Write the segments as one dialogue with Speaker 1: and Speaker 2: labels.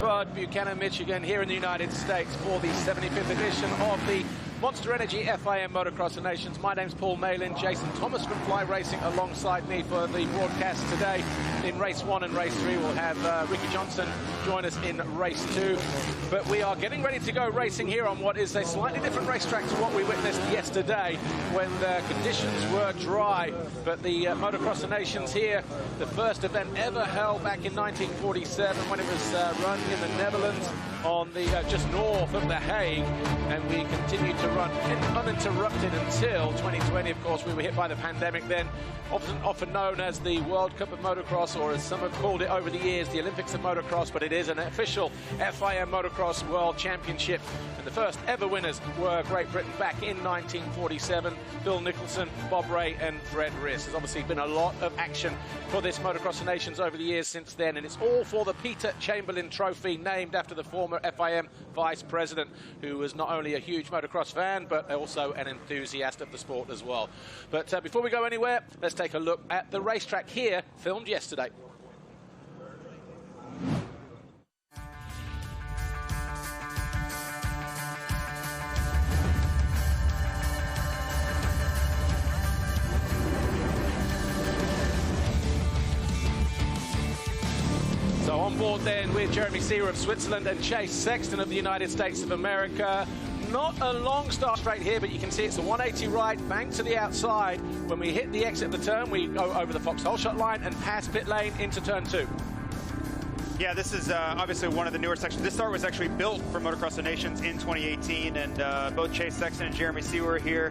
Speaker 1: RedBud, Buchanan, Michigan, here in the United States for the 75th edition of the Monster Energy FIM Motocross of Nations. My name's Paul Malin, Jason Thomas from Fly Racing alongside me for the broadcast today. In race 1 and race 3 we'll have Ricky Johnson join us in race 2. But we are getting ready to go racing here on what is a slightly different racetrack to what we witnessed yesterday when the conditions were dry. But the Motocross of Nations here, the first event ever held back in 1947 when it was run in the Netherlands on the just north of The Hague, and we continued to run uninterrupted until 2020. Of course, we were hit by the pandemic then, often known as the World Cup of Motocross, or as some have called it over the years, the Olympics of Motocross, but it is an official FIM Motocross World Championship. And the first ever winners were Great Britain back in 1947, Phil Nicholson, Bob Ray and Fred Riss. There's obviously been a lot of action for this Motocross of Nations over the years since then, and it's all for the Peter Chamberlain Trophy, named after the former FIM Vice President, who was not only a huge motocross fan, but also an enthusiast of the sport as well. But before we go anywhere, let's take a look at the racetrack here, filmed yesterday. So on board then with Jeremy Seewer of Switzerland and Chase Sexton of the United States of America. Not a long start straight here, but you can see it's a 180 right, bank to the outside. When we hit the exit of the turn, we go over the Foxhole shot line and pass pit lane into turn 2.
Speaker 2: Yeah, this is obviously one of the newer sections. This start was actually built for Motocross of Nations in 2018, and both Chase Sexton and Jeremy Seewer here.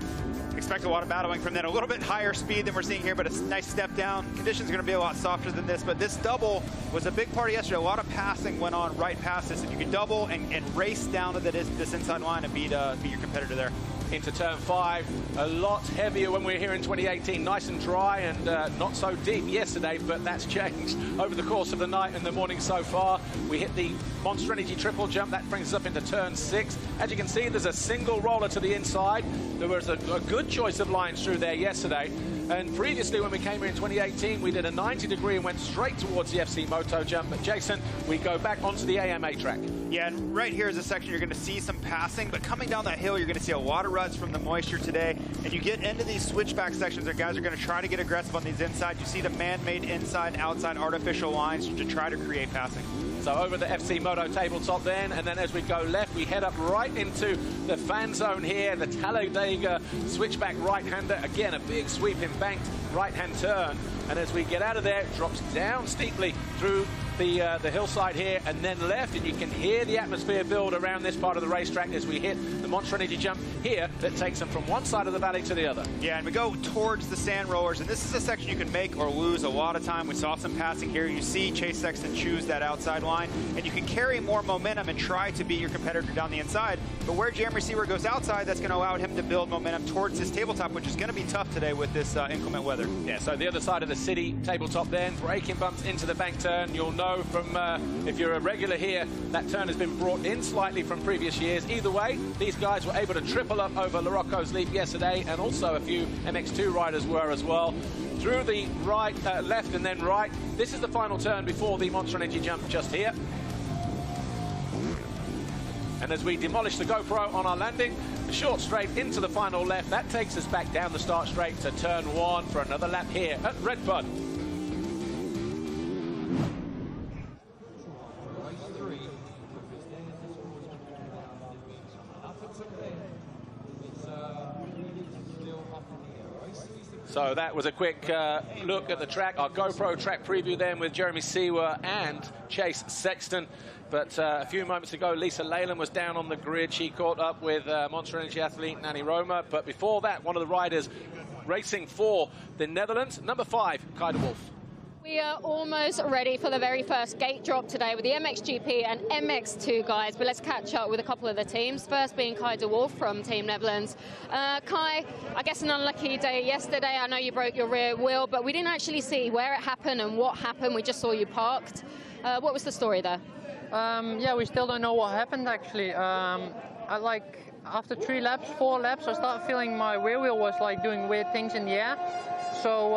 Speaker 2: Expect a lot of battling from then. A little bit higher speed than we're seeing here, but a nice step down. Conditions are going to be a lot softer than this, but this double was a big part of yesterday. A lot of passing went on right past this. If you could double and race down to this inside line and beat your competitor there.
Speaker 1: Into turn 5, a lot heavier when we were here in 2018, nice and dry and not so deep yesterday, but that's changed over the course of the night and the morning so far. We hit the Monster Energy triple jump, that brings us up into turn 6. As you can see, there's a single roller to the inside. There was a good choice of lines through there yesterday. And previously, when we came here in 2018, we did a 90-degree and went straight towards the FC Moto jump. But Jason, we go back onto the AMA track.
Speaker 2: Yeah, and right here is a section you're going to see some passing, but coming down that hill, you're going to see a lot of ruts from the moisture today. And you get into these switchback sections where guys are going to try to get aggressive on these inside. You see the man-made inside, outside artificial lines to try to create passing.
Speaker 1: So over the FC Moto tabletop then, and then as we go left, we head up right into the fan zone here, the Talladega switchback right-hander. Again, a big sweeping banked right-hand turn. And as we get out of there, it drops down steeply through the hillside here and then left, and you can hear the atmosphere build around this part of the racetrack as we hit the Monster Energy jump here that takes them from one side of the valley to the other.
Speaker 2: Yeah, and we go towards the sand rollers, and this is a section you can make or lose a lot of time. We saw some passing here. You see Chase Sexton choose that outside line, and you can carry more momentum and try to beat your competitor down the inside. But where Jeremy Seewer goes outside, that's going to allow him to build momentum towards his tabletop, which is going to be tough today with this inclement weather.
Speaker 1: Yeah, so the other side of the city tabletop then, braking bumps into the bank turn. You'll know from, if you're a regular here, that turn has been brought in slightly from previous years. Either way, these guys were able to triple up over Larocco's leap yesterday, and also a few MX2 riders were as well. Through the right, left and then right. This is the final turn before the Monster Energy jump just here. And as we demolish the GoPro on our landing, the short straight into the final left, that takes us back down the start straight to turn 1 for another lap here at RedBud. So that was a quick look at the track, our GoPro track preview then with Jeremy Seewer and Chase Sexton. But a few moments ago, Lisa Leyland was down on the grid. She caught up with Monster Energy athlete Nanny Roma. But before that, one of the riders racing for the Netherlands, number 5, Kai de Wolf.
Speaker 3: We are almost ready for the very first gate drop today with the MXGP and MX2 guys, but let's catch up with a couple of the teams. First being Kai de Wolf from Team Netherlands. Kai, I guess an unlucky day yesterday. I know you broke your rear wheel, but we didn't actually see where it happened and what happened. We just saw you parked. What was the story there?
Speaker 4: Yeah, we still don't know what happened actually. After 3 laps, 4 laps, I started feeling my rear wheel was like doing weird things in the air. So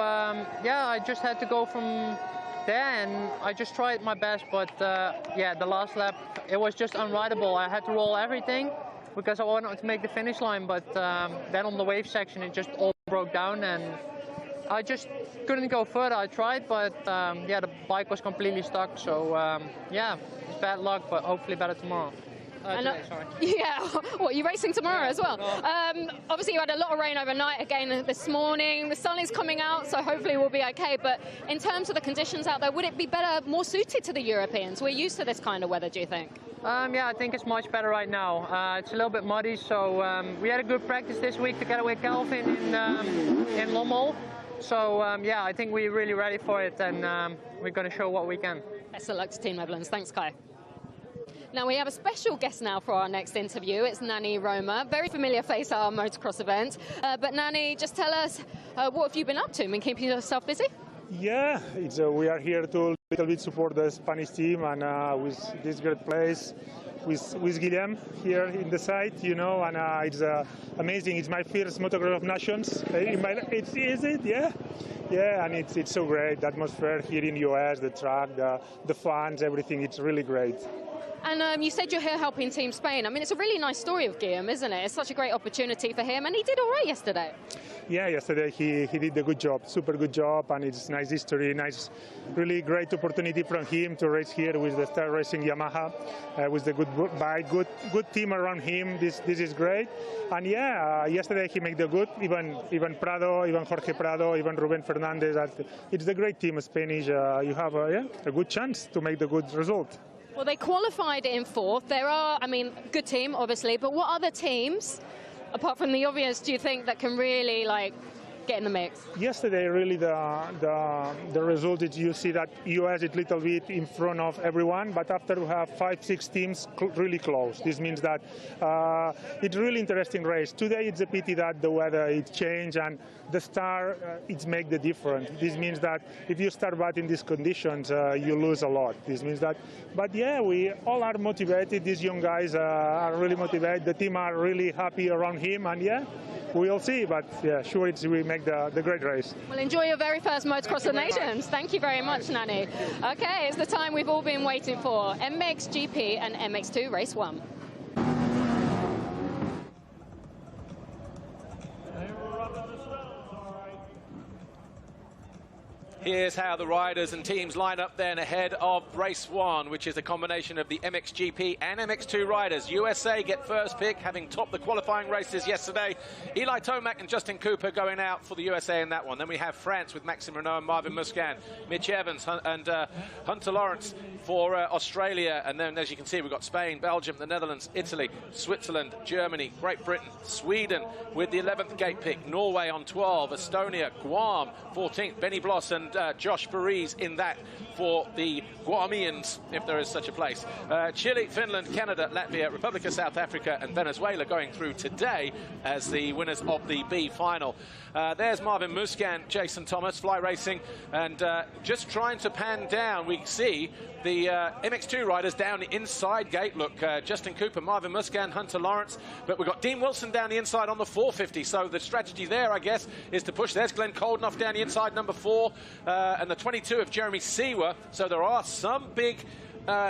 Speaker 4: yeah, I just had to go from there, and I just tried my best, but yeah, the last lap, it was just unrideable. I had to roll everything because I wanted to make the finish line, but then on the wave section, it just all broke down, and I just couldn't go further. I tried, but yeah, the bike was completely stuck, so yeah, it's bad luck, but hopefully better tomorrow. Today, sorry.
Speaker 3: Yeah, what, you racing tomorrow as well? Obviously you had a lot of rain overnight again this morning. The sun is coming out, so hopefully we'll be okay. But in terms of the conditions out there, would it be better, more suited to the Europeans? We're used to this kind of weather, do you think?
Speaker 4: Yeah, I think it's much better right now. It's a little bit muddy, so we had a good practice this week together with Calvin in Lommel. So yeah, I think we're really ready for it, and we're going to show what we can.
Speaker 3: Best of luck to Team Netherlands. Thanks, Kai. Now we have a special guest now for our next interview. It's Nani Roma, very familiar face at our motocross event. But Nani, just tell us, what have you been up to? Been keeping yourself busy?
Speaker 5: Yeah, we are here to little bit support the Spanish team, and with this great place, with Guillem here in the site, you know, and it's amazing. It's my first motocross of nations. Is it? Yeah. Yeah, and it's so great. The atmosphere here in US, the track, the fans, everything. It's really great.
Speaker 3: And you said you're here helping Team Spain. I mean, it's a really nice story of Guillem, isn't it? It's such a great opportunity for him, and he did all right yesterday.
Speaker 5: Yeah, yesterday he did a good job, super good job, and it's nice history, nice, really great opportunity from him to race here with the Star Racing Yamaha, with the good bike, good team around him. This is great, and yeah, yesterday he made the good. Even Prado, even Jorge Prado, even Ruben Fernandez. It's a great team, Spanish. You have a good chance to make the good result.
Speaker 3: Well, they qualified in fourth. There are, I mean, good team, obviously, but what other teams, apart from the obvious, do you think that can really, like, get in the mix?
Speaker 5: Yesterday, really, the result is you see that US is a little bit in front of everyone, but after we have 5-6 teams really close. This means that it's really interesting race. Today, it's a pity that the weather it changed and the star it make the difference. This means that if you start bad in these conditions, you lose a lot. This means that, but yeah, we all are motivated. These young guys are really motivated. The team are really happy around him, and yeah, we'll see. But yeah, sure, we make the great race.
Speaker 3: Well, enjoy your very first Motocross of Nations. Thank you very much, Nani. Okay, it's the time we've all been waiting for. MXGP and MX2 Race 1.
Speaker 1: Here's how the riders and teams line up then ahead of race 1, which is a combination of the MXGP and MX2 riders. USA get first pick, having topped the qualifying races yesterday. Eli Tomac and Justin Cooper going out for the USA in that one. Then we have France with Maxime Renaux and Marvin Musquin, Mitch Evans and Hunter Lawrence for Australia. And then, as you can see, we've got Spain, Belgium, the Netherlands, Italy, Switzerland, Germany, Great Britain, Sweden with the 11th gate pick, Norway on 12, Estonia, Guam 14th, Benny Bloss and Josh Parise in that for the Guamians, if there is such a place. Chile, Finland, Canada, Latvia, Republic of South Africa and Venezuela going through today as the winners of the B final. There's Marvin Musquin, Jason Thomas, Fly Racing, and just trying to pan down, we see the MX2 riders down the inside gate. Look, Justin Cooper, Marvin Musquin, Hunter Lawrence, but we've got Dean Wilson down the inside on the 450, so the strategy there, I guess, is to push. There's Glenn Coldenough down the inside, number 4, and the 22 of Jeremy Seewer, so there are some big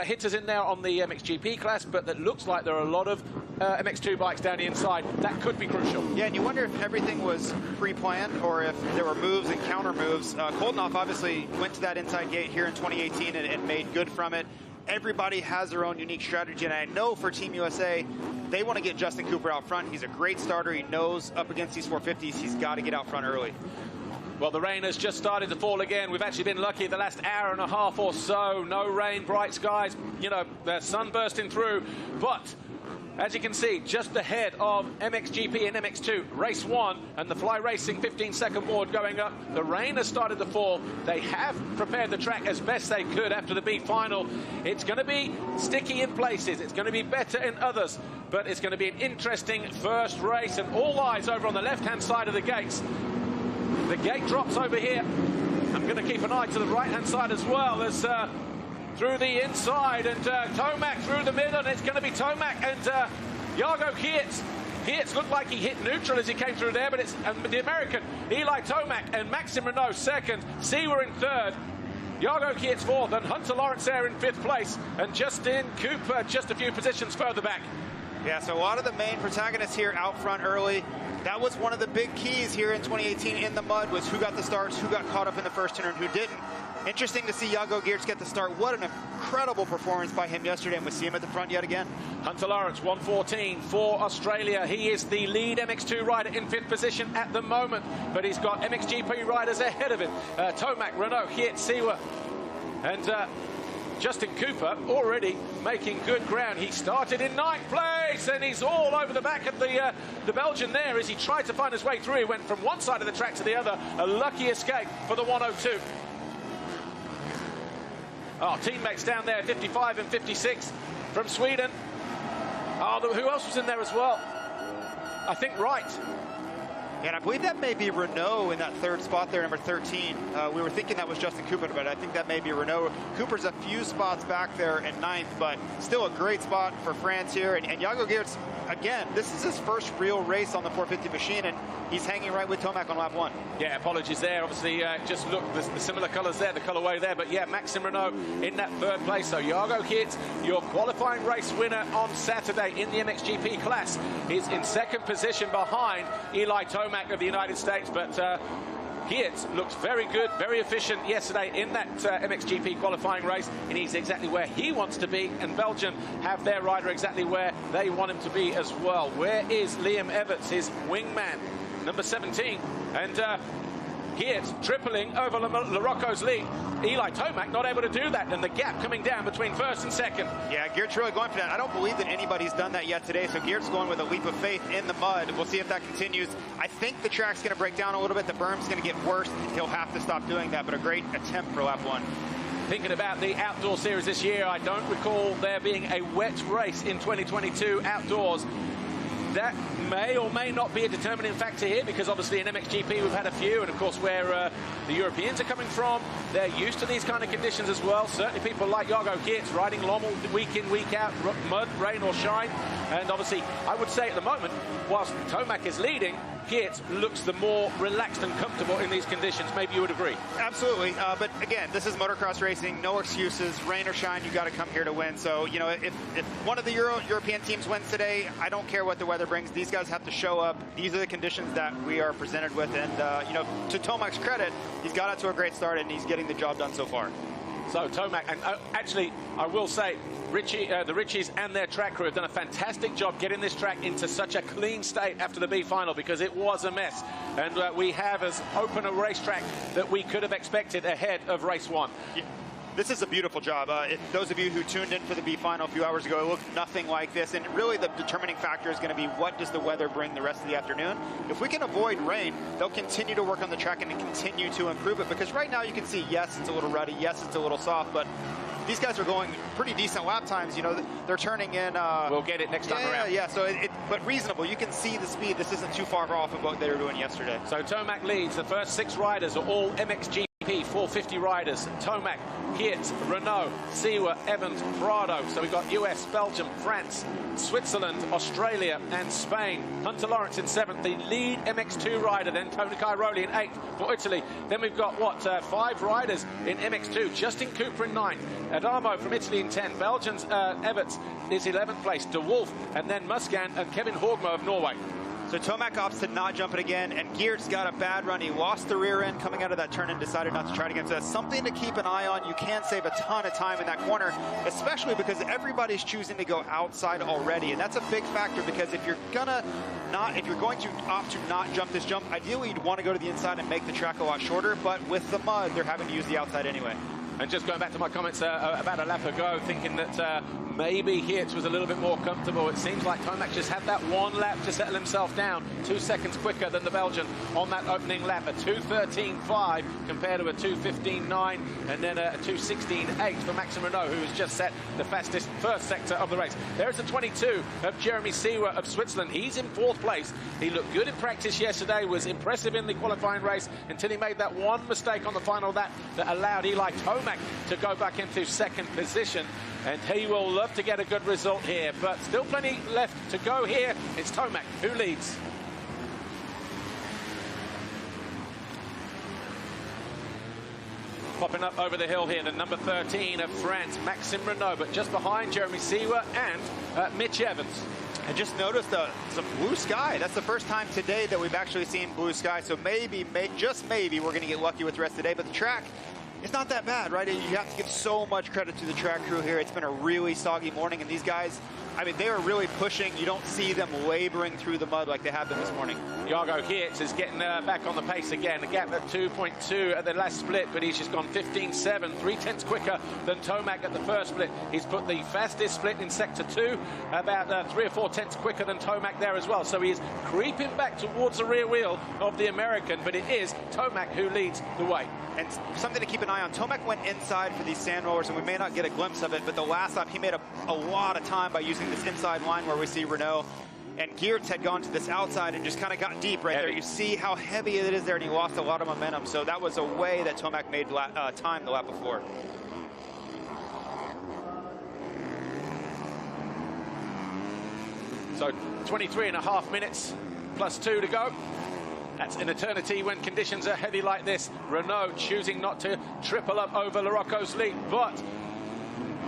Speaker 1: hitters in there on the MXGP class, but it looks like there are a lot of MX2 bikes down the inside. That could be crucial.
Speaker 2: Yeah, and you wonder if everything was pre-planned or if there were moves and counter moves. Koldenoff obviously went to that inside gate here in 2018 and made good from it. Everybody has their own unique strategy, and I know for Team USA, they want to get Justin Cooper out front. He's a great starter. He knows up against these 450s, he's got to get out front early.
Speaker 1: Well, the rain has just started to fall again. We've actually been lucky the last hour and a half or so. No rain, bright skies, you know, the sun bursting through. But as you can see, just ahead of MXGP and MX2, race 1, and the Fly Racing 15-second board going up. The rain has started to fall. They have prepared the track as best they could after the B final. It's going to be sticky in places. It's going to be better in others. But it's going to be an interesting first race, and all eyes over on the left-hand side of the gates. The gate drops over here. I'm going to keep an eye to the right-hand side as well. There's through the inside, and Tomac through the middle, and it's going to be Tomac and Jago Geerts. Geerts looked like he hit neutral as he came through there, but it's the American Eli Tomac and Maxime Renaux second, Seewer in third. Jago Geerts fourth, and Hunter Lawrence there in 5th place, and Justin Cooper just a few positions further back.
Speaker 2: Yeah, so a lot of the main protagonists here out front early. That was one of the big keys here in 2018 in the mud, was who got the starts, who got caught up in the first turn, and who didn't. Interesting to see Jago Geerts get the start. What an incredible performance by him yesterday, and we see him at the front yet again.
Speaker 1: Hunter Lawrence, 1:14 for Australia. He is the lead MX2 rider in 5th position at the moment, but he's got MXGP riders ahead of him. Tomac, Renault, Geerts, Seewer, and Justin Cooper already making good ground. He started in 9th place, and he's all over the back of the Belgian there as he tried to find his way through. He went from one side of the track to the other. A lucky escape for the 102. Oh, teammates down there, 55 and 56 from Sweden. Oh, who else was in there as well? I think Wright.
Speaker 2: And I believe that may be Renault in that 3rd spot there, number 13. We were thinking that was Justin Cooper, but I think that may be Renault. Cooper's a few spots back there in 9th, but still a great spot for France here. And Jago Geerts, again, this is his first real race on the 450 machine, and he's hanging right with Tomac on lap 1. Yeah,
Speaker 1: apologies there. Obviously, just look, the similar colours there, the colourway there. But yeah, Maxime Renault in that 3rd place. So Jago Geerts, your qualifying race winner on Saturday in the MXGP class, is in 2nd position behind Eli Tomac of the United States. But Geerts looked very good, very efficient yesterday in that MXGP qualifying race, and he's exactly where he wants to be, and Belgium have their rider exactly where they want him to be as well. Where is Liam Everts, his wingman, number 17? And Geerts tripling over Larocco's lead. Eli Tomac not able to do that, and the gap coming down between 1st and 2nd.
Speaker 2: Yeah, Geerts really going for that. I don't believe that anybody's done that yet today, so Geerts going with a leap of faith in the mud. We'll see if that continues. I think the track's going to break down a little bit. The berm's going to get worse. He'll have to stop doing that, but a great attempt for lap 1.
Speaker 1: Thinking about the outdoor series this year, I don't recall there being a wet race in 2022 outdoors. That may or may not be a determining factor here, because obviously in MXGP we've had a few, and of course where the Europeans are coming from, they're used to these kind of conditions as well. Certainly people like Jago Geerts riding Lommel week in, week out, mud, rain or shine. And obviously I would say at the moment, whilst Tomac is leading, Geerts looks the more relaxed and comfortable in these conditions. Maybe you would agree.
Speaker 2: Absolutely, but again, this is motocross racing, no excuses, rain or shine, you got to come here to win. So, you know, if one of the European teams wins today, I don't care what the weather brings. These guys have to show up. These are the conditions that we are presented with, and you know, to Tomac's credit, he's got out to a great start, and he's getting the job done so far.
Speaker 1: So Tomac, and actually, I will say, the Richies and their track crew have done a fantastic job getting this track into such a clean state after the B final, because it was a mess. And we have as open a racetrack that we could have expected ahead of race 1.
Speaker 2: Yeah. This is a beautiful job. Those of you who tuned in for the B final a few hours ago, it looked nothing like this. And really the determining factor is going to be, what does the weather bring the rest of the afternoon? If we can avoid rain, they'll continue to work on the track and continue to improve it. Because right now you can see, yes, it's a little ruddy, yes, it's a little soft, but these guys are going pretty decent lap times. You know, they're turning in.
Speaker 1: We'll get it next time around.
Speaker 2: Yeah, so but reasonable. You can see the speed. This isn't too far off of what they were doing yesterday.
Speaker 1: So Tomac leads. The first 6 riders are all MXGP 450 riders. Tomac, Geerts, Renault, Seewer, Evans, Prado. So we've got US, Belgium, France, Switzerland, Australia, and Spain. Hunter Lawrence in 7th, the lead MX2 rider. Then Tony Cairoli in 8th for Italy. Then we've got, 5 riders in MX2. Justin Cooper in 9th. Adamo from Italy in 10th. Belgians, Everts is 11th place. De Wolf, and then Muscan and Kevin Horgmo of Norway.
Speaker 2: So Tomac opts to not jump it again, and Geerts got a bad run. He lost the rear end coming out of that turn and decided not to try it again. So that's something to keep an eye on. You can save a ton of time in that corner, especially because everybody's choosing to go outside already. And that's a big factor, because if you're going to opt to not jump this jump, ideally you'd want to go to the inside and make the track a lot shorter. But with the mud, they're having to use the outside anyway.
Speaker 1: And just going back to my comments about a lap ago, thinking that maybe Geerts was a little bit more comfortable. It seems like Tomac just had that one lap to settle himself down, 2 seconds quicker than the Belgian on that opening lap. A 2:13.5 compared to a 2:15.9, and then a 2:16.8 for Maxime Renault, who has just set the fastest first sector of the race. There's a 22 of Jeremy Seewer of Switzerland. He's in 4th place. He looked good in practice yesterday, was impressive in the qualifying race, until he made that one mistake on the final lap that allowed Eli Tomac to go back into 2nd position. And he will love to get a good result here, but still plenty left to go here. It's Tomac who leads. Popping up over the hill here, the number 13 of France, Maxime Renault, but just behind Jeremy Seewer and Mitch Evans.
Speaker 2: I just noticed some blue sky. That's the first time today that we've actually seen blue sky, so maybe, just maybe, we're going to get lucky with the rest today. But the track, it's not that bad, right? You have to give so much credit to the track crew here. It's been a really soggy morning, and these guys, I mean, they are really pushing. You don't see them laboring through the mud like they have been this morning. Jago Geerts is getting back on the pace again. A gap at 2.2 at the last split, but he's just gone 15.7, 3/10 quicker than Tomac at the first split. He's put the fastest split in Sector 2, about 3 or 4 tenths quicker than Tomac there as well. So he is creeping back towards the rear wheel of the American, but it is Tomac who leads the way. And something to keep an eye on, Tomac went inside for these sand rollers, and we may not get a glimpse of it, but the last lap he made a lot of time by using this inside line where we see Renault. And Geerts had gone to this outside and just kind of got deep right there. You see how heavy it is there, and he lost a lot of momentum. So that was a way that Tomac made time the lap before.
Speaker 1: So 23.5 minutes plus 2 to go. That's an eternity when conditions are heavy like this. Renault choosing not to triple up over Larocco's lead, but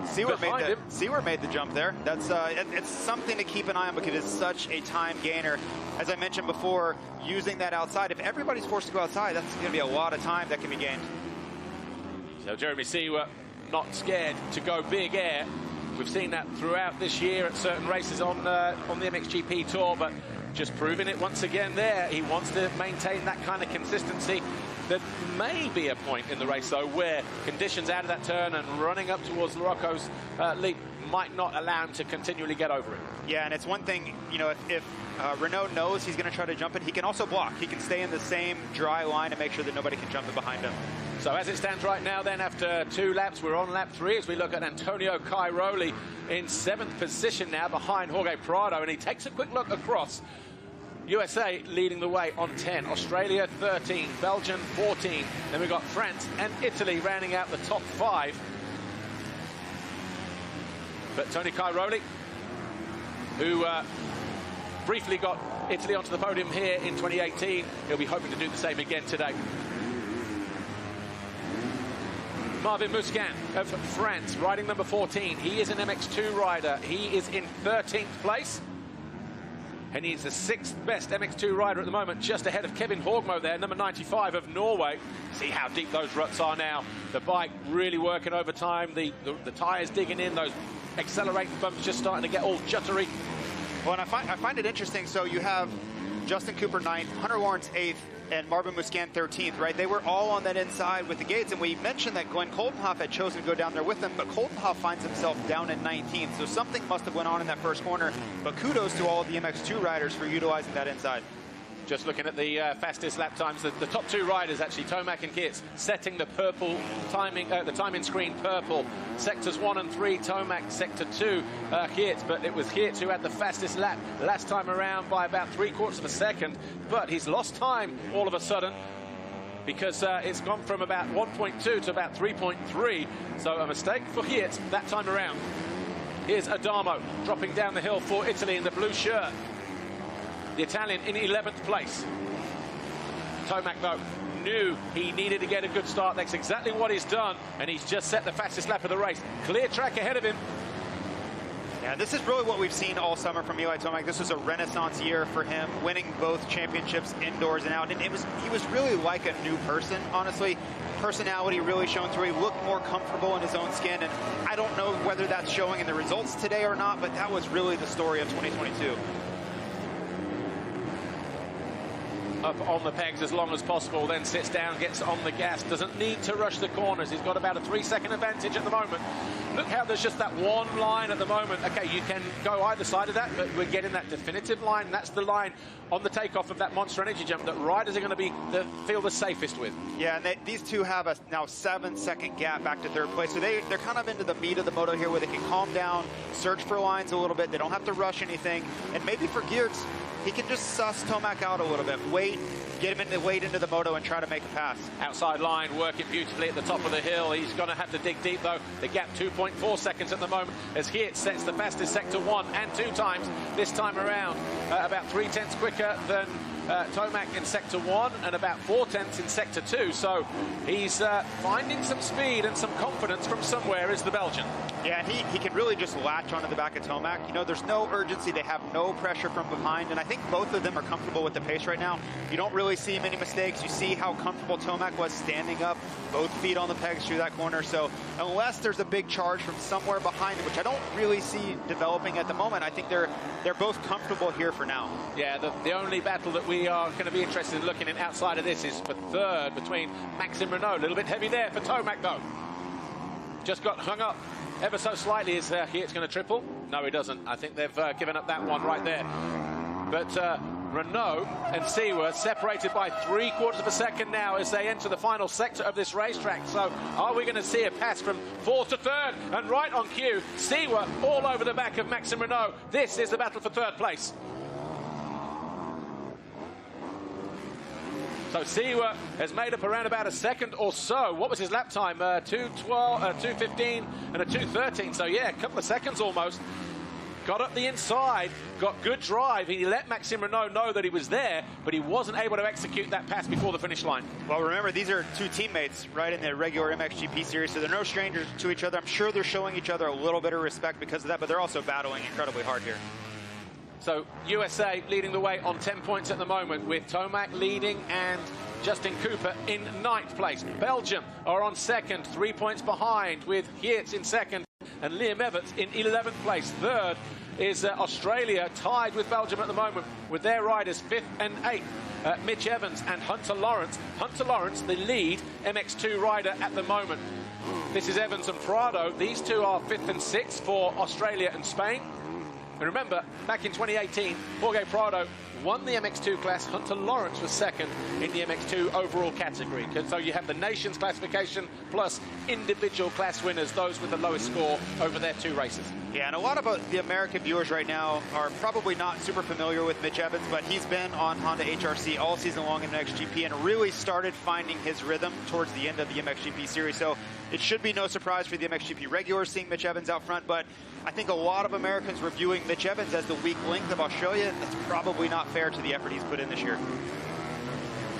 Speaker 2: Seewer made the jump there. That's it's something to keep an eye on because it's such a time gainer. As I mentioned before, using that outside, if everybody's forced to go outside, that's going to be a lot of time that can be gained.
Speaker 1: So Jeremy Seewer not scared to go big air. We've seen that throughout this year at certain races on the MXGP Tour, but just proving it once again there. He wants to maintain that kind of consistency. There may be a point in the race, though, where conditions out of that turn and running up towards Larocco's lead might not allow him to continually get over it.
Speaker 2: Yeah, and it's one thing, you know, if Renault knows he's going to try to jump it, he can also block. He can stay in the same dry line and make sure that nobody can jump it behind him.
Speaker 1: So as it stands right now, then, after 2 laps, we're on lap 3 as we look at Antonio Cairoli in 7th position now behind Jorge Prado, and he takes a quick look across. USA leading the way on 10, Australia 13, Belgium 14. Then we've got France and Italy rounding out the top 5. But Tony Cairoli, who briefly got Italy onto the podium here in 2018, he'll be hoping to do the same again today. Marvin Musquin of France, riding number 14. He is an MX2 rider. He is in 13th place. And he's the 6th best MX2 rider at the moment, just ahead of Kevin Horgmo there, number 95 of Norway. See how deep those ruts are now. The bike really working overtime. The tyres digging in. Those accelerating bumps just starting to get all juttery.
Speaker 2: Well, and I find it interesting. So you have Justin Cooper 9th, Hunter Lawrence 8th, and Marvin Musquin 13th, right? They were all on that inside with the gates, and we mentioned that Glenn Coldenhoff had chosen to go down there with them, but Coldenhoff finds himself down in 19th, so something must have went on in that first corner, but kudos to all of the MX2 riders for utilizing that inside.
Speaker 1: Just looking at the fastest lap times, the top 2 riders, actually, Tomac and Geerts, setting the purple timing, the timing screen purple. Sectors 1 and 3, Tomac, Sector 2, Geerts, but it was Geerts who had the fastest lap last time around by about 3/4 of a second, but he's lost time all of a sudden because it's gone from about 1.2 to about 3.3, so a mistake for Geerts that time around. Here's Adamo dropping down the hill for Italy in the blue shirt. The Italian in 11th place. Tomac, though, knew he needed to get a good start. That's exactly what he's done, and he's just set the fastest lap of the race. Clear track ahead of him.
Speaker 2: Yeah, this is really what we've seen all summer from Eli Tomac. This was a renaissance year for him, winning both championships indoors and out. And he was really like a new person, honestly. Personality really showing through. He looked more comfortable in his own skin, and I don't know whether that's showing in the results today or not, but that was really the story of 2022.
Speaker 1: Up on the pegs as long as possible, then sits down, gets on the gas, doesn't need to rush the corners. He's got about a 3-second advantage at the moment. Look how there's just that one line at the moment. Okay, you can go either side of that, but we're getting that definitive line. That's the line on the takeoff of that Monster Energy jump that riders are going to feel the safest with.
Speaker 2: Yeah, and these two have a now 7-second gap back to 3rd place. So they're kind of into the meat of the moto here where they can calm down, search for lines a little bit. They don't have to rush anything. And maybe for Geerts, he can just suss Tomac out a little bit, wait, get him into the moto and try to make a pass.
Speaker 1: Outside line, working beautifully at the top of the hill. He's going to have to dig deep, though. The gap 2.4 seconds at the moment as Geerts sets the fastest Sector 1 and 2 times this time around. About 3/10 quicker than Tomac in Sector 1 and about 4/10 in Sector 2. So he's finding some speed and some confidence from somewhere is the Belgian.
Speaker 2: Yeah, and he can really just latch onto the back of Tomac. You know, there's no urgency. They have no pressure from behind, and I think both of them are comfortable with the pace right now. You don't really see many mistakes. You see how comfortable Tomac was standing up, both feet on the pegs through that corner. So unless there's a big charge from somewhere behind them, which I don't really see developing at the moment, I think they're both comfortable here for now.
Speaker 1: Yeah, the only battle that we are going to be interested in looking at outside of this is for third between Max and Renault. A little bit heavy there for Tomac, though. Just got hung up ever so slightly. Is Geert's going to triple? No, he doesn't. I think they've given up that one right there. But Renault and Seewer separated by 3/4 of a second now as they enter the final sector of this racetrack. So are we going to see a pass from fourth to third? And right on cue, Seewer all over the back of Max and Renault. This is the battle for third place. So Seewer has made up around about a second or so. What was his lap time? 2:15 and a 2:13. So yeah, a couple of seconds almost. Got up the inside, got good drive. He let Maxime Renault know that he was there, but he wasn't able to execute that pass before the finish line.
Speaker 2: Well, remember, these are two teammates, right, in the regular MXGP series, so they're no strangers to each other. I'm sure they're showing each other a little bit of respect because of that, but they're also battling incredibly hard here.
Speaker 1: So USA leading the way on 10 points at the moment, with Tomac leading and Justin Cooper in 9th place. Belgium are on second, 3 points behind, with Geert in second and Liam Everts in 11th place. Third is Australia, tied with Belgium at the moment, with their riders 5th and 8th. Mitch Evans and Hunter Lawrence. Hunter Lawrence, the lead MX2 rider at the moment. This is Evans and Prado. These two are 5th and 6th for Australia and Spain. And remember, back in 2018, Jorge Prado won the MX2 class. Hunter Lawrence was second in the MX2 overall category. So you have the nations classification plus individual class winners, those with the lowest score over their 2 races.
Speaker 2: Yeah, and a lot of the American viewers right now are probably not super familiar with Mitch Evans, but he's been on Honda HRC all season long in the MXGP and really started finding his rhythm towards the end of the MXGP series. So it should be no surprise for the MXGP regulars seeing Mitch Evans out front, but I think a lot of Americans were viewing Mitch Evans as the weak link of Australia. That's probably not fair to the effort he's put in this year.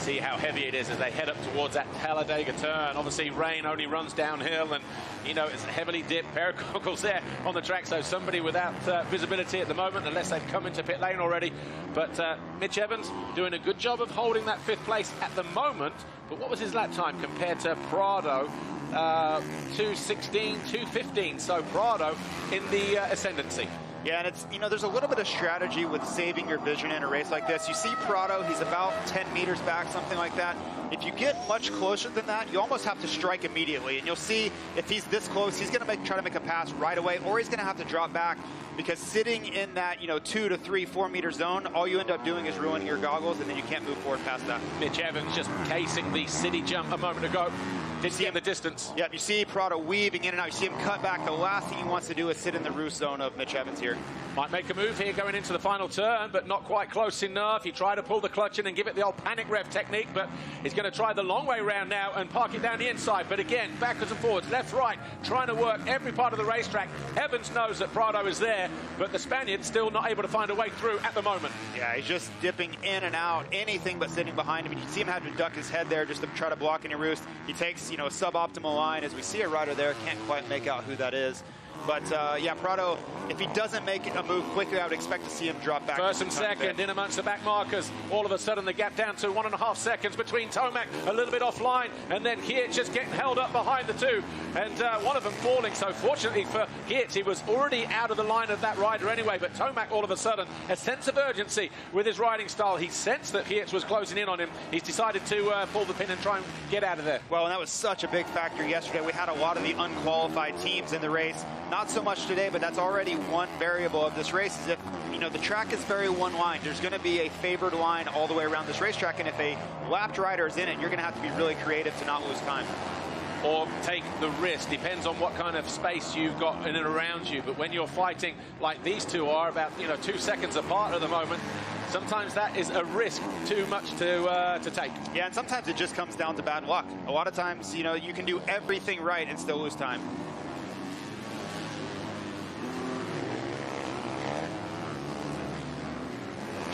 Speaker 1: See how heavy it is as they head up towards that Talladega turn. Obviously, rain only runs downhill, and, you know, it's a heavily dipped pair of goggles there on the track, so somebody without visibility at the moment, unless they've come into pit lane already. But Mitch Evans doing a good job of holding that 5th place at the moment. But what was his lap time compared to Prado? 2:16, 2:15. So Prado in the ascendancy.
Speaker 2: Yeah, and it's, you know, there's a little bit of strategy with saving your vision in a race like this. You see Prado, he's about 10 meters back, something like that. If you get much closer than that, you almost have to strike immediately. And you'll see if he's this close, he's going to try to make a pass right away, or he's going to have to drop back, because sitting in that, you know, 2 to 3, 4 meter zone, all you end up doing is ruining your goggles, and then you can't move forward past that.
Speaker 1: Mitch Evans just casing the city jump a moment ago. Did see in the distance.
Speaker 2: Yep, you see Prado weaving in and out. You see him cut back. The last thing he wants to do is sit in the roost zone of Mitch Evans here.
Speaker 1: Might make a move here going into the final turn, but not quite close enough. He tried to pull the clutch in and give it the old panic rev technique, but he's going to try the long way round now and park it down the inside. But again, backwards and forwards, left, right, trying to work every part of the racetrack. Evans knows that Prado is there, but the Spaniard's still not able to find a way through at the moment.
Speaker 2: Yeah, he's just dipping in and out, anything but sitting behind him. And you see him have to duck his head there just to try to block any roost. He takes, you know, a suboptimal line. As we see a rider there, can't quite make out who that is. But yeah, Prado, if he doesn't make a move quickly, I would expect to see him drop back.
Speaker 1: First and second in amongst the back markers. All of a sudden, the gap down to 1.5 seconds between Tomac, a little bit offline, and then Geert just getting held up behind the 2, and one of them falling. So fortunately for Geert, he was already out of the line of that rider anyway, but Tomac, all of a sudden, a sense of urgency with his riding style. He sensed that Geert was closing in on him. He's decided to pull the pin and try and get out of there.
Speaker 2: Well, and that was such a big factor yesterday. We had a lot of the unqualified teams in the race. Not so much today, but that's already one variable of this race. Is if, you know, the track is very one line. There's going to be a favored line all the way around this racetrack, and if a lapped rider is in it, you're going to have to be really creative to not lose time.
Speaker 1: Or take the risk. Depends on what kind of space you've got in and around you. But when you're fighting like these two are, about 2 seconds apart at the moment, sometimes that is a risk too much to take.
Speaker 2: Yeah, and sometimes it just comes down to bad luck. A lot of times, you know, you can do everything right and still lose time.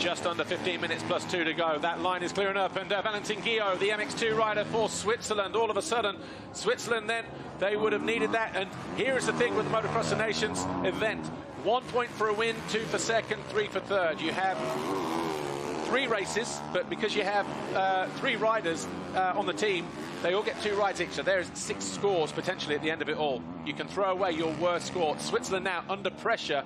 Speaker 1: Just under 15 minutes plus 2 to go. That line is clearing up, and Valentin Guillot, the MX2 rider for Switzerland, all of a sudden, Switzerland then, they would have needed that. And here is the thing with the Motocross of Nations event. 1 point for a win, 2 for second, 3 for third. You have 3 races, but because you have 3 riders on the team, they all get 2 rides each. So there's 6 scores potentially at the end of it all. You can throw away your worst score. Switzerland now under pressure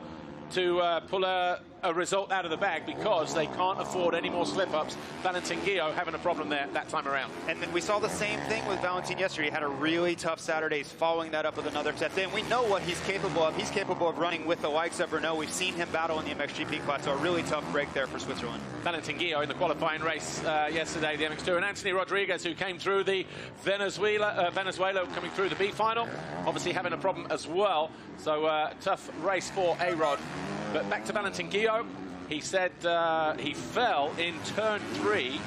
Speaker 1: to pull a result out of the bag because they can't afford any more slip-ups. Valentin Guillot having a problem there that time around.
Speaker 2: And we saw the same thing with Valentin yesterday. He had a really tough Saturday. He's following that up with another test. And we know what he's capable of. He's capable of running with the likes of Renault. We've seen him battle in the MXGP class, so a really tough break there for Switzerland.
Speaker 1: Valentin Guillot in the qualifying race yesterday, the MX2, and Anthony Rodriguez, who came through the Venezuela coming through the B final, obviously having a problem as well. So tough race for A-Rod. But back to Valentin Guillot, he said he fell in turn 3.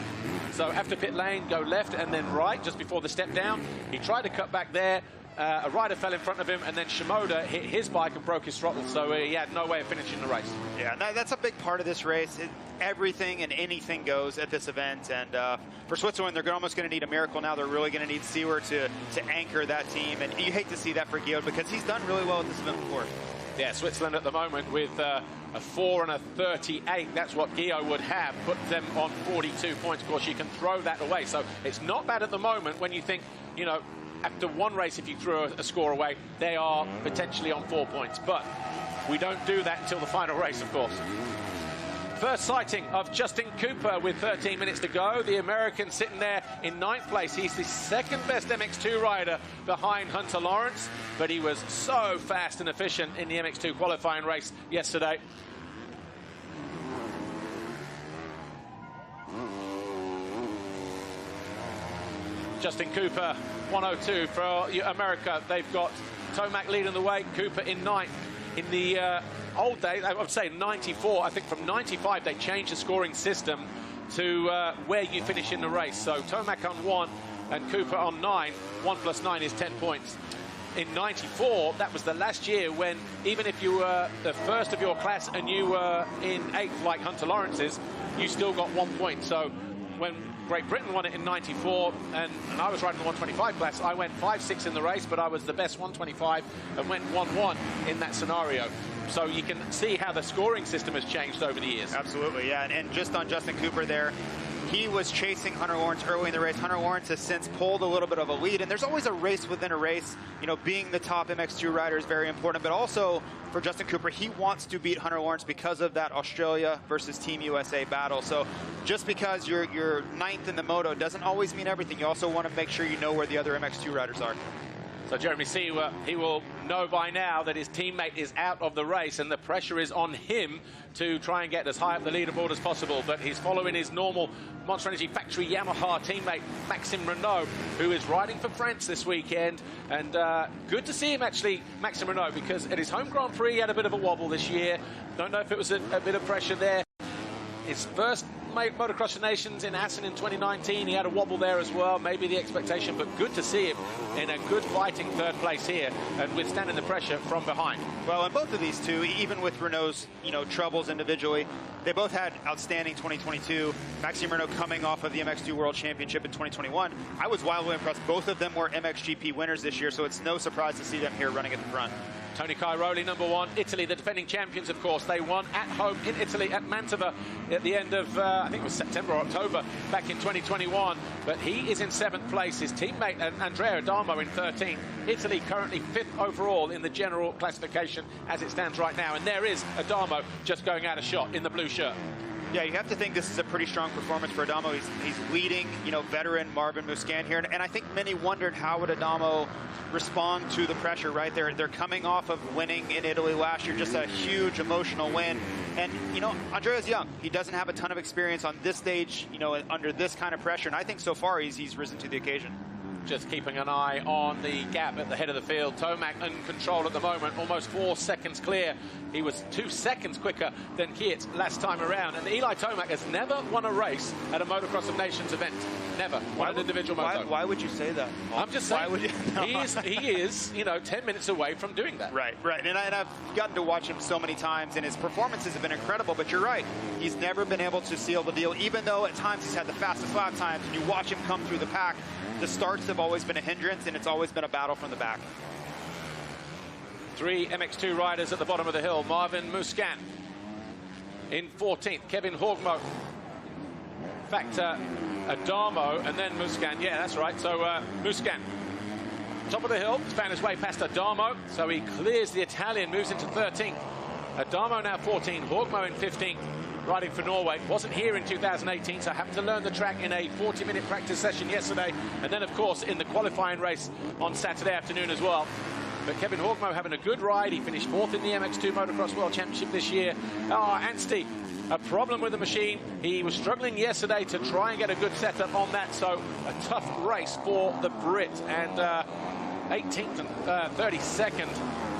Speaker 1: So after pit lane, go left and then right just before the step down. He tried to cut back there. A rider fell in front of him, and then Shimoda hit his bike and broke his throttle. So he had no way of finishing the race.
Speaker 2: Yeah, that's a big part of this race. Everything and anything goes at this event. And for Switzerland, they're almost going to need a miracle now. They're really going to need Seewer to anchor that team. And you hate to see that for Guillot because he's done really well at this event before.
Speaker 1: Yeah, Switzerland at the moment with a 4 and a 38. That's what Guillot would have, put them on 42 points. Of course, you can throw that away. So it's not bad at the moment when you think, you know, after one race, if you throw a score away, they are potentially on 4 points. But we don't do that until the final race, of course. First sighting of Justin Cooper with 13 minutes to go. The American sitting there in 9th place. He's the second best MX2 rider behind Hunter Lawrence, but he was so fast and efficient in the MX2 qualifying race yesterday. Justin Cooper, 102 for America. They've got Tomac leading the way, Cooper in 9th. In the old days, I would say 94, I think from 95 they changed the scoring system to where you finish in the race. So Tomac on 1 and Cooper on 9. 1 plus 9 is 10 points. In 94, that was the last year when even if you were the first of your class and you were in 8th like Hunter Lawrence is, you still got 1 point. So when Great Britain won it in 94, and I was riding the 125 class. I went 5-6 in the race, but I was the best 125 and went 1-1 in that scenario. So you can see how the scoring system has changed over the years.
Speaker 2: Absolutely, yeah. And just on Justin Cooper there, he was chasing Hunter Lawrence early in the race. Hunter Lawrence has since pulled a little bit of a lead, and there's always a race within a race. You know, being the top MX2 rider is very important, but also for Justin Cooper, he wants to beat Hunter Lawrence because of that Australia versus Team USA battle. So just because you're 9th in the moto doesn't always mean everything. You also want to make sure you know where the other MX2 riders are.
Speaker 1: So Jeremy Seewer, he will know by now that his teammate is out of the race and the pressure is on him to try and get as high up the leaderboard as possible. But he's following his normal Monster Energy factory Yamaha teammate, Maxime Renault, who is riding for France this weekend. And good to see him actually, Maxime Renault, because at his home Grand Prix he had a bit of a wobble this year. Don't know if it was a bit of pressure there. His first Motocross of Nations in Assen in 2019, he had a wobble there as well, maybe the expectation, but good to see him in a good fighting 3rd place here and withstanding the pressure from behind.
Speaker 2: Well, and both of these two, even with Renault's, you know, troubles individually, they both had outstanding 2022. Maxime Renault coming off of the MX2 World Championship in 2021. I was wildly impressed. Both of them were MXGP winners this year, so it's no surprise to see them here running at the front.
Speaker 1: Tony Cairoli, #1. Italy, the defending champions, of course. They won at home in Italy at Mantova at the end of, I think it was September or October, back in 2021. But he is in 7th place. His teammate, Andrea Adamo, in 13th. Italy currently 5th overall in the general classification as it stands right now. And there is Adamo just going out of shot in the blue shirt.
Speaker 2: Yeah, you have to think this is a pretty strong performance for Adamo. He's leading, you know, veteran Marvin Muscan here. And I think many wondered how would Adamo respond to the pressure, right? They're coming off of winning in Italy last year, just a huge emotional win. And, you know, Andrea's young. He doesn't have a ton of experience on this stage, you know, under this kind of pressure. And I think so far he's risen to the occasion.
Speaker 1: Just keeping an eye on the gap at the head of the field. Tomac in control at the moment, almost 4 seconds clear. He was 2 seconds quicker than Kiet last time around. And Eli Tomac has never won a race at a Motocross of Nations event. Never. On an individual moto.
Speaker 2: Why would you say that?
Speaker 1: I'm just saying.
Speaker 2: Why would you? No.
Speaker 1: He is, you know, 10 minutes away from doing that.
Speaker 2: Right. And I've gotten to watch him so many times, and his performances have been incredible, but you're right. He's never been able to seal the deal, even though at times he's had the fastest lap times, and you watch him come through the pack. The starts have always been a hindrance, and it's always been a battle from the back.
Speaker 1: 3 MX2 riders at the bottom of the hill. Marvin Musquin in 14th. Kevin Horgmo. In fact, Adamo and then Musquin. Yeah, that's right. So Musquin, top of the hill, has found his way past Adamo. So he clears the Italian, moves into 13th. Adamo now 14th. Horgmo in 15th, riding for Norway. Wasn't here in 2018, so happened to learn the track in a 40-minute practice session yesterday. And then, of course, in the qualifying race on Saturday afternoon as well. But Kevin Horgmo having a good ride. He finished 4th in the MX2 Motocross World Championship this year. Anstey, a problem with the machine. He was struggling yesterday to try and get a good setup on that. So a tough race for the Brit. And 18th and 32nd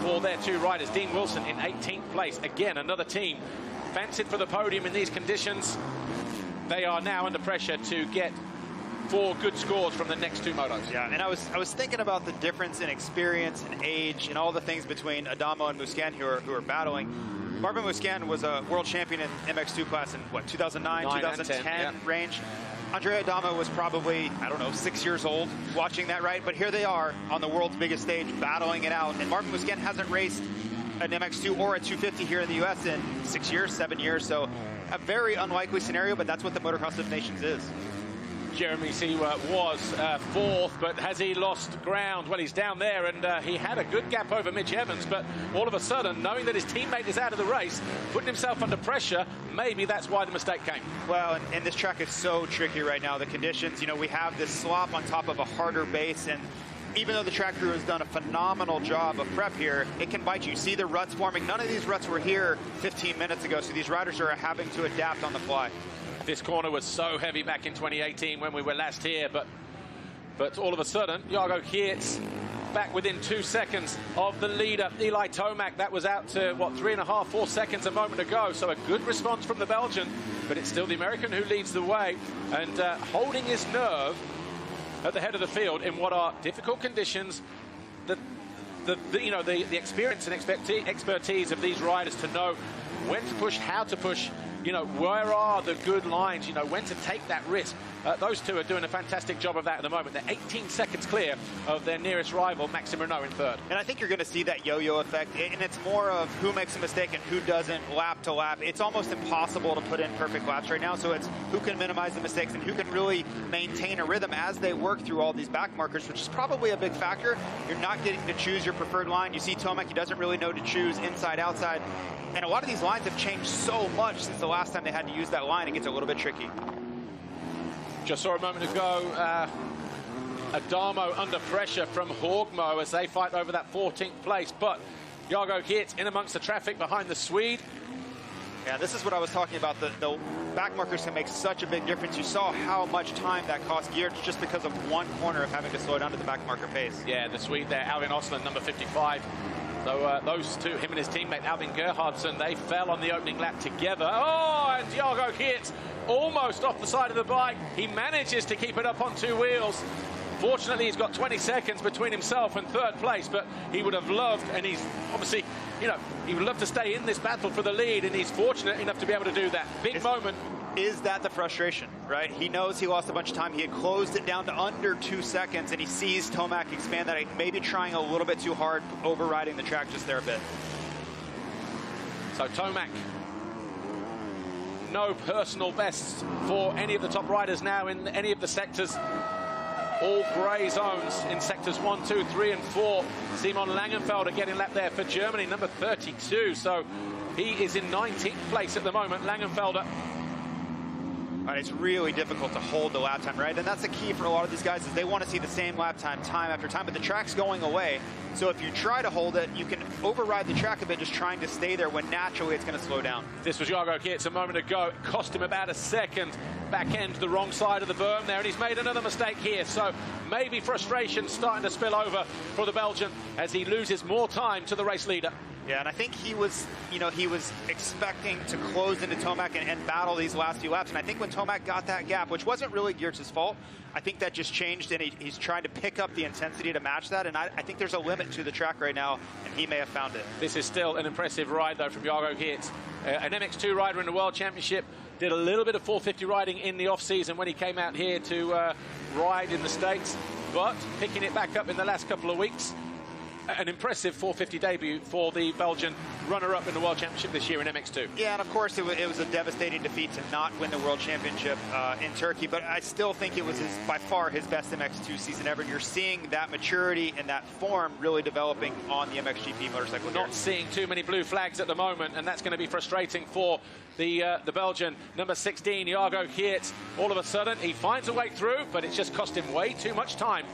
Speaker 1: for their 2 riders. Dean Wilson in 18th place. Again, another team fancied for the podium in these conditions. They are now under pressure to get 4 good scores from the next 2 motos.
Speaker 2: Yeah, and I was thinking about the difference in experience and age and all the things between Adamo and Musquin who are battling. Marvin Musquin was a world champion in MX2 class in, what, 2009, 2010
Speaker 1: yeah.
Speaker 2: range. Andre Adamo was probably, I don't know, 6 years old watching that, right? But here they are on the world's biggest stage battling it out. And Marvin Musquin hasn't raced an MX2 or a 250 here in the U.S. in 6 years, 7 years. So a very unlikely scenario, but that's what the Motocross of Nations is.
Speaker 1: Jeremy Seewer was 4th, but has he lost ground? Well, he's down there, and he had a good gap over Mitch Evans, but all of a sudden, knowing that his teammate is out of the race, putting himself under pressure, maybe that's why the mistake came.
Speaker 2: Well, and this track is so tricky right now. The conditions, you know, we have this slop on top of a harder base, and even though the track crew has done a phenomenal job of prep here, it can bite you. See the ruts forming. None of these ruts were here 15 minutes ago, so these riders are having to adapt on the fly.
Speaker 1: This corner was so heavy back in 2018 when we were last here, but all of a sudden, Jago Geerts back within 2 seconds of the leader, Eli Tomac. That was out to, what, 3.5, 4 seconds a moment ago. So a good response from the Belgian, but it's still the American who leads the way and holding his nerve at the head of the field in what are difficult conditions. The experience and expertise of these riders to know when to push, how to push, you know, where are the good lines, you know, when to take that risk. Those 2 are doing a fantastic job of that at the moment. They're 18 seconds clear of their nearest rival, Maxime Renault, in 3rd.
Speaker 2: And I think you're going to see that yo-yo effect, and it's more of who makes a mistake and who doesn't lap to lap. It's almost impossible to put in perfect laps right now, so it's who can minimize the mistakes and who can really maintain a rhythm as they work through all these back markers, which is probably a big factor. You're not getting to choose your preferred line. You see Tomac, he doesn't really know to choose inside, outside. And a lot of these lines have changed so much since the last time they had to use that line. It gets a little bit tricky.
Speaker 1: Just saw a moment ago, Adamo under pressure from Horgmo as they fight over that 14th place. But Jago Geerts in amongst the traffic behind the Swede.
Speaker 2: Yeah, this is what I was talking about. The back markers can make such a big difference. You saw how much time that cost Geerts just because of one corner of having to slow down to the back marker pace.
Speaker 1: Yeah, the Swede there, Alvin Osland, number 55. So those 2, him and his teammate Alvin Gerhardsson, they fell on the opening lap together. Oh, and Jago Geerts almost off the side of the bike. He manages to keep it up on 2 wheels. Fortunately, he's got 20 seconds between himself and 3rd place, but he would have loved, and he's obviously, you know, he would love to stay in this battle for the lead, and he's fortunate enough to be able to do that. Big moment.
Speaker 2: Is that the frustration, right? He knows he lost a bunch of time. He had closed it down to under 2 seconds, and he sees Tomac expand that, maybe trying a little bit too hard, overriding the track just there a bit.
Speaker 1: So Tomac, no personal bests for any of the top riders now in any of the sectors. All grey zones in sectors 1, 2, 3, and 4. Simon Langenfelder getting lap there for Germany, number 32. So he is in 19th place at the moment, Langenfelder.
Speaker 2: Right, it's really difficult to hold the lap time, right? And that's the key for a lot of these guys is they want to see the same lap time after time, but the track's going away. So if you try to hold it, you can override the track a bit just trying to stay there when naturally it's going to slow down.
Speaker 1: This was Jago Geerts a moment ago. It cost him about a second. Back end the wrong side of the berm there, and he's made another mistake here. So maybe frustration starting to spill over for the Belgian as he loses more time to the race leader.
Speaker 2: Yeah, and I think he was, he was expecting to close into Tomac and battle these last few laps. And I think when Tomac got that gap, which wasn't really Geertz's fault, I think that just changed, and he's trying to pick up the intensity to match that. And I think there's a limit to the track right now, and he may have found it.
Speaker 1: This is still an impressive ride, though, from Jago Geertz. An MX2 rider in the World Championship, did a little bit of 450 riding in the off-season when he came out here to ride in the States, but picking it back up in the last couple of weeks. An impressive 450 debut for the Belgian runner-up in the World Championship this year in MX2.
Speaker 2: Yeah, and of course it was a devastating defeat to not win the World Championship in Turkey, but I still think it was by far his best MX2 season ever. And you're seeing that maturity and that form really developing on the MXGP motorcycle.
Speaker 1: Not seeing too many blue flags at the moment, and that's going to be frustrating for the Belgian number 16, Jago Geertz. All of a sudden, he finds a way through, but it's just cost him way too much time.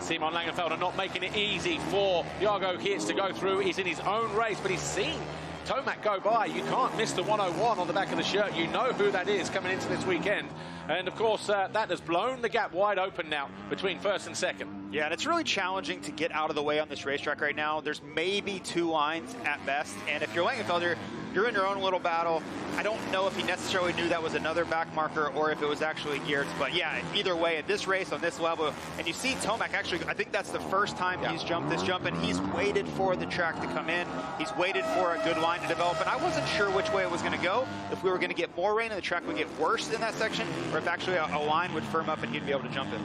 Speaker 1: Simon Langenfelder not making it easy for Jago Geertz to go through. He's in his own race, but he's seen Tomac go by. You can't miss the 101 on the back of the shirt. You know who that is coming into this weekend. And, of course, that has blown the gap wide open now between first and second.
Speaker 2: Yeah, and it's really challenging to get out of the way on this racetrack right now. There's maybe 2 lines at best. And if you're Langenfelder, you're in your own little battle. I don't know if he necessarily knew that was another back marker or if it was actually Geertz. But, yeah, either way, at this race, on this level, and you see Tomac actually, I think that's the first time he's jumped this jump, and he's waited for the track to come in. He's waited for a good line to develop, and I wasn't sure which way it was going to go, if we were going to get more rain and the track would get worse in that section, or if actually a line would firm up and he'd be able to jump it.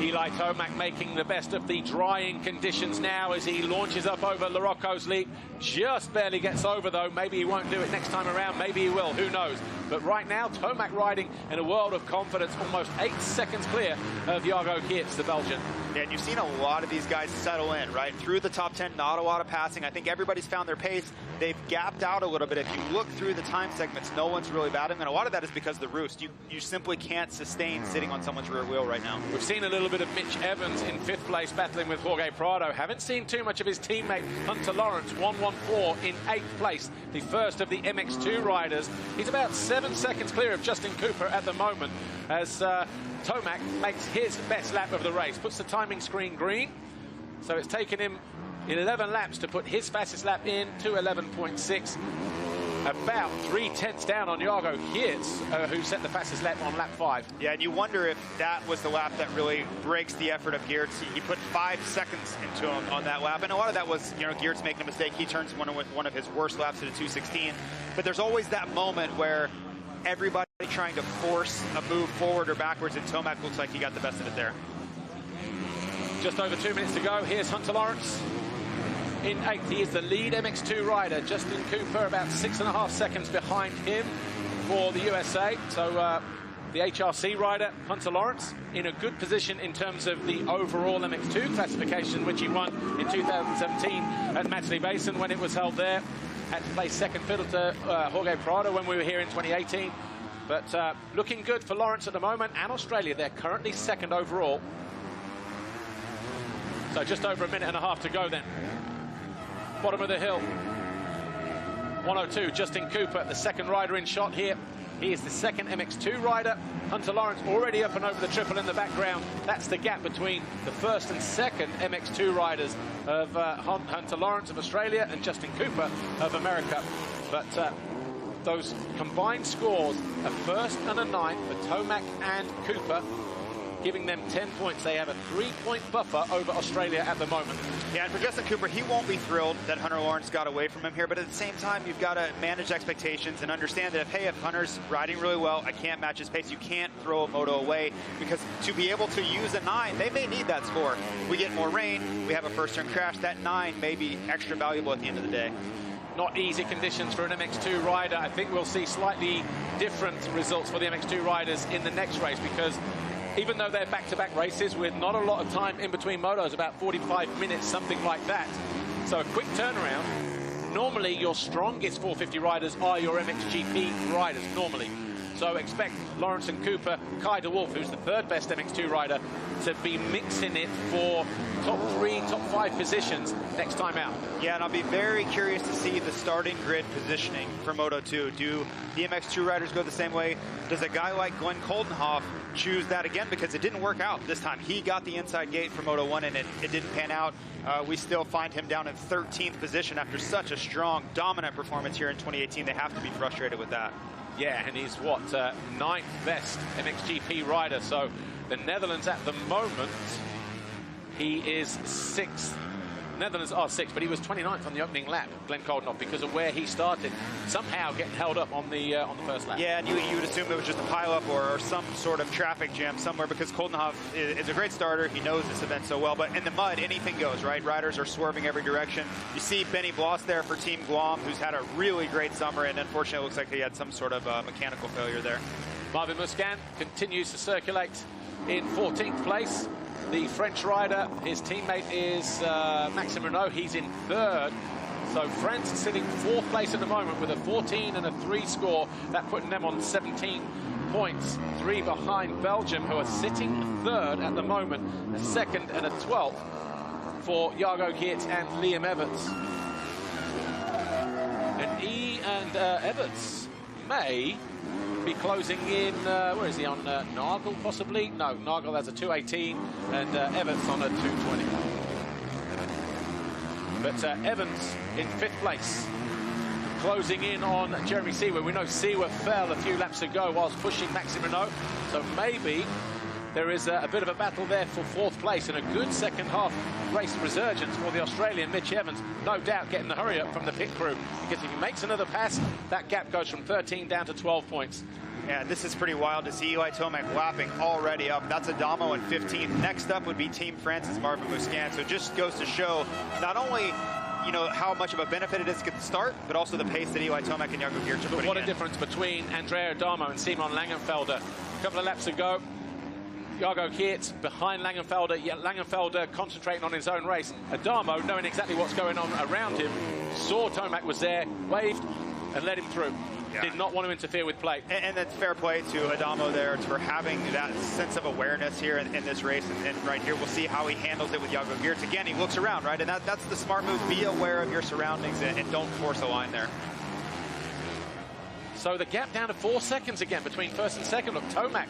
Speaker 1: Eli Tomac making the best of the drying conditions now as he launches up over Larocco's leap. Just barely gets over, though. Maybe he won't do it next time around. Maybe he will. Who knows? But right now, Tomac riding in a world of confidence, almost 8 seconds clear of Jago Geertz, the Belgian.
Speaker 2: Yeah, and you've seen a lot of these guys settle in, right? Through the top 10, not a lot of passing. I think everybody's found their pace. They've gapped out a little bit. If you look through the time segments, no one's really battling, and a lot of that is because of the roost. You simply can't sustain sitting on someone's rear wheel right now.
Speaker 1: We've seen a little bit of Mitch Evans in 5th place battling with Jorge Prado. Haven't seen too much of his teammate Hunter Lawrence, 114 in 8th place, the first of the MX2 riders. He's about 7 seconds clear of Justin Cooper at the moment as Tomac makes his best lap of the race, puts the timing screen green. So it's taken him 11 laps to put his fastest lap in to 11.6. About 3/10 down on Jago Geertz, who set the fastest lap on lap 5.
Speaker 2: Yeah, and you wonder if that was the lap that really breaks the effort of Geertz. He put 5 seconds into him on that lap, and a lot of that was, Geertz making a mistake. He turns one of his worst laps at a 2:16. But there's always that moment where everybody trying to force a move forward or backwards, and Tomac looks like he got the best of it there.
Speaker 1: Just over 2 minutes to go. Here's Hunter Lawrence in 8th. He is the lead MX2 rider. Justin Cooper about 6.5 seconds behind him for the USA. So the HRC rider, Hunter Lawrence, in a good position in terms of the overall MX2 classification, which he won in 2017 at Matchley Basin when it was held there. Had to play second fiddle to Jorge Prado when we were here in 2018. But looking good for Lawrence at the moment, and Australia. They're currently 2nd overall. So just over a minute and a half to go then. Bottom of the hill. 102, Justin Cooper, the 2nd rider in shot here. He is the 2nd MX2 rider. Hunter Lawrence already up and over the triple in the background. That's the gap between the 1st and 2nd MX2 riders of Hunter Lawrence of Australia and Justin Cooper of America. But those combined scores, a 1st and a 9th for Tomac and Cooper, giving them 10 points. They have a 3-point buffer over Australia at the moment.
Speaker 2: Yeah, and for Justin Cooper, he won't be thrilled that Hunter Lawrence got away from him here, but at the same time, you've got to manage expectations and understand that if Hunter's riding really well, I can't match his pace, you can't throw a moto away, because to be able to use a 9, they may need that score. We get more rain, we have a first turn crash, that 9 may be extra valuable at the end of the day.
Speaker 1: Not easy conditions for an MX2 rider. I think we'll see slightly different results for the MX2 riders in the next race, because even though they're back-to-back races with not a lot of time in between motos, about 45 minutes, something like that. So a quick turnaround. Normally, your strongest 450 riders are your MXGP riders, normally. So expect Lawrence and Cooper, Kai de Wolf, who's the third best MX2 rider, to be mixing it for top 3, top 5 positions next time out.
Speaker 2: Yeah, and I'll be very curious to see the starting grid positioning for Moto2. Do the MX2 riders go the same way? Does a guy like Glenn Coldenhoff choose that again? Because it didn't work out this time. He got the inside gate for Moto1 and it didn't pan out. We still find him down in 13th position after such a strong, dominant performance here in 2018. They have to be frustrated with that.
Speaker 1: Yeah, and he's what, 9th best MXGP rider. So the Netherlands at the moment, he is 6th. Netherlands are 6th, but he was 29th on the opening lap, Glenn Coldenhoff, because of where he started, somehow getting held up on the first lap.
Speaker 2: Yeah, and you would assume it was just a pileup or some sort of traffic jam somewhere, because Coldenhoff is a great starter. He knows this event so well, but in the mud, anything goes, right? Riders are swerving every direction. You see Benny Bloss there for Team Guam, who's had a really great summer, and unfortunately it looks like he had some sort of mechanical failure there.
Speaker 1: Marvin Musquin continues to circulate in 14th place. The French rider, his teammate is Maxime Renault. He's in 3rd. So France is sitting 4th place at the moment with a 14 and a 3 score. That putting them on 17 points. 3 behind Belgium, who are sitting 3rd at the moment. A 2nd and a 12th for Jago Geerts and Liam Everts. And Everts may be closing in, where is he, on Nagel possibly? No, Nagel has a 218 and Evans on a 220. But Evans in 5th place, closing in on Jeremy Seewer. We know Seewer fell a few laps ago whilst pushing Maxime Renault, so maybe there is a bit of a battle there for 4th place and a good second half race resurgence for the Australian Mitch Evans. No doubt getting the hurry up from the pit crew, because if he makes another pass, that gap goes from 13 down to 12 points.
Speaker 2: Yeah, this is pretty wild to see Eli Tomac lapping already up. That's Adamo in 15th. Next up would be Team France's Marvin Musquin. So it just goes to show not only, you know, how much of a benefit it is to get the start, but also the pace that Eli Tomac and Jago Geerts are putting in.
Speaker 1: What a difference between Andrea Adamo and Simon Langenfelder. A couple of laps ago, Jago Geerts behind Langenfelder, yet Langenfelder concentrating on his own race. Adamo, knowing exactly what's going on around him, saw Tomac was there, waved and let him through. Yeah. Did not want to interfere with play. And that's fair play to Adamo there for having that sense of awareness here in this race. And right here, we'll see how he handles it with Jago Geerts. Again, he looks around, right? And that's the smart move. Be aware of your surroundings and don't force a line there. So the gap down to 4 seconds again between first and second. Look, Tomac,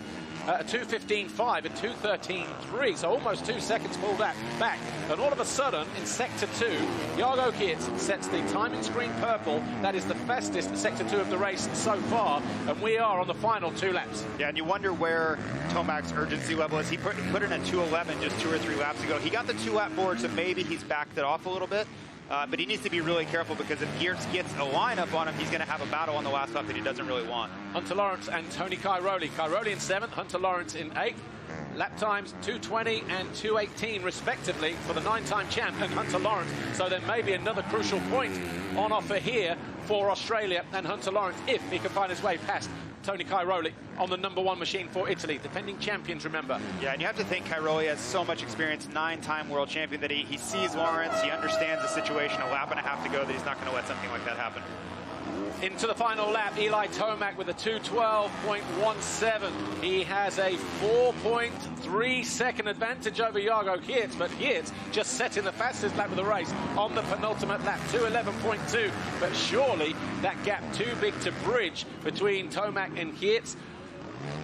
Speaker 1: a 2:15.5 and 2:13.3, so almost 2 seconds pulled that back. And all of a sudden, in Sector 2, Jago Geerts sets the timing screen purple. That is the fastest Sector 2 of the race so far, and we are on the final 2 laps. Yeah, and you wonder where Tomac's urgency level is. He put in a 2:11 just 2 or 3 laps ago. He got the 2-lap board, so maybe he's backed it off a little bit. But he needs to be really careful, because if Geerts gets a lineup on him, he's going to have a battle on the last lap that he doesn't really want. Hunter Lawrence and Tony Cairoli. Cairoli in 7th, Hunter Lawrence in 8th. Lap times 2:20 and 2:18 respectively for the 9-time champ and Hunter Lawrence. So there may be another crucial point on offer here for Australia and Hunter Lawrence if he can find his way past Tony Cairoli on the #1 machine for Italy. Defending champions, remember. Yeah, and you have to think Cairoli has so much experience, 9-time world champion, that he sees Lawrence, he understands the situation, a lap and a half to go, that he's not going to let something like that happen. Into the final lap, Eli Tomac with a 2:12.17. He has a 4.3-second advantage over Jago Geerts, but Geerts just setting the fastest lap of the race on the penultimate lap, 2:11.2. But surely that gap too big to bridge between Tomac and Geerts.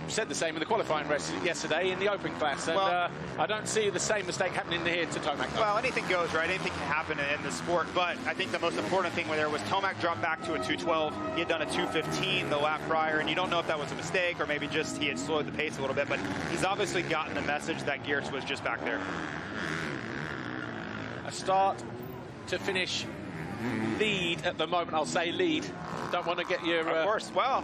Speaker 1: Said the same in the qualifying race yesterday in the open class, and well, I don't see the same mistake happening here to Tomac. Well, anything goes, right? Anything can happen in the sport, but I think the most important thing there was Tomac dropped back to a 2:12. He had done a 2:15 the lap prior, and you don't know if that was a mistake or maybe just he had slowed the pace a little bit, but he's obviously gotten the message that Geerts was just back there. A start to finish lead at the moment. I'll say lead. Don't want to get your... Of course. Well,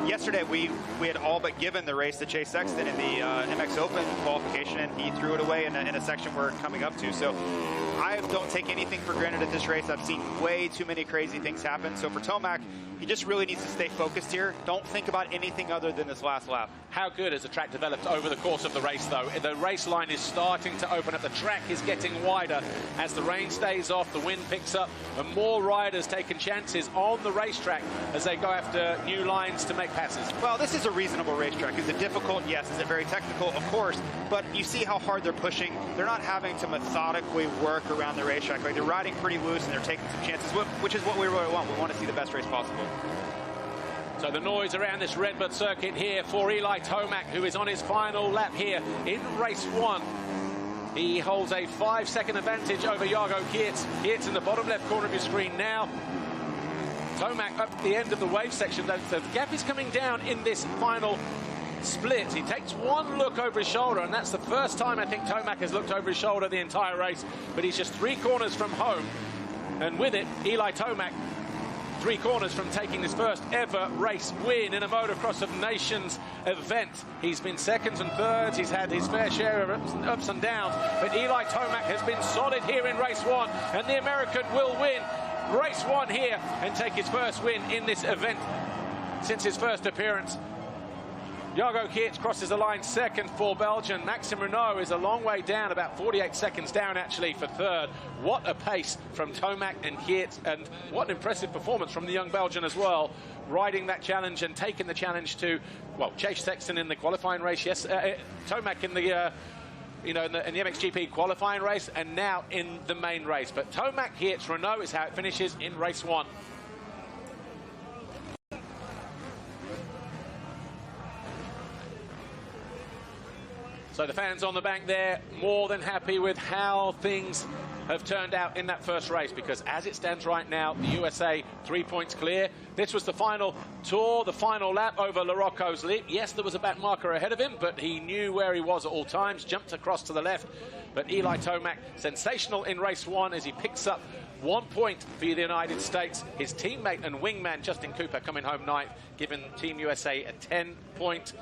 Speaker 1: yesterday we had all but given the race to Chase Sexton in the MX Open qualification,
Speaker 2: and he threw it away in a section we're coming up to. So I don't take anything for granted at this race. I've seen way too many crazy things happen. So for Tomac, he just really needs to stay focused here. Don't think about anything other than this last lap.
Speaker 1: How good has the track developed over the course of the race, though? The race line is starting to open up. The track is getting wider as the rain stays off, the wind picks up, and more riders taking chances on the racetrack as they go after new lines to make passes.
Speaker 2: Well, this is a reasonable racetrack. Is it difficult? Yes. Is it very technical? Of course. But you see how hard they're pushing. They're not having to methodically work around the racetrack. Like, they're riding pretty loose and they're taking some chances, which is what we really want. We want to see the best race possible.
Speaker 1: So the noise around this RedBud circuit here for Eli Tomac, who is on his final lap here in race 1. He holds a 5-second advantage over Jago Geerts. Geerts in the bottom left corner of your screen now. Tomac up at the end of the wave section. The gap is coming down in this final split. He takes one look over his shoulder, and that's the first time I think Tomac has looked over his shoulder the entire race. But he's just 3 corners from home. And with it, Eli Tomac 3 corners from taking his first ever race win in a Motocross of Nations event. He's been seconds and thirds. He's had his fair share of ups and downs. But Eli Tomac has been solid here in race 1, and the American will win race 1 here and take his first win in this event since his first appearance. Jago Geerts crosses the line second for Belgium. Maxime Renaux is a long way down, about 48 seconds down actually for third. What a pace from Tomac and Geerts, and what an impressive performance from the young Belgian as well, riding that challenge and taking the challenge to, well, Chase Sexton in the qualifying race, yes, Tomac in the in the MXGP qualifying race, and now in the main race. But Tomac, Geerts, Renaux is how it finishes in race 1. So the fans on the bank there, more than happy with how things have turned out in that first race, because as it stands right now, the USA 3 points clear. This was the final tour, the final lap over Larocco's lead. Yes, there was a back marker ahead of him, but he knew where he was at all times, jumped across to the left. But Eli Tomac, sensational in race 1 as he picks up 1 point for the United States. His teammate and wingman, Justin Cooper, coming home ninth, giving Team USA a 10 points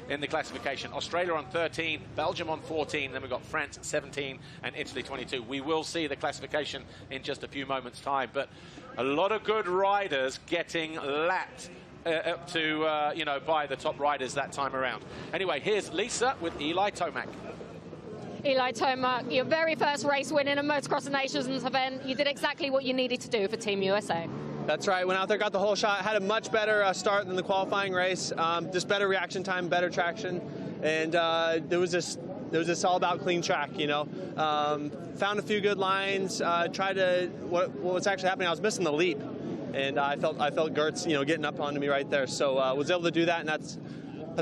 Speaker 1: in the classification. Australia on 13, Belgium on 14, then we've got France 17 and Italy 22. We will see the classification in just a few moments' time, but a lot of good riders getting lapped up to, by the top riders that time around. Anyway, here's Lisa with Eli Tomac.
Speaker 3: Eli Tomac, your very first race win in a Motocross of Nations event. You did exactly what you needed to do for Team USA.
Speaker 6: That's right. Went out there, got the whole shot. Had a much better start than the qualifying race. Just better reaction time, better traction, and it was just all about clean track. Found a few good lines. Tried to. What was actually happening? I was missing the leap, and I felt Geerts, getting up onto me right there. So was able to do that, and that's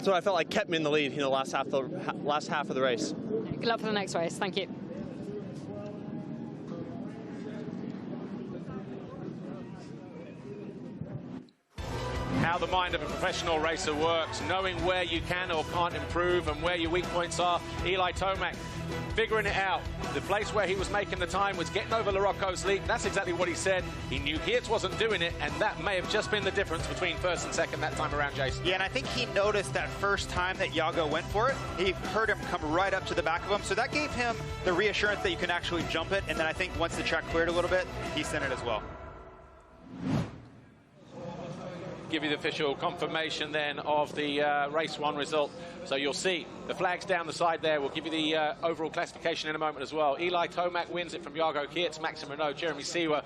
Speaker 6: what I felt like kept me in the lead. Last half of the race.
Speaker 3: Good luck for the next race. Thank you.
Speaker 1: How the mind of a professional racer works, knowing where you can or can't improve and where your weak points are. Eli Tomac figuring it out. The place where he was making the time was getting over Larocco's lead. That's exactly what he said. He knew Geerts wasn't doing it, and that may have just been the difference between first and second that time around, Jason.
Speaker 2: Yeah, and I think he noticed that first time that Jago went for it. He heard him come right up to the back of him, so that gave him the reassurance that you can actually jump it, and then I think once the track cleared a little bit, he sent it as well.
Speaker 1: Give you the official confirmation then of the race 1 result. So you'll see the flags down the side there. We'll give you the overall classification in a moment as well. Eli Tomac wins it from Jago Geerts, Maxime Renaux, Jeremy Seewer,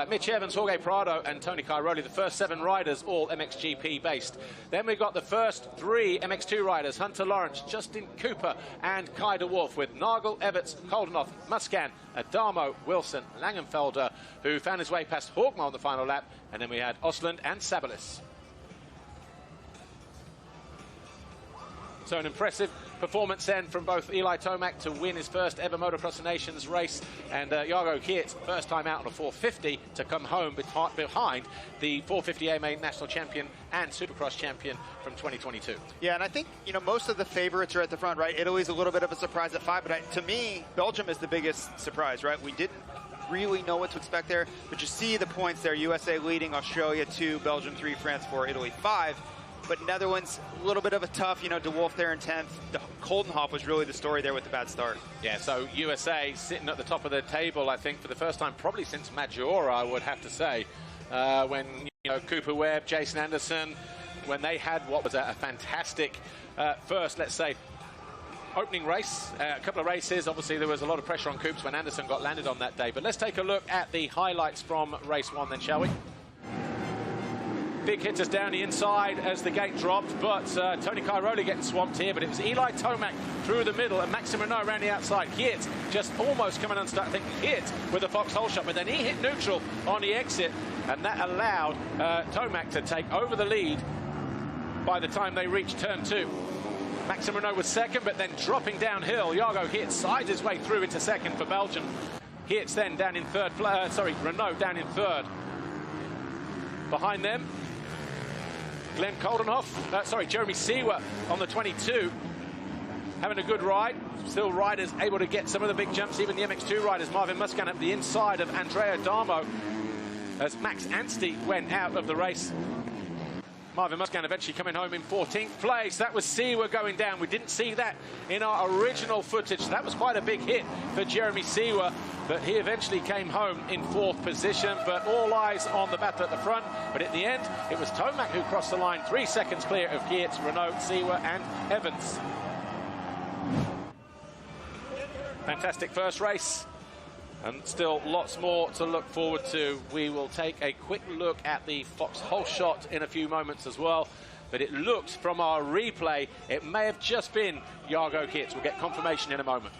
Speaker 1: Mitch Evans, Jorge Prado, and Tony Cairoli. The first 7 riders, all MXGP based. Then we've got the first 3 MX2 riders, Hunter Lawrence, Justin Cooper, and Kai de Wolf, with Nagel, Everts, Koldenoff, Muscan, Adamo, Wilson, Langenfelder, who found his way past Hawkmo on the final lap. And then we had Osland and Sabalis. So an impressive performance then from both Eli Tomac to win his first ever Motocross of Nations race, and Jago Geerts, first time out on a 450 to come home behind the 450 AMA national champion and Supercross champion from 2022.
Speaker 2: Yeah, and I think, most of the favorites are at the front, right? Italy's a little bit of a surprise at 5, but to me, Belgium is the biggest surprise, right? We didn't really know what to expect there, but you see the points there. USA leading, Australia 2, Belgium 3, France 4, Italy 5. but Netherlands, a little bit of a tough, De Wolf there in 10th. Coldenhoff was really the story there with the bad start.
Speaker 1: Yeah, so USA sitting at the top of the table, I think, for the first time probably since Majora, I would have to say, when, Cooper Webb, Jason Anderson, when they had what was a fantastic first, let's say, opening race, a couple of races. Obviously, there was a lot of pressure on Coops when Anderson got landed on that day. But let's take a look at the highlights from race 1 then, shall we? Big hitters down the inside as the gate dropped, but Tony Cairoli getting swamped here, but it was Eli Tomac through the middle and Maxime Renault around the outside. Geert just almost coming unstuck. I think Geert with a foxhole shot, but then he hit neutral on the exit, and that allowed Tomac to take over the lead by the time they reached turn 2. Maxime Renault was second, but then dropping downhill. Jago Geert sides his way through into second for Belgium. Geert's then down in third, Renault down in third. Behind them, Glenn Coldenhoff, Jeremy Seewer on the 22, having a good ride. Still riders able to get some of the big jumps, even the MX2 riders. Marvin Muscan at the inside of Andrea Darmo as Max Anstey went out of the race. Marvin Muscan eventually coming home in 14th place. That was Seewer going down. We didn't see that in our original footage. That was quite a big hit for Jeremy Seewer, but he eventually came home in 4th position. But all eyes on the battle at the front. But at the end, it was Tomac who crossed the line, 3 seconds clear of Geert, Renault, Seewer and Evans. Fantastic first race. And still lots more to look forward to. We will take a quick look at the foxhole shot in a few moments as well. But it looks from our replay, it may have just been Jago Geert. We'll get confirmation in a moment.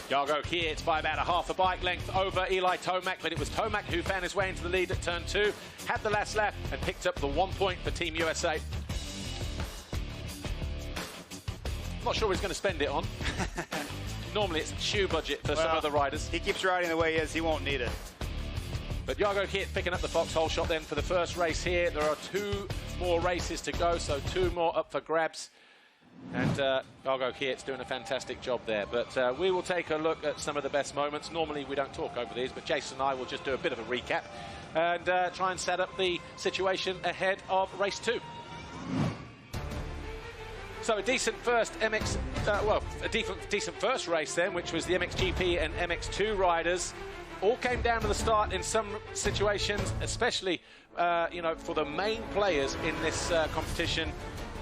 Speaker 1: Jago Geert by about a half a bike length over Eli Tomac, but it was Tomac who found his way into the lead at turn 2, had the last lap and picked up the 1 point for Team USA. Not sure what he's going to spend it on. Normally it's shoe budget for some other riders.
Speaker 2: He keeps riding the way he is, he won't need it.
Speaker 1: But Jago Geert picking up the foxhole shot then for the first race here. There are 2 more races to go, so 2 more up for grabs. And Jago Geert's doing a fantastic job there. But we will take a look at some of the best moments. Normally we don't talk over these, but Jason and I will just do a bit of a recap and try and set up the situation ahead of race 2. So a decent first decent first race then, which was the MXGP and MX2 riders. All came down to the start in some situations, especially, for the main players in this competition.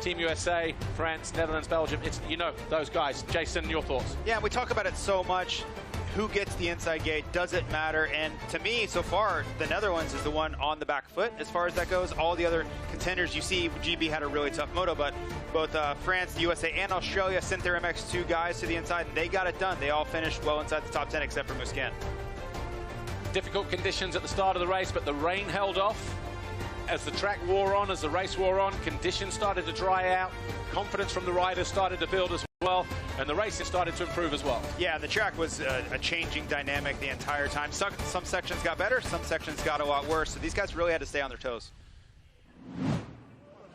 Speaker 1: Team USA, France, Netherlands, Belgium, it's, those guys. Jason, your thoughts?
Speaker 2: Yeah, we talk about it so much. Who gets the inside gate? Does it matter? And to me, so far, the Netherlands is the one on the back foot as far as that goes. All the other contenders, you see, GB had a really tough moto, but both France, the USA, and Australia sent their MX2 guys to the inside, and they got it done. They all finished well inside the top 10, except for Muscan.
Speaker 1: Difficult conditions at the start of the race, but the rain held off. As the track wore on, as the race wore on, conditions started to dry out. Confidence from the riders started to build as well, and the racing started to improve as well. Yeah, the track was a changing dynamic the entire time. Some sections got better, some sections got a lot worse, so these guys really had to stay on their toes.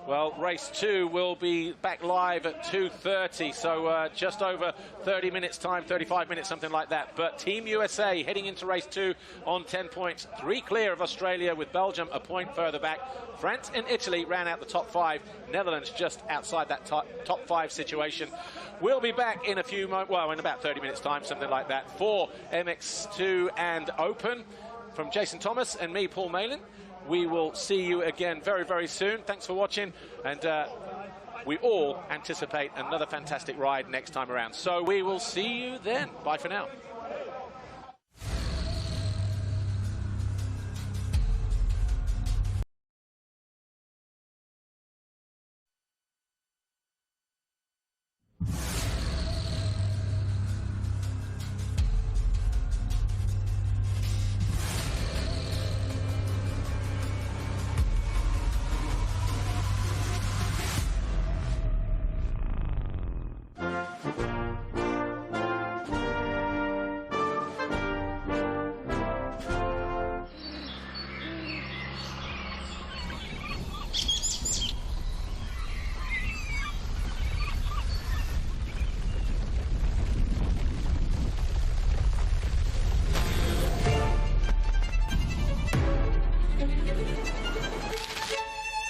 Speaker 1: Well, race 2 will be back live at 2:30, so just over 30 minutes time, 35 minutes, something like that. But Team USA heading into race 2 on 10 points, 3 clear of Australia, with Belgium a point further back. France and Italy ran out the top 5. Netherlands just outside that top 5 situation. We'll be back in a few moments, well, in about 30 minutes time, something like that, for MX2 and Open. From Jason Thomas and me, Paul Malin. We will see you again very, very soon. Thanks for watching, and we all anticipate another fantastic ride next time around. So we will see you then. Bye for now.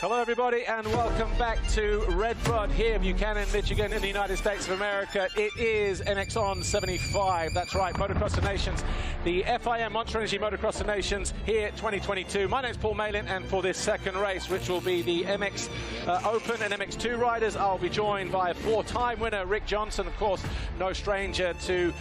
Speaker 1: Hello, everybody, and welcome back to RedBud here, Buchanan, Michigan, in the United States of America. It is MXoN 75. That's right, Motocross of Nations, the FIM Monster Energy Motocross of Nations here 2022. My name's Paul Malin, and for this second race, which will be the MX Open and MX2 riders, I'll be joined by a four-time winner, Rick Johnson, of course, no stranger to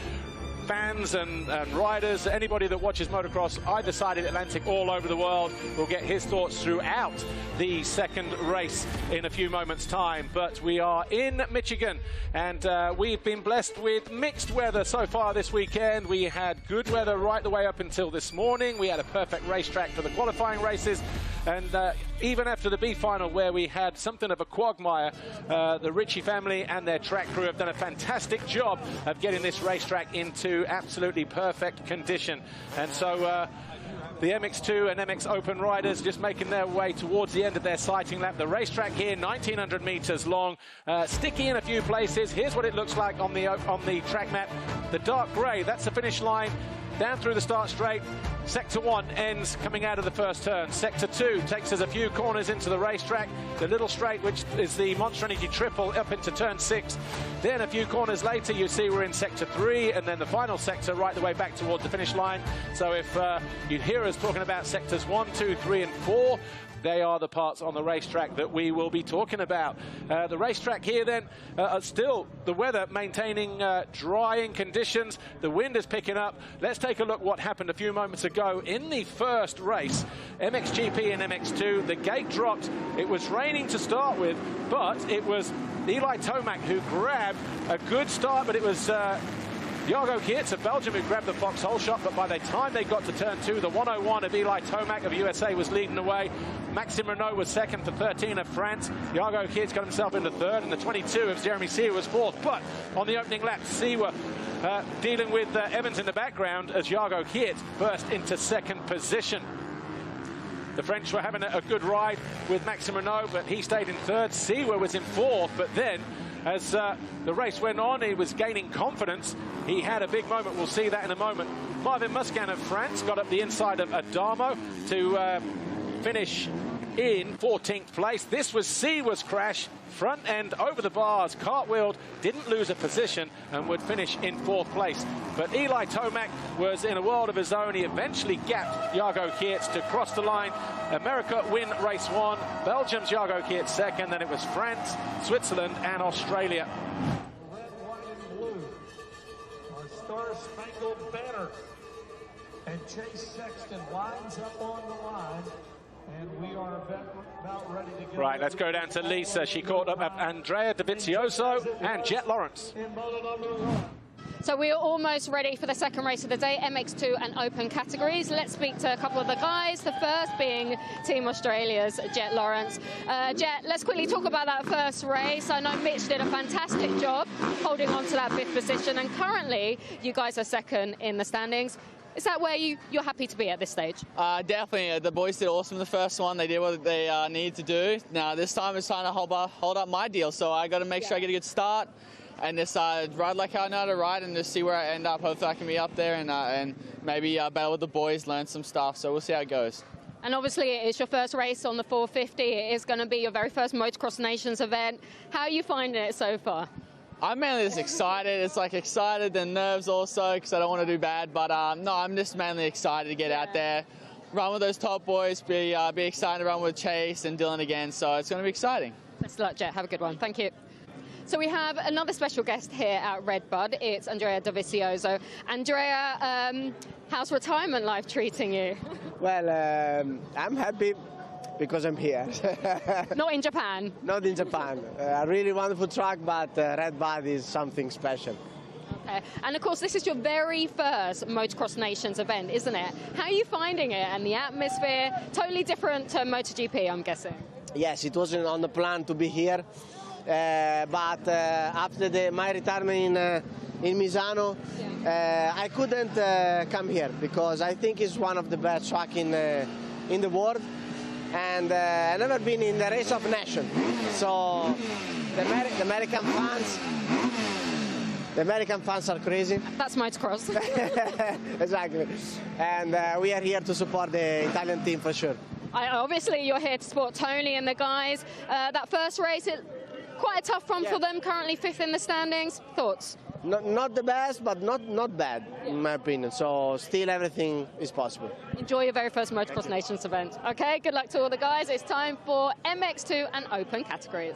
Speaker 1: fans and riders. Anybody that watches motocross either side of the Atlantic all over the world will get his thoughts throughout the second race in a few moments' time. But we are in Michigan, and we've been blessed with mixed weather so far this weekend. We had good weather right the way up until this morning. We had a perfect racetrack for the qualifying races, and even after the B final, where we had something of a quagmire, the Ritchie family and their track crew have done a fantastic job of getting this racetrack into absolutely perfect condition. And so the MX2 and MX Open riders just making their way towards the end of their sighting lap. The racetrack here, 1,900 meters long, sticky in a few places. Here's what it looks like on the track map. The dark gray, that's the finish line. Down through the start straight, Sector 1 ends coming out of the first turn. Sector 2 takes us a few corners into the racetrack. The little straight, which is the Monster Energy triple, up into turn 6. Then a few corners later, you see we're in Sector 3, and then the final sector right the way back towards the finish line. So if you hear us talking about Sectors 1, 2, 3, and 4, they are the parts on the racetrack that we will be talking about. The racetrack here then, still the weather maintaining drying conditions. The wind is picking up. Let's take a look what happened a few moments ago in the first race. MXGP and MX2, the gate dropped. It was raining to start with, but it was Eli Tomac who grabbed a good start, but it was Jago Geerts of Belgium who grabbed the foxhole shot, but by the time they got to turn 2, the 101 of Eli Tomac of USA was leading the way. Maxime Renault was second for 13 of France. Jago Geerts got himself into third, and the 22 of Jeremy Seewer was fourth. But on the opening lap, Seewer dealing with Evans in the background as Jago Geerts burst into second position. The French were having a good ride with Maxime Renault, but he stayed in third. Seewer was in fourth, but then as the race went on, he was gaining confidence. He had a big moment. We'll see that in a moment. Marvin Musquin of France got up the inside of Adamo to finish in 14th place. This was Seewer's crash. Front end over the bars, cartwheeled, didn't lose a position, and would finish in 4th place. But Eli Tomac was in a world of his own. He eventually gapped Jago Geerts to cross the line. America win race 1. Belgium's Jago Geerts second. Then it was France, Switzerland, and Australia.
Speaker 7: Red, white, and blue. Our Star-Spangled Banner. And Chase Sexton lines up on the line. And we are about ready to go.
Speaker 1: Right, let's go down to Lisa. She caught up Andrea Dovizioso and Jet Lawrence.
Speaker 3: So we are almost ready for the second race of the day, MX2 and Open categories. Let's speak to a couple of the guys, the first being Team Australia's Jet Lawrence. Jet, let's quickly talk about that first race. I know Mitch did a fantastic job holding on to that 5th position, and currently you guys are second in the standings. Is that where you're happy to be at this stage?
Speaker 8: Definitely. The boys did awesome in the first one. They did what they needed to do. Now, this time it's trying to hold up my deal, so I got to make sure I get a good start and just ride like I know how to ride and just see where I end up. Hopefully I can be up there and maybe battle with the boys, learn some stuff. So we'll see how it goes.
Speaker 3: And obviously it's your first race on the 450. It is going to be your very first Motocross Nations event. How are you finding it so far?
Speaker 8: I'm mainly just excited. It's like excited and nerves also because I don't want to do bad. But no, I'm just mainly excited to get out there, run with those top boys, be excited to run with Chase and Dylan again. So it's going to be exciting.
Speaker 3: Best of luck, Jet. Have a good one. Thank you. So we have another special guest here at RedBud. It's Andrea Dovizioso. Andrea, how's retirement life treating you?
Speaker 9: Well, I'm happy because I'm here.
Speaker 3: Not in Japan?
Speaker 9: Not in Japan. A really wonderful track, but RedBud is something special.
Speaker 3: Okay. And of course, this is your very first Motocross Nations event, isn't it? How are you finding it and the atmosphere? Totally different to MotoGP, I'm guessing.
Speaker 9: Yes, it wasn't on the plan to be here. But after my retirement in Misano, I couldn't come here because I think it's one of the best tracks in the world. And I've never been in the race of nations. So the American fans are crazy.
Speaker 3: That's motocross.
Speaker 9: Exactly. And we are here to support the Italian team for sure.
Speaker 3: Obviously, you're here to support Tony and the guys. That first race, quite a tough one for them, currently 5th in the standings. Thoughts?
Speaker 9: Not the best, but not bad, in my opinion. So still everything is possible.
Speaker 3: Enjoy your very first Motocross Nations event. Okay, good luck to all the guys. It's time for MX2 and Open categories.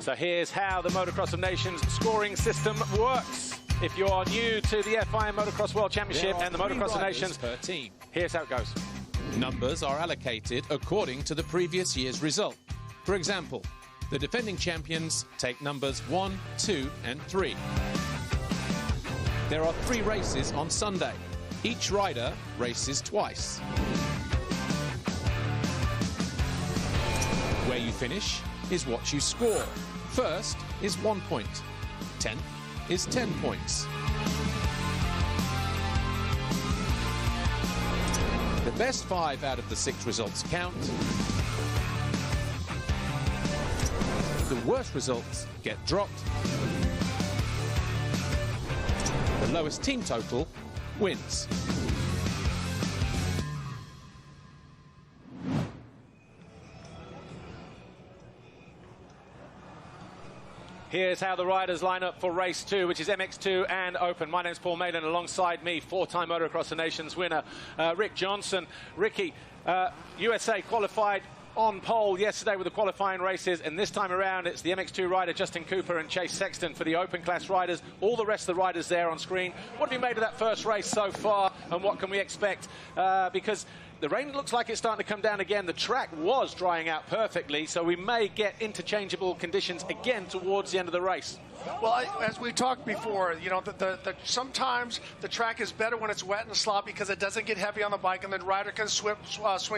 Speaker 1: So here's how the Motocross of Nations scoring system works. If you are new to the FIM Motocross World Championship and the Motocross of Nations,
Speaker 10: per team.
Speaker 1: Here's how it goes.
Speaker 10: Numbers are allocated according to the previous year's result. For example, the defending champions take numbers 1, 2 and 3. There are 3 races on Sunday. Each rider races twice. Where you finish is what you score. First is 1 point. 10th is 10 points. The best 5 out of the 6 results count. The worst results get dropped. The lowest team total wins.
Speaker 1: Here's how the riders line up for race 2, which is MX2 and Open. My name's Paul Malin. Alongside me, 4-time Motocross of Nations winner, Rick Johnson. Ricky, USA qualified on pole yesterday with the qualifying races, and this time around it's the MX2 rider Justin Cooper and Chase Sexton for the Open class riders. All the rest of the riders there on screen. What have you made of that first race so far, and what can we expect? Because the rain looks like it's starting to come down again. The track was drying out perfectly, so we may get interchangeable conditions again towards the end of the race.
Speaker 7: Well, as we talked before, you know, sometimes the track is better when it's wet and sloppy because it doesn't get heavy on the bike and the rider can swing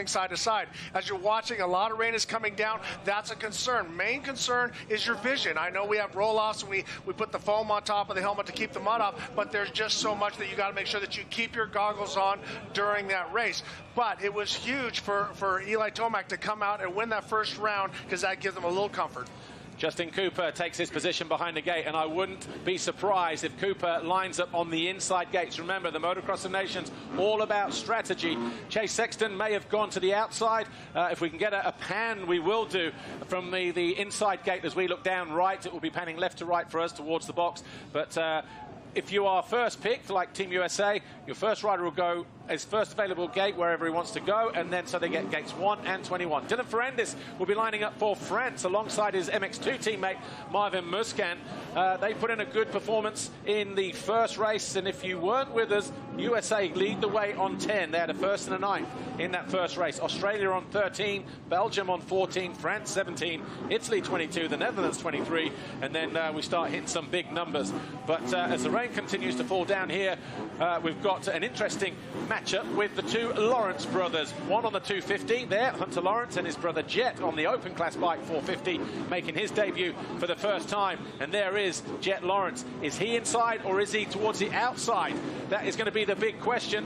Speaker 7: side to side. As you're watching, a lot of rain is coming down. That's a concern. Main concern is your vision. I know we have roll-offs and we put the foam on top of the helmet to keep the mud off, but there's just so much that you got to make sure that you keep your goggles on during that race. But it was huge for Eli Tomac to come out and win that first round because that gives them a little comfort.
Speaker 1: Justin Cooper takes his position behind the gate, and I wouldn't be surprised if Cooper lines up on the inside gates. Remember, the Motocross of Nations, all about strategy. Chase Sexton may have gone to the outside. If we can get a pan, we will do from the inside gate as we look down right. It will be panning left to right for us towards the box. But if you are first picked, like Team USA, your first rider will go as first available gate wherever he wants to go, and then so they get gates 1 and 21. Dylan Fernandez will be lining up for France alongside his MX2 teammate Marvin Muscan. They put in a good performance in the first race, and if you weren't with us, USA lead the way on 10. They had a first and a 9th in that first race. Australia on 13, Belgium on 14, France 17, Italy 22, the Netherlands 23, and then we start hitting some big numbers. But as the rain continues to fall down here, we've got an interesting matchup with the 2 Lawrence brothers. One on the 250 there, Hunter Lawrence, and his brother Jet on the Open class bike 450, making his debut for the first time. And there is Jet Lawrence. Is he inside or is he towards the outside? That is going to be the big question.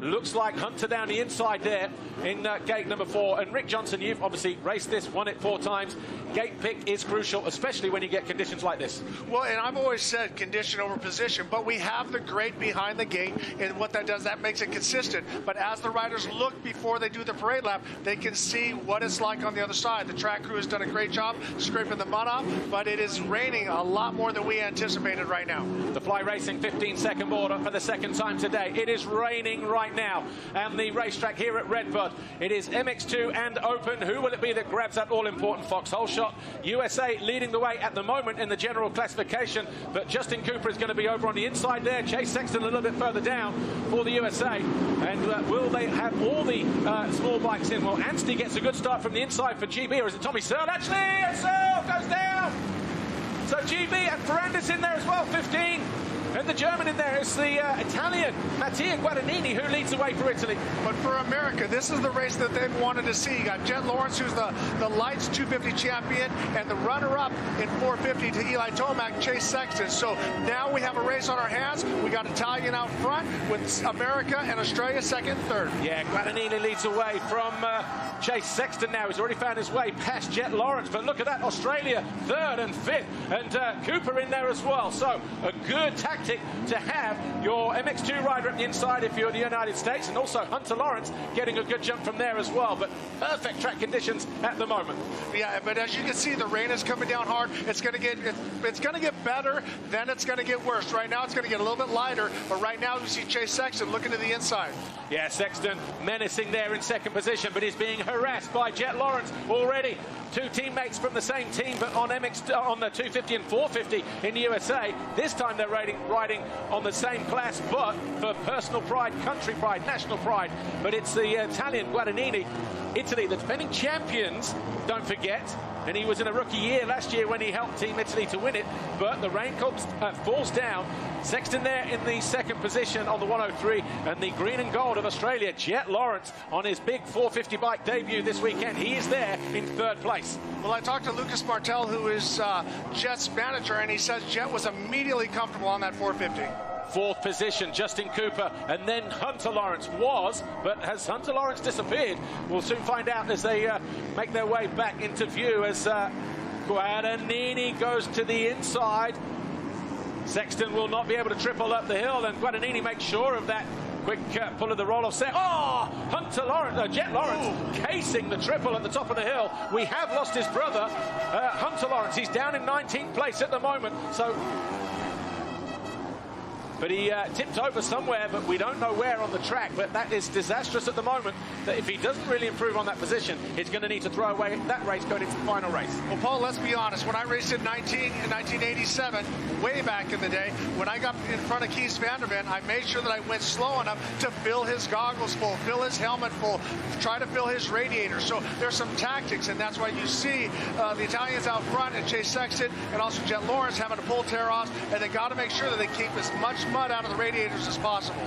Speaker 1: Looks like Hunter down the inside there in gate number 4. And Rick Johnson, you've obviously raced this, won it 4 times. Gate pick is crucial, especially when you get conditions like this.
Speaker 7: Well, and I've always said condition over position, but we have the grate behind the gate, and what that does, that makes it consistent. But as the riders look before they do the parade lap, they can see what it's like on the other side. The track crew has done a great job scraping the mud off, but it is raining a lot more than we anticipated right now.
Speaker 1: The Fly Racing 15-second board up for the second time today. It is raining right now, and the racetrack here at RedBud. It is MX2 and Open. Who will it be that grabs that all-important foxhole shot? USA leading the way at the moment in the general classification, but Justin Cooper is going to be over on the inside there. Chase Sexton a little bit further down for the USA. And will they have all the small bikes in? Well, Anstey gets a good start from the inside for GB, or is it Tommy Searle? Actually, Searle goes down. So GB and Fernandez in there as well, 15. And the German in there is the Italian, Mattia Guadagnini, who leads the way for Italy.
Speaker 11: But for America, this is the race that they've wanted to see. You got Jet Lawrence, who's the lights 250 champion, and the runner-up in 450 to Eli Tomac, Chase Sexton. So now we have a race on our hands. We got Italian out front with America and Australia second and third.
Speaker 1: Yeah, Guadagnini leads away from Chase Sexton now. He's already found his way past Jet Lawrence. But look at that, Australia third and fifth, and Cooper in there as well. So a good tactic to have your MX2 rider at the inside if you're the United States, and also Hunter Lawrence getting a good jump from there as well. But perfect track conditions at the moment.
Speaker 11: Yeah, but as you can see, the rain is coming down hard. It's going to get better, then it's going to get worse. Right now, it's going to get a little bit lighter, but right now we see Chase Sexton looking to the inside.
Speaker 1: Yeah, Sexton menacing there in second position, but he's being harassed by Jet Lawrence already. Two teammates from the same team, but on the 250 and 450 in the USA. This time they're riding on the same class, but for personal pride, country pride, national pride. But it's the Italian Guadagnini, Italy, the defending champions, don't forget. And he was in a rookie year last year when he helped Team Italy to win it. But the rain falls down. Sexton there in the second position on the 103. And the green and gold of Australia, Jet Lawrence, on his big 450 bike debut this weekend. He is there in third place.
Speaker 11: Well, I talked to Lucas Martel, who is Jet's manager, and he says Jet was immediately comfortable on that 450.
Speaker 1: Fourth position, Justin Cooper, and then Hunter Lawrence was, but has Hunter Lawrence disappeared? We'll soon find out as they make their way back into view as Guadagnini goes to the inside. Sexton will not be able to triple up the hill, and Guadagnini makes sure of that. Quick pull of the roll-off set. Oh, Hunter Lawrence, Jet Lawrence casing the triple at the top of the hill. We have lost his brother, Hunter Lawrence. He's down in 19th place at the moment, so... But he tipped over somewhere, but we don't know where on the track. But that is disastrous at the moment, that if he doesn't really improve on that position, he's going to need to throw away that race going into the final race.
Speaker 11: Well, Paul, let's be honest. When I raced in 1987, way back in the day, when I got in front of Keith Vanderven, I made sure that I went slow enough to fill his goggles full, fill his helmet full, try to fill his radiator. So there's some tactics, and that's why you see the Italians out front and Chase Sexton and also Jet Lawrence having to pull tear-offs, and they got to make sure that they keep as much mud out of the radiators as possible.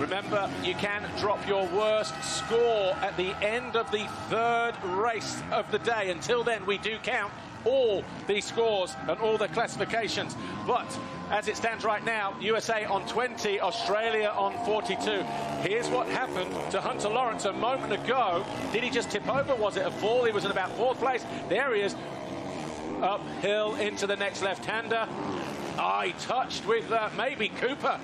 Speaker 1: Remember, you can drop your worst score at the end of the third race of the day. Until then, we do count all the scores and all the classifications. But as it stands right now, USA on 20, Australia on 42. Here's what happened to Hunter Lawrence a moment ago. Did he just tip over? Was it a fall? He was in about fourth place. There he is, uphill into the next left-hander. He touched with maybe Cooper.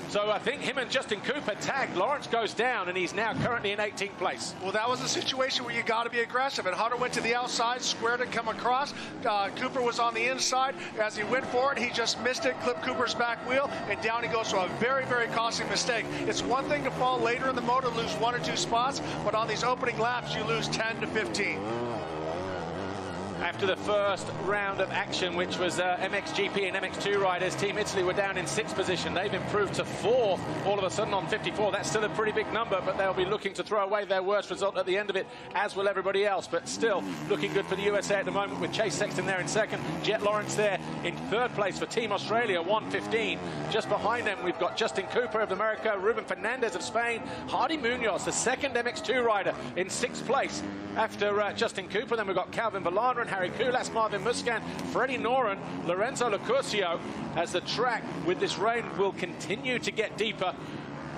Speaker 1: So I think him and Justin Cooper tagged. Lawrence goes down, and he's now currently in 18th place.
Speaker 11: Well, that was a situation where you got to be aggressive. And Hunter went to the outside, squared it, come across. Cooper was on the inside. As he went for it, he just missed it, clipped Cooper's back wheel, and down he goes. So a very, very costly mistake. It's one thing to fall later in the motor, lose 1 or 2 spots, but on these opening laps, you lose 10 to 15.
Speaker 1: After the first round of action, which was MXGP and MX2 riders, Team Italy were down in 6th position. They've improved to 4th all of a sudden on 54. That's still a pretty big number, but they'll be looking to throw away their worst result at the end of it, as will everybody else. But still looking good for the USA at the moment, with Chase Sexton there in second, Jet Lawrence there in third place for Team Australia, 1:15. Just behind them, we've got Justin Cooper of America, Ruben Fernandez of Spain, Hardy Munoz, the second MX2 rider, in 6th place after Justin Cooper. Then we've got Calvin Valana and Harry Kulas, Marvin Muscan, Freddie Noren, Lorenzo Locurcio, as the track with this rain will continue to get deeper.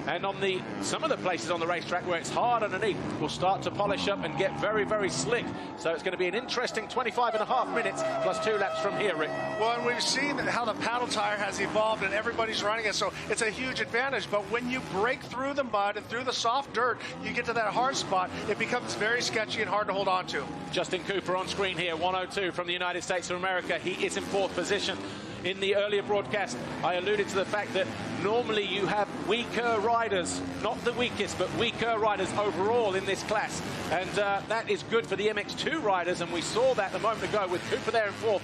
Speaker 1: And on some of the places on the racetrack where it's hard underneath will start to polish up and get very, very slick. So it's going to be an interesting 25.5 minutes plus 2 laps from here, Rick.
Speaker 11: Well, and we've seen how the paddle tire has evolved and everybody's running it, so it's a huge advantage. But when you break through the mud and through the soft dirt, you get to that hard spot, it becomes very sketchy and hard to hold on to.
Speaker 1: Justin Cooper on screen here, 102 from the United States of America. He is in 4th position. In the earlier broadcast, I alluded to the fact that normally you have weaker riders, not the weakest, but weaker riders overall in this class. And that is good for the MX2 riders, and we saw that a moment ago with Cooper there in 4th.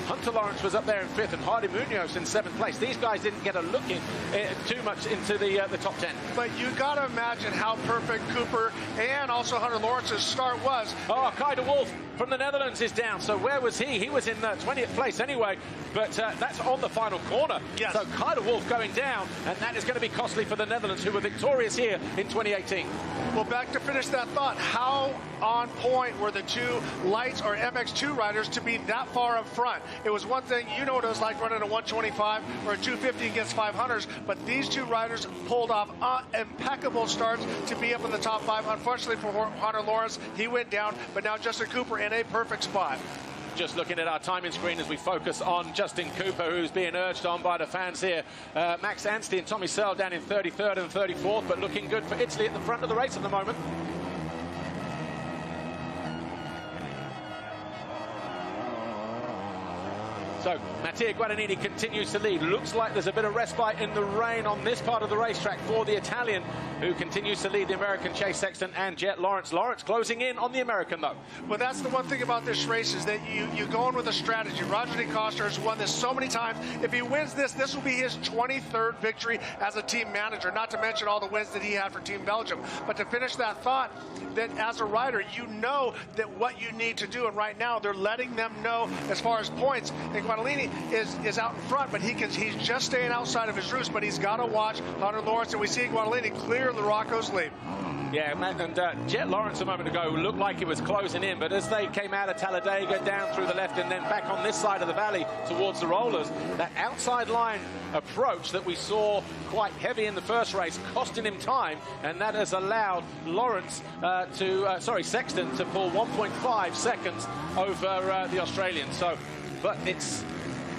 Speaker 1: Hunter Lawrence was up there in 5th, and Hardy Munoz in 7th place. These guys didn't get a look in too much into the top 10.
Speaker 11: But you got to imagine how perfect Cooper and also Hunter Lawrence's start was.
Speaker 1: Oh, Kai de Wolf from the Netherlands is down. So where was he? He was in 20th place anyway, but that's on the final corner.
Speaker 11: Yes.
Speaker 1: So Kyle Wolf going down, and that is going to be costly for the Netherlands, who were victorious here in 2018.
Speaker 11: Well, back to finish that thought, how on point were the two lights or MX2 riders to be that far up front? It was one thing, you know what it was like running a 125 or a 250 against 500s, but these two riders pulled off impeccable starts to be up in the top 5. Unfortunately for Hunter Lawrence, he went down, but now Justin Cooper in a perfect spot.
Speaker 1: Just looking at our timing screen as we focus on Justin Cooper, who's being urged on by the fans here. Max Anstey and Tommy Searle down in 33rd and 34th, but looking good for Italy at the front of the race at the moment. So Mattia Guadagnini continues to lead. Looks like there's a bit of respite in the rain on this part of the racetrack for the Italian, who continues to lead the American Chase Sexton and Jet Lawrence. Lawrence closing in on the American, though.
Speaker 11: Well, that's the one thing about this race is that you go in with a strategy. Roger DeCoster has won this so many times. If he wins this, this will be his 23rd victory as a team manager, not to mention all the wins that he had for Team Belgium. But to finish that thought, that as a rider, you know that what you need to do, and right now they're letting them know as far as points. And Guadagnini is out in front, but he's just staying outside of his roost, but he's got to watch Hunter Lawrence, and we see Guadagnini clear the Rocco's lead.
Speaker 1: Yeah, and Jet Lawrence a moment ago looked like he was closing in, but as they came out of Talladega, down through the left and then back on this side of the valley towards the rollers, that outside line approach that we saw quite heavy in the first race, costing him time, and that has allowed Sexton to pull 1.5 seconds over the Australian. So, but it's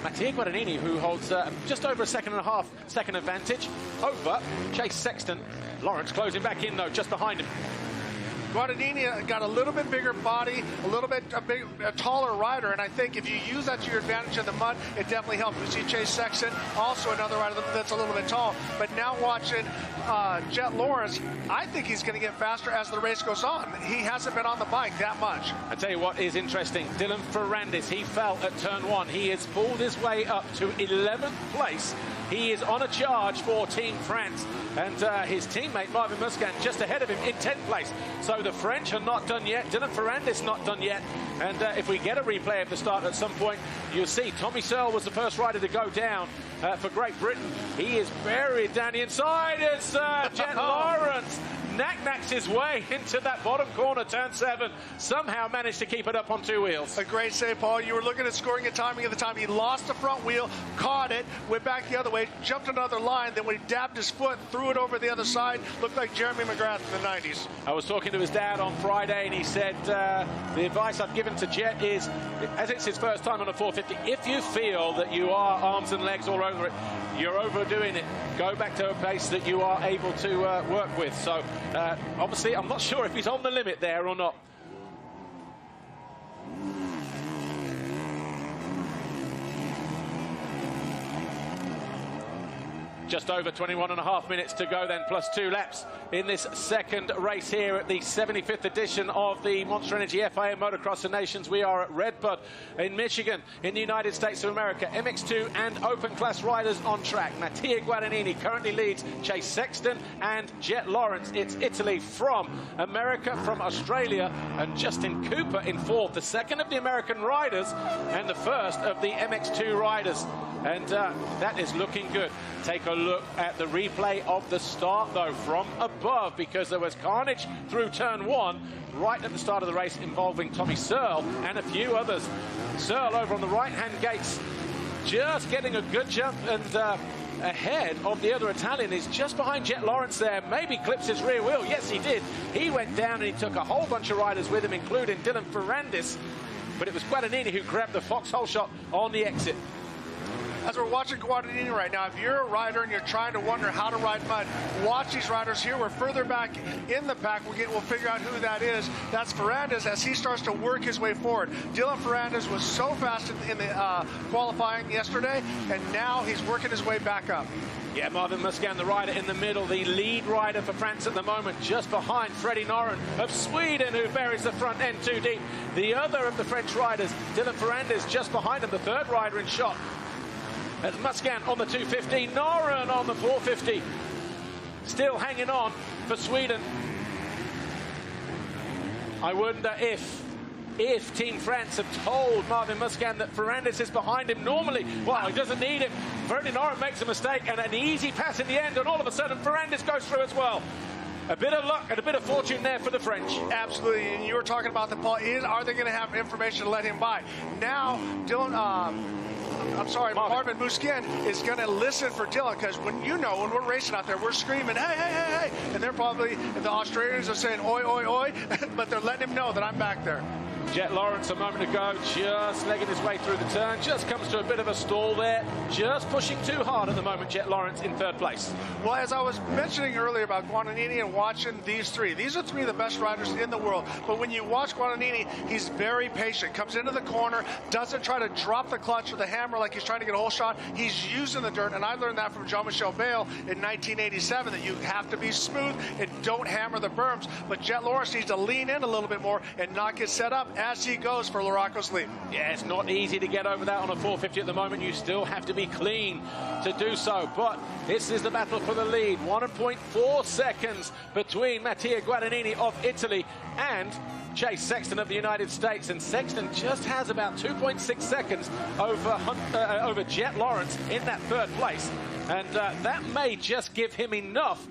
Speaker 1: Mattia Guadagnini who holds just over a second and a half second advantage over Chase Sexton. Lawrence closing back in, though, just behind him.
Speaker 11: Guadagnini got a little bit bigger body, a little bit a taller rider, and I think if you use that to your advantage in the mud, it definitely helps. We see Chase Sexton, also another rider that's a little bit tall, but now watching Jet Lawrence, I think he's going to get faster as the race goes on. He hasn't been on the bike that much.
Speaker 1: I tell you what is interesting, Dylan Ferrandis, he fell at turn 1. He has pulled his way up to 11th place. He is on a charge for Team France, and his teammate Marvin Musquin just ahead of him in 10th place. So the French are not done yet. Dylan Ferrandis not done yet. And if we get a replay of the start at some point, you'll see Tommy Searle was the first rider to go down for Great Britain. He is buried down the inside. It's Jet Lawrence. Knacks his way into that bottom corner, turn 7. Somehow managed to keep it up on 2 wheels.
Speaker 11: A great save, Paul. You were looking at scoring and timing at the time. He lost the front wheel, caught it, went back the other way, jumped another line, then when he dabbed his foot, threw it over the other side, looked like Jeremy McGrath in the 90s.
Speaker 1: I was talking to his dad on Friday, and he said, the advice I've given to Jet is, as it's his first time on a 450, if you feel that you are arms and legs all over it, you're overdoing it, go back to a pace that you are able to work with. So, obviously, I'm not sure if he's on the limit there or not. Just over 21.5 minutes to go then, plus 2 laps in this second race here at the 75th edition of the Monster Energy FIM Motocross of Nations. We are at RedBud in Michigan, in the United States of America. MX2 and open class riders on track. Mattia Guadagnini currently leads Chase Sexton and Jet Lawrence. It's Italy from America, from Australia, and Justin Cooper in 4th, the second of the American riders and the first of the MX2 riders. And that is looking good. Take a look at the replay of the start, though, from above, because there was carnage through turn 1 right at the start of the race involving Tommy Searle and a few others. Searle over on the right-hand gates, just getting a good jump and ahead of the other Italian. Is just behind Jet Lawrence there, maybe clips his rear wheel. Yes, he did. He went down and he took a whole bunch of riders with him, including Dylan Ferrandis, but it was Guadagnini who grabbed the foxhole shot on the exit.
Speaker 11: As we're watching Guadagnini right now, if you're a rider and you're trying to wonder how to ride mud, watch these riders here. We're further back in the pack. We'll figure out who that is. That's Fernandez as he starts to work his way forward. Dylan Fernandez was so fast in the qualifying yesterday, and now he's working his way back up.
Speaker 1: Yeah, Marvin Musquin, the rider in the middle, the lead rider for France at the moment, just behind Freddie Noren of Sweden, who buries the front end too deep. The other of the French riders, Dylan Ferrandis, just behind him, the third rider in shot. As Musquin on the 250, Noren on the 450. Still hanging on for Sweden. I wonder if if Team France have told Marvin Musquin that Fernandez is behind him normally, well, he doesn't need him. Ferdinand makes a mistake and an easy pass in the end, and all of a sudden Fernandez goes through as well. A bit of luck and a bit of fortune there for the French.
Speaker 11: Absolutely, and you were talking about the Paul. Are they going to have information to let him by? Now, Marvin Musquin is going to listen for Dylan, because when we're racing out there, we're screaming, hey, hey, hey, hey, and they're probably, the Australians are saying, oi, oi, oi, but they're letting him know that I'm back there.
Speaker 1: Jet Lawrence a moment ago, just legging his way through the turn, just comes to a bit of a stall there, just pushing too hard at the moment. Jet Lawrence in third place.
Speaker 11: Well, as I was mentioning earlier about Guadagnini and watching these are three of the best riders in the world. But when you watch Guadagnini, he's very patient, comes into the corner, doesn't try to drop the clutch or the hammer like he's trying to get a whole shot. He's using the dirt, and I learned that from Jean-Michel Bayle in 1987, that you have to be smooth and don't hammer the berms. But Jet Lawrence needs to lean in a little bit more and not get set up as he goes for Larocco's lead.
Speaker 1: Yeah, it's not easy to get over that on a 450 at the moment. You still have to be clean to do so. But this is the battle for the lead. 1.4 seconds between Mattia Guadagnini of Italy and Chase Sexton of the United States. And Sexton just has about 2.6 seconds over Jet Lawrence in that third place. And that may just give him enough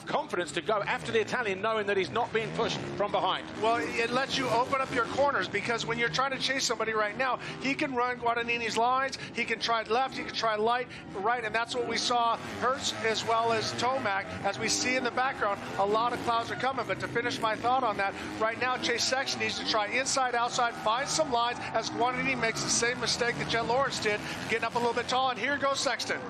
Speaker 1: confidence to go after the Italian, knowing that he's not being pushed from behind.
Speaker 11: Well, it lets you open up your corners, because when you're trying to chase somebody right now, he can run Guadagnini's lines, he can try left, he can try right, and that's what we saw Hertz as well as Tomac. As we see in the background, a lot of clouds are coming, but to finish my thought on that, right now Chase Sexton needs to try inside, outside, find some lines, as Guadagnini makes the same mistake that Jet Lawrence did, getting up a little bit tall, and here goes Sexton.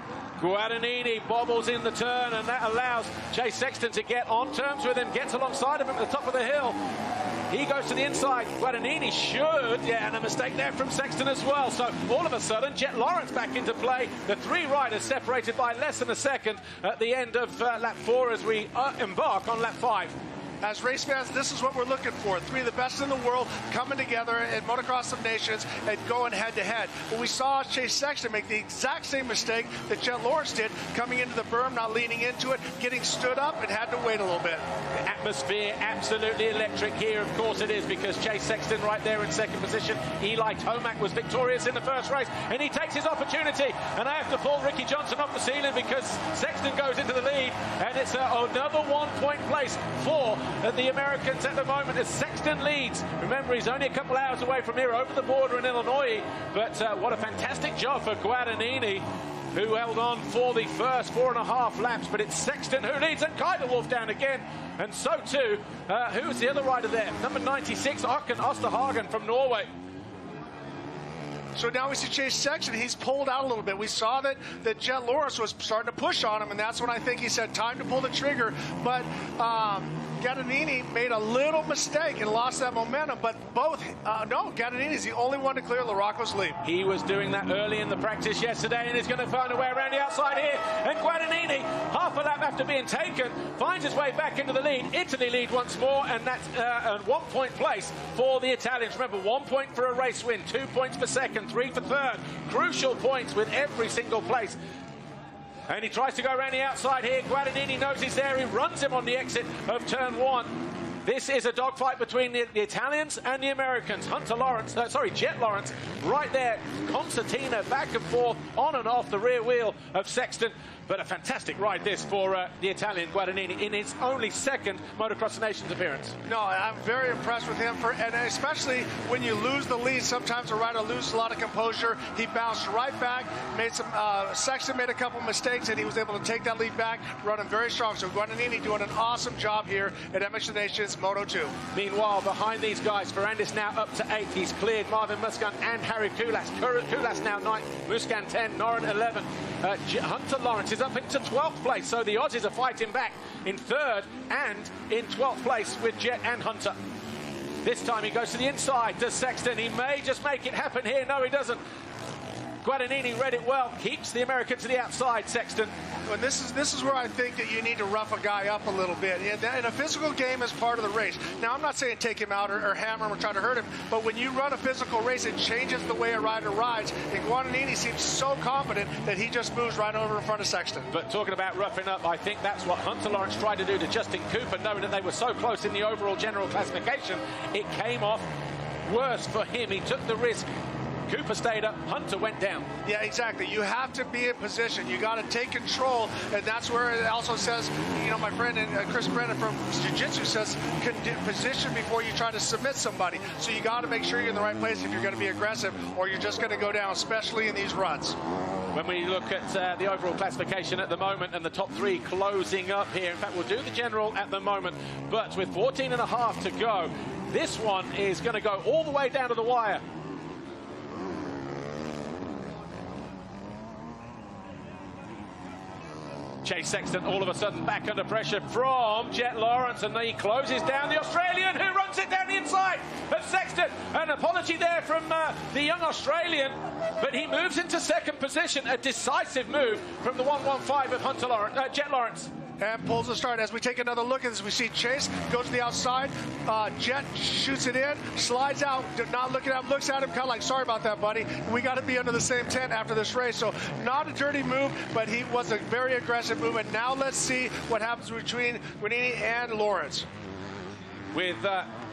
Speaker 1: Guadagnini bobbles in the turn, and that allows Chase Sexton to get on terms with him, gets alongside of him at the top of the hill. He goes to the inside. Guadagnini should, and a mistake there from Sexton as well. So all of a sudden, Jet Lawrence back into play. The three riders separated by less than a second at the end of lap 4 as we embark on lap 5.
Speaker 11: As race fans, this is what we're looking for. Three of the best in the world coming together at Motocross of Nations and going head-to-head. Well, we saw Chase Sexton make the exact same mistake that Jet Lawrence did, coming into the berm, not leaning into it, getting stood up, and had to wait a little bit.
Speaker 1: The atmosphere absolutely electric here. Of course it is, because Chase Sexton right there in second position. Eli Tomac was victorious in the first race, and he takes his opportunity. And I have to pull Ricky Johnson off the ceiling, because Sexton goes into the lead, and it's another 1-point place for the Americans at the moment as Sexton leads. Remember, he's only a couple hours away from here, over the border in Illinois. But what a fantastic job for Guadagnini, who held on for the first 4.5 laps. But it's Sexton who leads, and Kaiderwolf down again. And so too, who's the other rider there? Number 96, Åken Osterhagen from Norway.
Speaker 11: So now we see Chase Sexton. He's pulled out a little bit. We saw that Jet Lawrence was starting to push on him, and that's when I think he said, time to pull the trigger. But Guadagnini made a little mistake and lost that momentum, but Guadagnini's the only one to clear Larocco's lead.
Speaker 1: He was doing that early in the practice yesterday, and he's going to find a way around the outside here. And Guadagnini, half a lap after being taken, finds his way back into the lead. Italy lead once more, and that's a 1-point place for the Italians. Remember, 1 point for a race win, 2 points for second, 3 for third. Crucial points with every single place. And he tries to go around the outside here. Guadagnini knows he's there. He runs him on the exit of turn 1. This is a dogfight between the Italians and the Americans. Jet Lawrence right there. Concertina back and forth, on and off the rear wheel of Sexton. But a fantastic ride this for the Italian Guadagnini in his only second Motocross of Nations appearance.
Speaker 11: No, I'm very impressed with him, and especially when you lose the lead, sometimes a rider loses a lot of composure. He bounced right back, Sexton made a couple mistakes, and he was able to take that lead back, running very strong. So Guadagnini doing an awesome job here at MX Nations Moto 2.
Speaker 1: Meanwhile, behind these guys, Fernandez now up to 8. He's cleared Marvin Musquin and Harry Kulas. Kulas now 9th, Musquin 10, Noren 11. Hunter Lawrence is up into 12th place, so the Aussies are fighting back in 3rd and in 12th place with Jet and Hunter. This time he goes to the inside to Sexton. He may just make it happen here. No, he doesn't. Guadagnini read it well, keeps the American to the outside, Sexton.
Speaker 11: And this is where I think that you need to rough a guy up a little bit. And a physical game is part of the race. Now, I'm not saying take him out or hammer him or try to hurt him, but when you run a physical race, it changes the way a rider rides. And Guadagnini seems so confident that he just moves right over in front of Sexton.
Speaker 1: But talking about roughing up, I think that's what Hunter Lawrence tried to do to Justin Cooper, knowing that they were so close in the overall general classification. It came off worse for him. He took the risk. Cooper stayed up, Hunter went down.
Speaker 11: Yeah, exactly. You have to be in position. You got to take control, and that's where it also says, you know, my friend Chris Brennan from Jiu-Jitsu says, position before you try to submit somebody. So you got to make sure you're in the right place if you're going to be aggressive, or you're just going to go down, especially in these runs.
Speaker 1: When we look at the overall classification at the moment and the top three closing up here, in fact, we'll do the general at the moment, but with 14.5 to go, this one is going to go all the way down to the wire. Chase Sexton all of a sudden back under pressure from Jet Lawrence, and he closes down the Australian, who runs it down the inside of Sexton. An apology there from the young Australian, but he moves into second position. A decisive move from the 115 of Hunter Lawrence, Jet Lawrence.
Speaker 11: And pulls the start. As we take another look at this, we see Chase goes to the outside. Jet shoots it in, slides out, not looking at him, looks at him, kind of like, sorry about that, buddy. We got to be under the same tent after this race. So not a dirty move, but he was a very aggressive move. And now let's see what happens between Guadagnini and Lawrence.
Speaker 1: With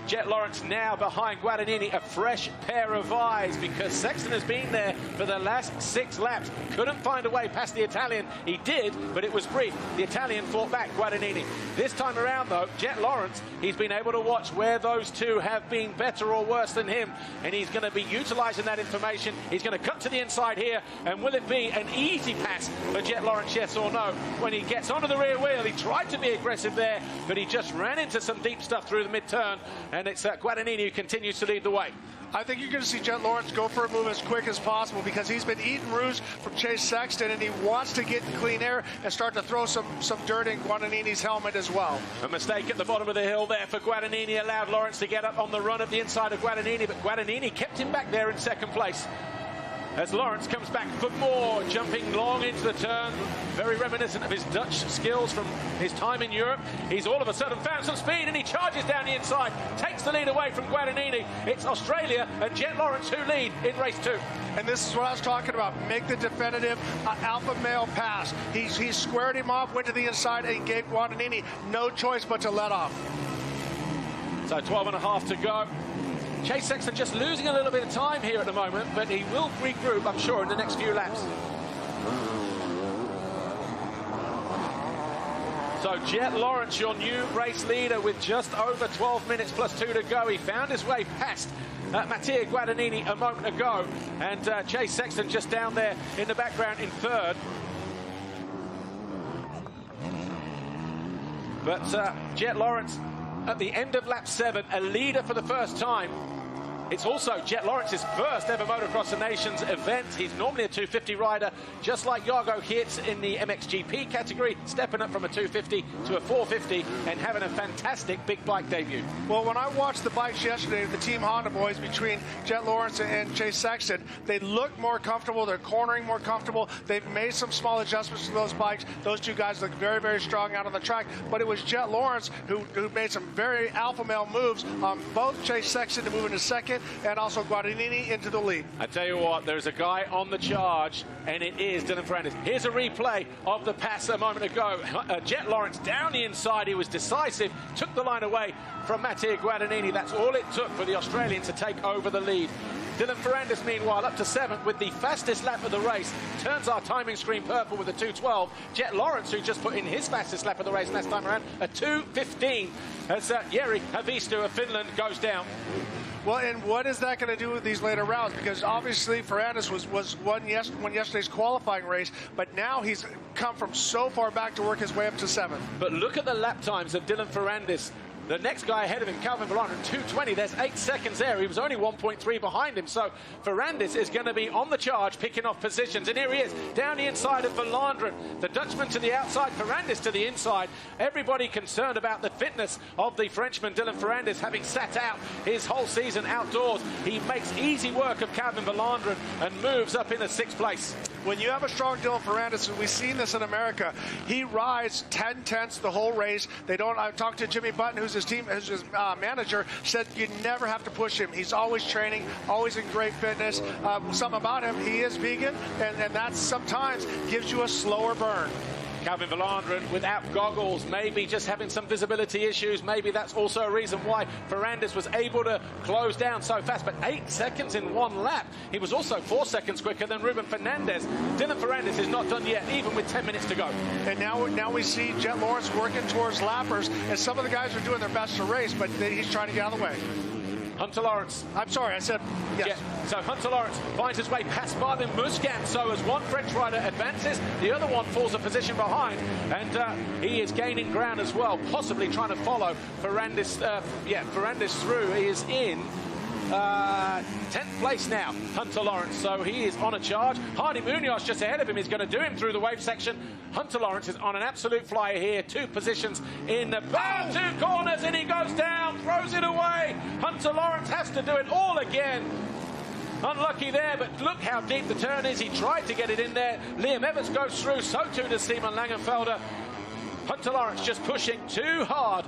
Speaker 1: Jet Lawrence now behind Guadagnini, a fresh pair of eyes, because Sexton has been there for the last 6 laps. Couldn't find a way past the Italian. He did, but it was brief. The Italian fought back, Guadagnini. This time around, though, Jet Lawrence, he's been able to watch where those two have been better or worse than him, and he's going to be utilizing that information. He's going to cut to the inside here, and will it be an easy pass for Jet Lawrence, yes or no? When he gets onto the rear wheel, he tried to be aggressive there, but he just ran into some deep stuff through the mid-turn, and it's Guadagnini who continues to lead the way.
Speaker 11: I think you're going to see Jet Lawrence go for a move as quick as possible, because he's been eating roos from Chase Sexton, and he wants to get in clean air and start to throw some dirt in Guadagnini's helmet as well.
Speaker 1: A mistake at the bottom of the hill there for Guadagnini, allowed Lawrence to get up on the run at the inside of Guadagnini, but Guadagnini kept him back there in second place. As Lawrence comes back for more, jumping long into the turn, very reminiscent of his Dutch skills from his time in Europe. He's all of a sudden found some speed, and he charges down the inside, takes the lead away from Guadagnini. It's Australia and Jet Lawrence who lead in race 2.
Speaker 11: And this is what I was talking about. Make the definitive alpha male pass. He squared him off, went to the inside, and gave Guadagnini no choice but to let off.
Speaker 1: So 12.5 to go. Chase Sexton just losing a little bit of time here at the moment, but he will regroup, I'm sure, in the next few laps. So Jet Lawrence, your new race leader, with just over 12 minutes plus 2 to go. He found his way past Mattia Guadagnini a moment ago, and Chase Sexton just down there in the background in third. But Jet Lawrence, at the end of lap 7, a leader for the first time. It's also Jet Lawrence's first ever Motocross of Nations event. He's normally a 250 rider, just like Jago Hirtz in the MXGP category, stepping up from a 250 to a 450 and having a fantastic big bike debut.
Speaker 11: Well, when I watched the bikes yesterday, the Team Honda boys, between Jet Lawrence and Chase Sexton, they look more comfortable. They're cornering more comfortable. They've made some small adjustments to those bikes. Those two guys look very, very strong out on the track. But it was Jet Lawrence who made some very alpha male moves on both Chase Sexton to move into second, and also Guadagnini into the lead.
Speaker 1: I tell you what, there's a guy on the charge, and it is Dylan Fernandez. Here's a replay of the pass a moment ago. Jet Lawrence down the inside. He was decisive, took the line away from Mattia Guadagnini. That's all it took for the Australian to take over the lead. Dylan Fernandez, meanwhile, up to 7th with the fastest lap of the race. Turns our timing screen purple with a 2:12. Jet Lawrence, who just put in his fastest lap of the race last time around, a 2:15, as Jari Haavisto of Finland goes down.
Speaker 11: Well, and what is that going to do with these later rounds? Because obviously Fernandez won yesterday's qualifying race, but now he's come from so far back to work his way up to 7th.
Speaker 1: But look at the lap times of Dylan Fernandez The next guy ahead of him, Calvin Volandren, 2:20. There's 8 seconds there. He was only 1.3 behind him. So Fernandez is going to be on the charge, picking off positions. And here he is, down the inside of Volandren. The Dutchman to the outside, Fernandez to the inside. Everybody concerned about the fitness of the Frenchman, Dylan Fernandez, having sat out his whole season outdoors. He makes easy work of Calvin Volandren and moves up in the 6th place.
Speaker 11: When you have a strong Dylan Fernandez, and we've seen this in America, he rides 10/10 the whole race. They don't. I talked to Jimmy Button, who's his manager, said you never have to push him. He's always training, always in great fitness. Something about him, he is vegan, and that sometimes gives you a slower burn.
Speaker 1: Calvin Volandren without goggles, maybe just having some visibility issues. Maybe that's also a reason why Fernandez was able to close down so fast. But 8 seconds in 1 lap. He was also 4 seconds quicker than Ruben Fernandez. Dylan Fernandez is not done yet, even with 10 minutes to go.
Speaker 11: And now we see Jet Lawrence working towards lappers, and some of the guys are doing their best to race, but he's trying to get out of the way.
Speaker 1: Hunter Lawrence.
Speaker 11: I'm sorry, I said yes.
Speaker 1: Yeah, so Hunter Lawrence finds his way past Marvin Musquin. So as one French rider advances, the other one falls a position behind. And he is gaining ground as well, possibly trying to follow Fernandez, Fernandez through. He is in 10th place now, Hunter Lawrence. So he is on a charge. Hardy Munoz just ahead of him is going to do him through the wave section. Hunter Lawrence is on an absolute flyer here. 2 positions in the 2 corners, and he goes down, throws it away. Hunter Lawrence has to do it all again. Unlucky there, but look how deep the turn is. He tried to get it in there. Liam Evans goes through, so too does Simon Langenfelder. Hunter Lawrence just pushing too hard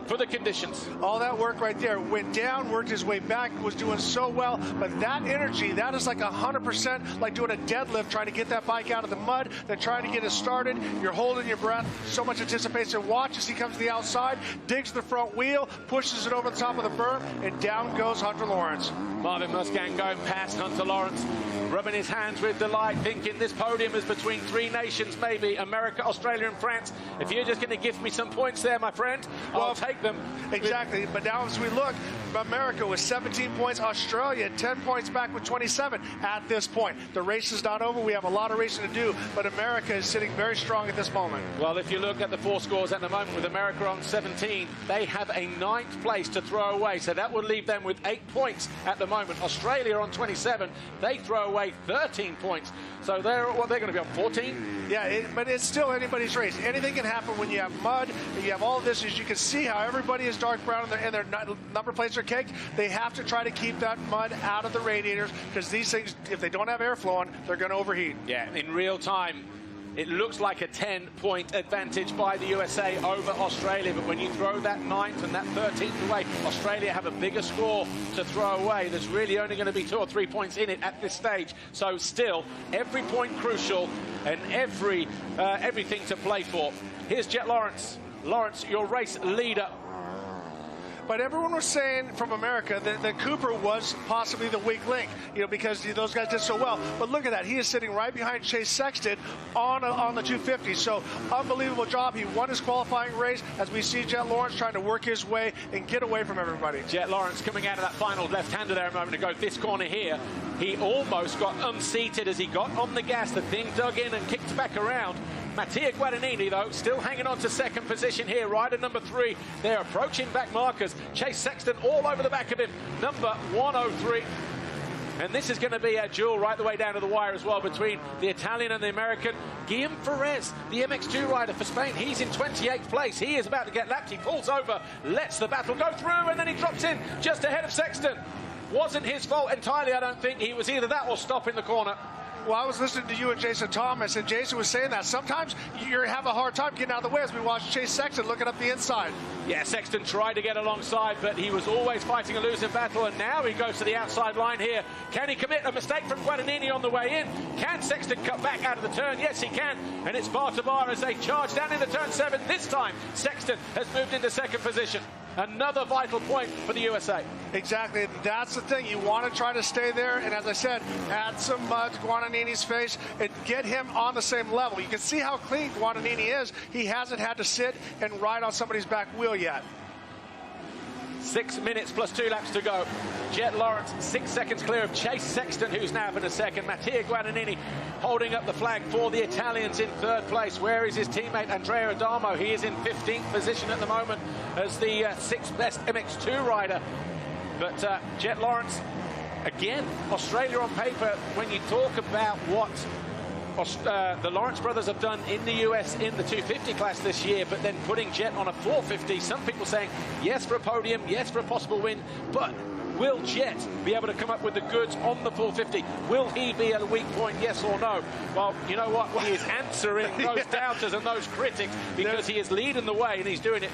Speaker 1: for the conditions.
Speaker 11: All that work right there, went down, worked his way back, was doing so well, but that energy, that is like 100% like doing a deadlift, trying to get that bike out of the mud, then trying to get it started. You're holding your breath, so much anticipation. Watch as he comes to the outside, digs the front wheel, pushes it over the top of the berm, and down goes Hunter Lawrence.
Speaker 1: Marvin Musquin going past Hunter Lawrence, rubbing his hands with delight, thinking this podium is between 3 nations, maybe America, Australia, and France. If you're just going to give me some points there, my friend, I'll take them.
Speaker 11: Exactly, but now as we look, America with 17 points, Australia 10 points back with 27 at this point. The race is not over. We have a lot of racing to do, but America is sitting very strong at this moment.
Speaker 1: Well, if you look at the 4 scores at the moment, with America on 17, they have a 9th place to throw away, so that would leave them with 8 points at the moment. Australia on 27, they throw away 13 points, so they're going to be on 14.
Speaker 11: Yeah, but it's still anybody's race. Anything can happen when you have mud, and you have all this. As you can see how everybody is dark brown and their number plates are caked. They have to try to keep that mud out of the radiators, because these things, if they don't have air flowing, they're going to overheat.
Speaker 1: Yeah, in real time, it looks like a 10-point advantage by the USA over Australia, but when you throw that 9th and that 13th away, Australia have a bigger score to throw away. There's really only going to be 2 or 3 points in it at this stage. So still, every point crucial and everything to play for. Here's Jet Lawrence. Lawrence, your race leader.
Speaker 11: But everyone was saying from America that Cooper was possibly the weak link, because those guys did so well. But look at that. He is sitting right behind Chase Sexton on the 250. So unbelievable job. He won his qualifying race as we see Jet Lawrence trying to work his way and get away from everybody.
Speaker 1: Jet Lawrence coming out of that final left-hander there a moment ago. This corner here, he almost got unseated as he got on the gas. The thing dug in and kicked back around. Mattia Guadagnini, though, still hanging on to 2nd position here. Rider number 3. They're approaching back markers. Chase Sexton all over the back of him. Number 103. And this is going to be a duel right the way down to the wire as well between the Italian and the American. Guillaume Ferrez, the MX2 rider for Spain. He's in 28th place. He is about to get lapped. He pulls over, lets the battle go through, and then he drops in just ahead of Sexton. Wasn't his fault entirely, I don't think. He was either that or stop in the corner.
Speaker 11: Well, I was listening to you and Jason Thomas, and Jason was saying that sometimes you have a hard time getting out of the way as we watch Chase Sexton looking up the inside.
Speaker 1: Yeah, Sexton tried to get alongside, but he was always fighting a losing battle, and now he goes to the outside line here. Can he commit a mistake from Guadagnini on the way in? Can Sexton cut back out of the turn? Yes, he can, and it's bar to bar as they charge down into turn 7. This time, Sexton has moved into 2nd position. Another vital point for the USA.
Speaker 11: Exactly. That's the thing. You want to try to stay there, and as I said, add some mud to Guadagnini's face and get him on the same level. You can see how clean Guadagnini is. He hasn't had to sit and ride on somebody's back wheel yet.
Speaker 1: 6 minutes plus 2 laps to go. Jet Lawrence 6 seconds clear of Chase Sexton, who's now in a second. Mattia Guadagnini holding up the flag for the Italians in 3rd place. Where is his teammate Andrea Adamo? He is in 15th position at the moment as the 6th best MX2 rider. But Jet Lawrence, again, Australia on paper, when you talk about what the Lawrence brothers have done in the US in the 250 class this year, but then putting Jet on a 450, some people saying yes for a podium, yes for a possible win, but will Jet be able to come up with the goods on the 450? Will he be at a weak point, yes or no? Well, you know what? He is answering those doubters and those critics because he is leading the way and he's doing it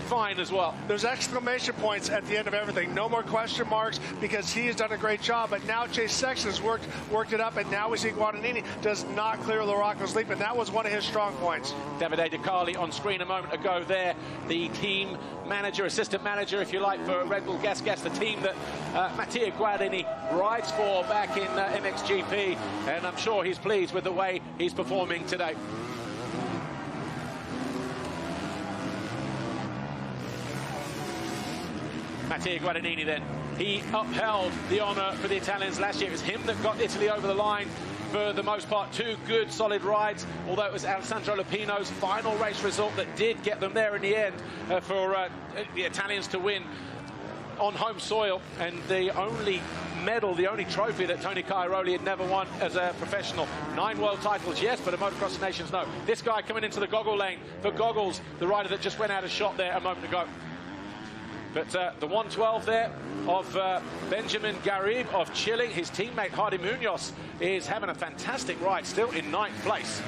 Speaker 1: fine as well.
Speaker 11: There's exclamation points at the end of everything. No more question marks because he has done a great job. But now Chase Sexton has worked it up, and now we see Guadagnini does not clear Larocco's leap, and that was one of his strong points.
Speaker 1: Davide De Carli on screen a moment ago there, the team manager, assistant manager, if you like, for Red Bull Gas, the team that Mattia Guadagnini rides for back in MXGP, and I'm sure he's pleased with the way he's performing today. Mattia Guadagnini then, he upheld the honour for the Italians last year. It was him that got Italy over the line for the most part. 2 good, solid rides, although it was Alessandro Lupino's final race result that did get them there in the end for the Italians to win on home soil. And the only medal, the only trophy that Tony Cairoli had never won as a professional. 9 world titles, yes, but a Motocross Nations, no. This guy coming into the goggle lane for Goggles, the rider that just went out of shot there a moment ago. But the 112 there of Benjamin Garib of Chile, his teammate Hardy Munoz is having a fantastic ride, still in 9th place.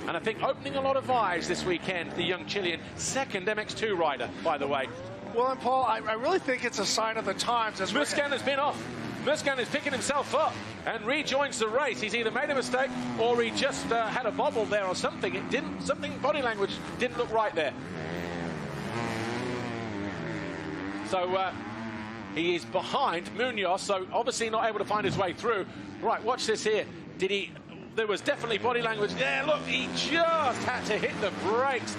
Speaker 1: And I think opening a lot of eyes this weekend, the young Chilean, 2nd MX2 rider, by the way.
Speaker 11: Well, and Paul, I really think it's a sign of the times. As
Speaker 1: Musquin has been off. Musquin is picking himself up and rejoins the race. He's either made a mistake or he just had a bobble there or something. It didn't, body language didn't look right there. So he is behind Munoz, so obviously not able to find his way through. Right, watch this here. There was definitely body language there. Look, he just had to hit the brakes.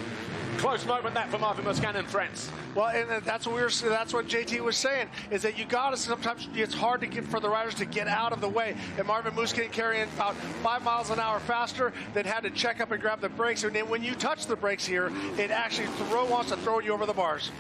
Speaker 1: Close moment that for Marvin Musquin and friends.
Speaker 11: Well, and that's what JT was saying, is that you got to sometimes, it's hard to get for the riders to get out of the way. And Marvin Musquin carrying about 5 miles an hour faster, then had to check up and grab the brakes. And then when you touch the brakes here, it actually wants to throw you over the bars.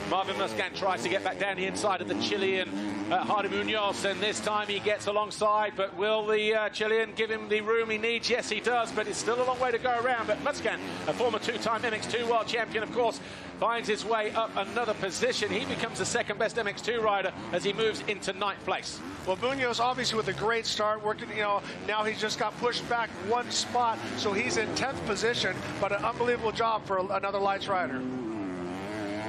Speaker 1: Marvin Musquin tries to get back down the inside of the Chilean Hardy Munoz, and this time he gets alongside, but will the Chilean give him the room he needs? Yes, he does, but it's still a long way to go around. But Musquin, a former 2-time MX2 world champion, of course, finds his way up another position. He becomes the 2nd best MX2 rider as he moves into 9th place.
Speaker 11: Well, Munoz obviously with a great start, working, now he's just got pushed back 1 spot, so he's in 10th position, but an unbelievable job for another lights rider.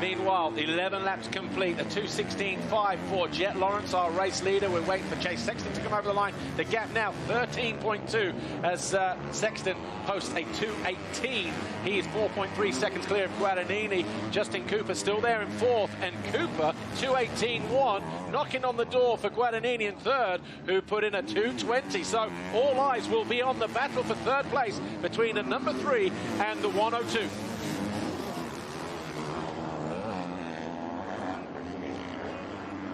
Speaker 1: Meanwhile, 11 laps complete, a 2:16.5 for Jet Lawrence, our race leader. We're waiting for Chase Sexton to come over the line. The gap now 13.2 as Sexton posts a 2:18. He is 4.3 seconds clear of Guadagnini. Justin Cooper still there in 4th, and Cooper 2:18.1, knocking on the door for Guadagnini in 3rd, who put in a 2:20. So all eyes will be on the battle for 3rd place between the number 3 and the 102.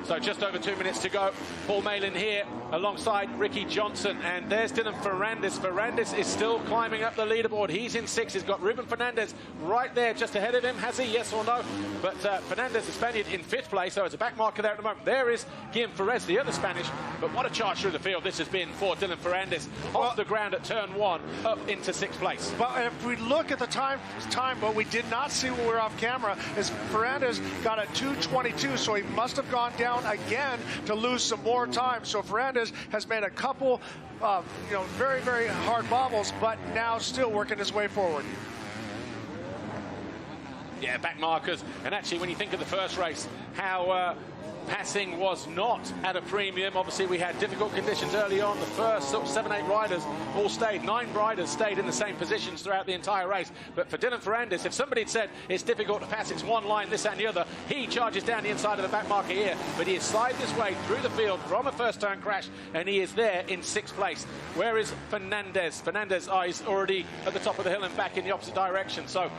Speaker 1: So just over 2 minutes to go. Paul Malin here alongside Ricky Johnson. And there's Dylan Fernandez. Fernandez is still climbing up the leaderboard. He's in 6th. He's got Ruben Fernandez right there just ahead of him. Has he? Yes or no? But Fernandez, the Spaniard, in 5th place. So it's a back marker there at the moment. There is Guillaume Ferrez, the other Spanish. But what a charge through the field this has been for Dylan Fernandez. Off the ground at turn 1, up into 6th place.
Speaker 11: But if we look at the time, but we did not see when we were off camera, is Fernandez got a 2:22, so he must have gone down again to lose some more time. So Fernandez has made a couple of very, very hard bobbles, but now still working his way forward.
Speaker 1: Yeah, back markers. And actually, when you think of the first race, how passing was not at a premium. Obviously, we had difficult conditions early on. The first sort of 7-8 riders all stayed. 9 riders stayed in the same positions throughout the entire race. But for Dylan Fernandez, if somebody had said it's difficult to pass, it's one line, this, that, and the other, he charges down the inside of the back marker here. But he is sliding his way through the field from a first-turn crash, and he is there in 6th place. Where is Fernandez? Fernandez is already at the top of the hill and back in the opposite direction. So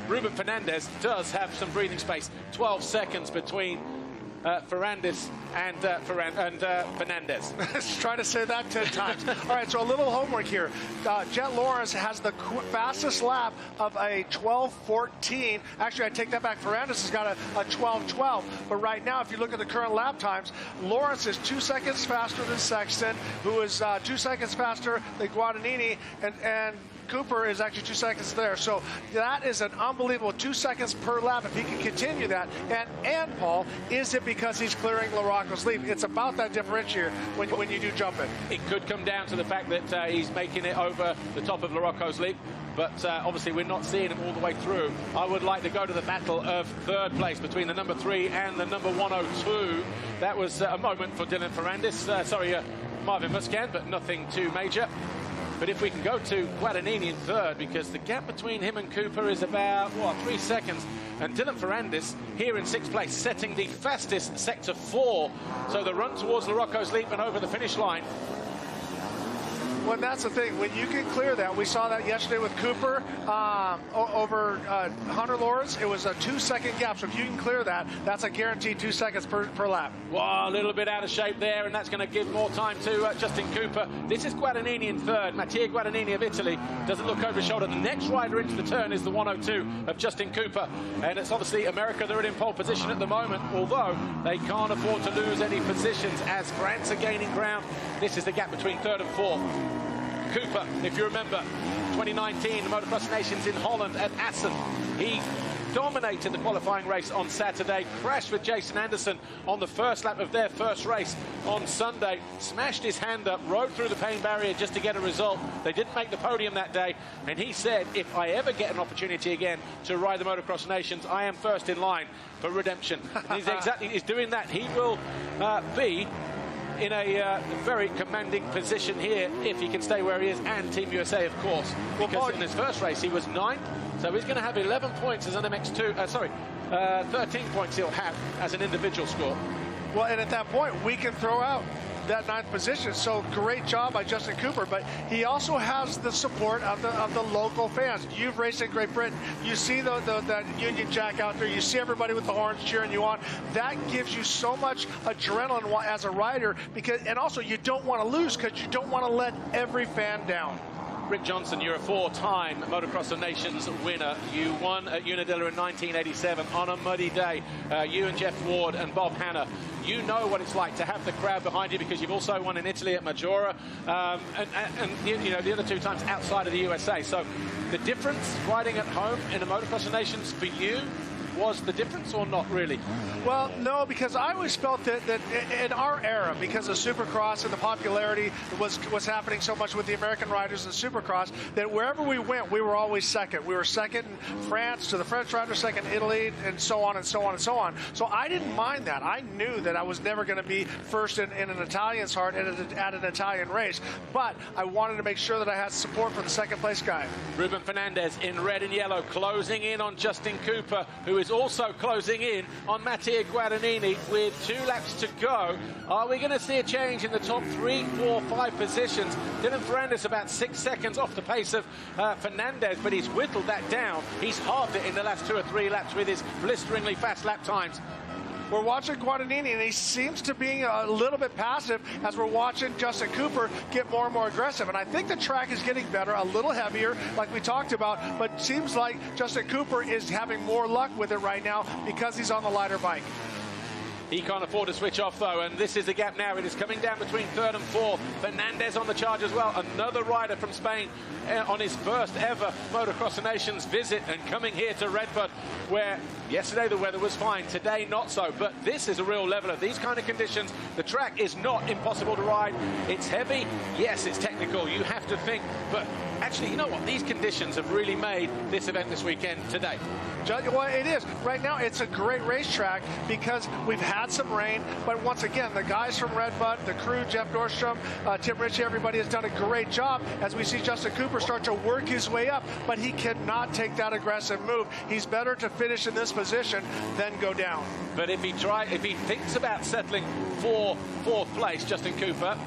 Speaker 1: Ruben Fernandez does have some breathing space. 12 seconds between Fernandez and Fernandez.
Speaker 11: Trying to say that 10 times. All right, so a little homework here. Jet Lawrence has the fastest lap of a 12:14. Actually, I take that back. Fernandez has got a 12:12. But right now, if you look at the current lap times, Lawrence is 2 seconds faster than Sexton, who is 2 seconds faster than Guadagnini, and Cooper is actually 2 seconds there. So that is an unbelievable 2 seconds per lap if he can continue that. And Paul, is it because he's clearing LaRocco's lead? It's about that differentiator when you do jump it.
Speaker 1: It could come down to the fact that he's making it over the top of LaRocco's lead. But obviously we're not seeing him all the way through. I would like to go to the battle of 3rd place between the number 3 and the number 102. That was a moment for Dylan Fernandez. Marvin Musquin, but nothing too major. But if we can go to Guadagnini in 3rd, because the gap between him and Cooper is about, 3 seconds. And Dylan Fernandez here in 6th place, setting the fastest Sector 4. So the run towards LaRocco's leap and over the finish line.
Speaker 11: Well, that's the thing. When you can clear that, we saw that yesterday with Cooper over Hunter Lawrence. It was a 2-second gap. So if you can clear that, that's a guaranteed 2 seconds per lap.
Speaker 1: Wow, a little bit out of shape there, and that's going to give more time to Justin Cooper. This is Guadagnini in 3rd. Mattia Guadagnini of Italy doesn't look over his shoulder. The next rider into the turn is the 102 of Justin Cooper. And it's obviously America that are in pole position at the moment, although they can't afford to lose any positions as France are gaining ground. This is the gap between 3rd and 4th. Cooper, if you remember, 2019, the Motocross Nations in Holland at Assen. He dominated the qualifying race on Saturday, crashed with Jason Anderson on the first lap of their first race on Sunday, smashed his hand up, rode through the pain barrier just to get a result. They didn't make the podium that day, and he said, if I ever get an opportunity again to ride the Motocross Nations, I am first in line for redemption. And he's doing that. He will be in a very commanding position here if he can stay where he is, and Team USA, of course, because in his first race he was 9th, so he's going to have 11 points as an MX2, 13 points he'll have as an individual score.
Speaker 11: Well, and at that point, we can throw out that 9th position. So great job by Justin Cooper, but he also has the support of the local fans. You've raced in Great Britain. You see that Union Jack out there. You see everybody with the horns cheering you on. That gives you so much adrenaline as a rider, and also you don't want to lose because you don't want to let every fan down.
Speaker 1: Rick Johnson, you're a 4-time Motocross of Nations winner. You won at Unadilla in 1987 on a muddy day. You and Jeff Ward and Bob Hanna, you know what it's like to have the crowd behind you, because you've also won in Italy at Maggiora, and you know, the other 2 times outside of the USA. So the difference riding at home in a Motocross of Nations for you was the difference, or not really?
Speaker 11: Well, no, because I always felt that in our era, because of Supercross and the popularity was happening so much with the American riders in Supercross, that wherever we went, we were always second. We were second in France to the French riders, second in Italy, and so on and so on and so on. So I didn't mind that. I knew that I was never going to be first in an Italian's heart at an Italian race, but I wanted to make sure that I had support for the second place guy.
Speaker 1: Ruben Fernandez in red and yellow, closing in on Justin Cooper, who is also closing in on Mattia Guadagnini with 2 laps to go. Are we going to see a change in the top 3, 4, 5 positions? Dylan Fernandez about 6 seconds off the pace of Fernandez, but he's whittled that down. He's halved it in the last 2 or 3 laps with his blisteringly fast lap times.
Speaker 11: We're watching Guadagnini, and he seems to be a little bit passive as we're watching Justin Cooper get more and more aggressive. And I think the track is getting better, a little heavier, like we talked about, but seems like Justin Cooper is having more luck with it right now because he's on the lighter bike.
Speaker 1: He can't afford to switch off, though, and this is the gap now. It is coming down between third and fourth. Fernandez on the charge as well. Another rider from Spain on his first ever Motocross of Nations visit and coming here to RedBud, where yesterday the weather was fine, today not so. But this is a real leveler. These kind of conditions, the track is not impossible to ride. It's heavy. Yes, it's technical. You have to think. But actually, you know what? These conditions have really made this event this weekend today.
Speaker 11: Well, it is. Right now, it's a great racetrack because we've had some rain, but once again, the guys from RedBud, the crew, Jeff Nordstrom, Tim Ritchie, everybody has done a great job as we see Justin Cooper start to work his way up, but he cannot take that aggressive move. He's better to finish in this position than go down.
Speaker 1: But if he thinks about settling for fourth place, Justin Cooper,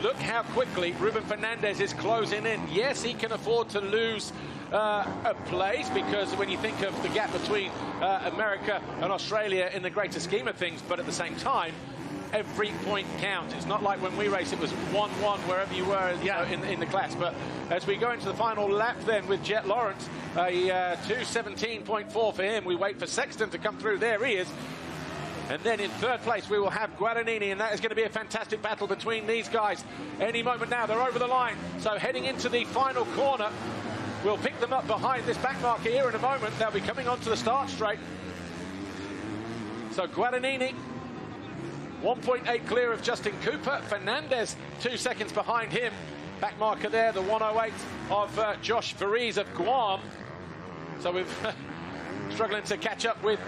Speaker 1: look how quickly Ruben Fernandez is closing in. Yes, he can afford to lose a place, because when you think of the gap between America and Australia in the greater scheme of things, but at the same time, every point counts. It's not like when we race, it was 1-1 wherever you were in the class. But as we go into the final lap then with Jet Lawrence, a 2:17.4 for him. We wait for Sexton to come through. There he is. And then in third place, we will have Guadagnini, and that is going to be a fantastic battle between these guys. Any moment now, they're over the line. So heading into the final corner, we'll pick them up behind this back marker here in a moment. They'll be coming onto the start straight. So Guadagnini, 1.8 clear of Justin Cooper. Fernandez, 2 seconds behind him. Back marker there, the 1:08 of Josh Varese of Guam. So we're struggling to catch up with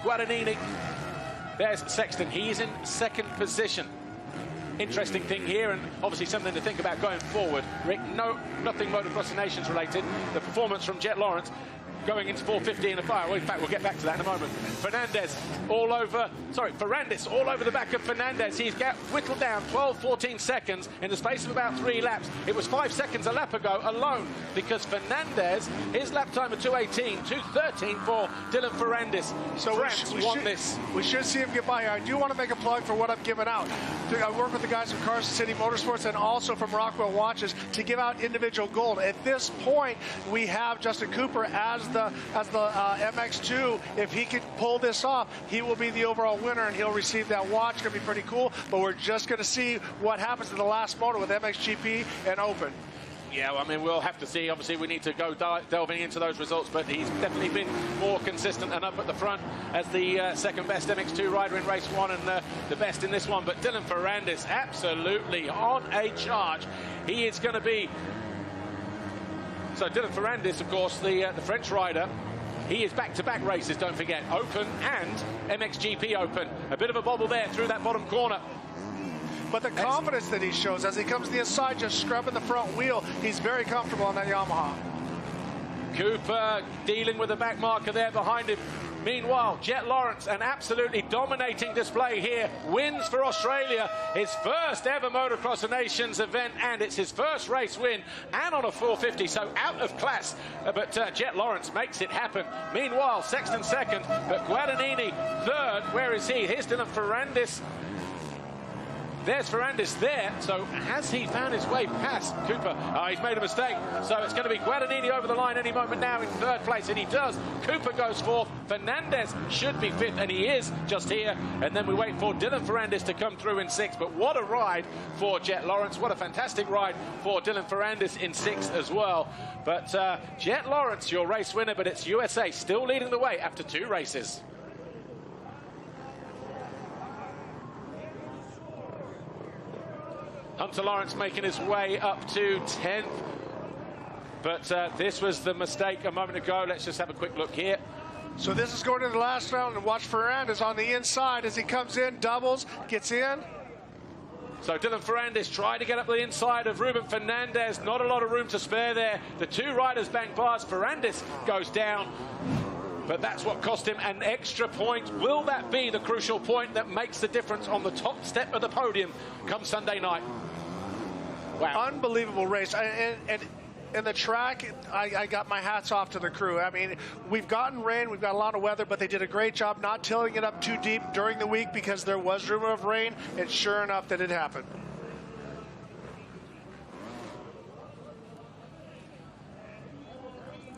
Speaker 1: Guadagnini. There's Sexton. He's in second position. Interesting thing here, and obviously something to think about going forward. Rick, nothing Motocross of Nations related. The performance from Jet Lawrence going into 4:50 in a fire. Well, in fact, we'll get back to that in a moment. Ferrandis all over the back of Fernandez. He's whittled down 12-14 seconds in the space of about 3 laps. It was 5 seconds a lap ago alone, because Fernandez, his lap time of 2:18, 2:13 for Dylan Ferrandis. So
Speaker 11: we should see him get by here. I do want to make a plug for what I've given out. I work with the guys from Carson City Motorsports and also from Rockwell Watches to give out individual gold. At this point, we have Justin Cooper as the MX2. If he can pull this off, he will be the overall winner, and he'll receive that watch. It's going to be pretty cool, but we're just going to see what happens in the last motor with MXGP and Open.
Speaker 1: Yeah, well, I mean, we'll have to see. Obviously, we need to go delving into those results, but he's definitely been more consistent and up at the front as the second best MX2 rider in race 1 and the best in this one. But Dylan Ferrandis, absolutely on a charge. He is going to be... So Dylan Ferrandis, of course, the French rider, he is back-to-back races, don't forget. Open and MXGP Open. A bit of a bobble there through that bottom corner.
Speaker 11: But the confidence that he shows as he comes to the inside, just scrubbing the front wheel, he's very comfortable on that Yamaha.
Speaker 1: Cooper dealing with the back marker there behind him. Meanwhile, Jet Lawrence, an absolutely dominating display here, wins for Australia, his first ever Motocross of Nations event, and it's his first race win, and on a 450, so out of class. But Jet Lawrence makes it happen. Meanwhile, Sexton second, but Guadagnini third. Where is he? Here's Dylan Ferrandis. There's Ferrandis there. So has he found his way past Cooper? He's made a mistake. So it's going to be Guadagnini over the line any moment now in third place, and he does. Cooper goes fourth. Fernandez should be fifth, and he is just here. And then we wait for Dylan Ferrandis to come through in sixth. But what a ride for Jet Lawrence. What a fantastic ride for Dylan Ferrandis in sixth as well. But Jet Lawrence, your race winner, but it's USA still leading the way after 2 races. Hunter Lawrence making his way up to 10th. But this was the mistake a moment ago. Let's just have a quick look here.
Speaker 11: So this is going to the last round, and watch Ferrandis on the inside as he comes in, doubles, gets in.
Speaker 1: So Dylan Ferrandis tried to get up the inside of Ruben Fernandez. Not a lot of room to spare there. The 2 riders bank bars. Ferrandis goes down. But that's what cost him an extra point. Will that be the crucial point that makes the difference on the top step of the podium come Sunday night? Wow.
Speaker 11: Unbelievable race. And the track, I got my hats off to the crew. I mean, we've gotten rain, we've got a lot of weather, but they did a great job not tilling it up too deep during the week because there was rumor of rain, and sure enough that it happened.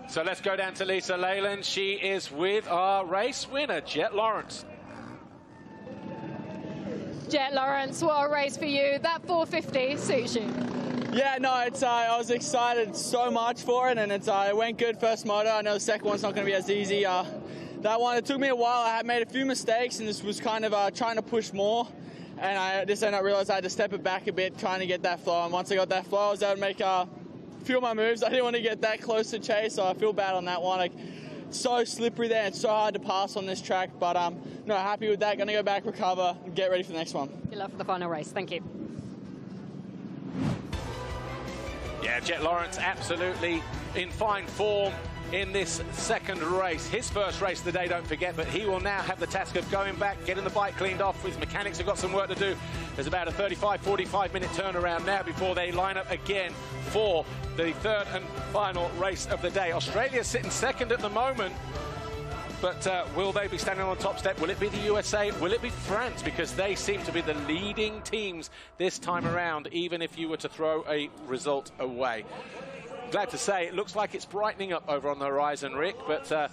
Speaker 1: So let's go down to Lisa Leyland. She is with our race winner, Jet Lawrence.
Speaker 3: Jet Lawrence, what a race for you. That 450 suits you.
Speaker 8: Yeah, no, I was excited so much for it, and it went good first moto. I know the second one's not going to be as easy. That one, it took me a while. I had made a few mistakes and just was kind of trying to push more. And I just ended up realizing I had to step it back a bit, trying to get that flow. And once I got that flow, I was able to make a few of my moves. I didn't want to get that close to Chase, so I feel bad on that one. Like, so slippery there. It's so hard to pass on this track. But no, happy with that. Going to go back, recover, and get ready for the next one.
Speaker 3: Good luck for the final race. Thank you.
Speaker 1: Yeah, Jet Lawrence absolutely in fine form in this second race. His first race of the day, don't forget, but he will now have the task of going back, getting the bike cleaned off. His mechanics have got some work to do. There's about a 45 minute turnaround now before they line up again for the third and final race of the day. Australia's sitting second at the moment, but will they be standing on the top step? Will it be the USA? Will it be France? Because they seem to be the leading teams this time around, even if you were to throw a result away. Glad to say it looks like it's brightening up over on the horizon, Rick, but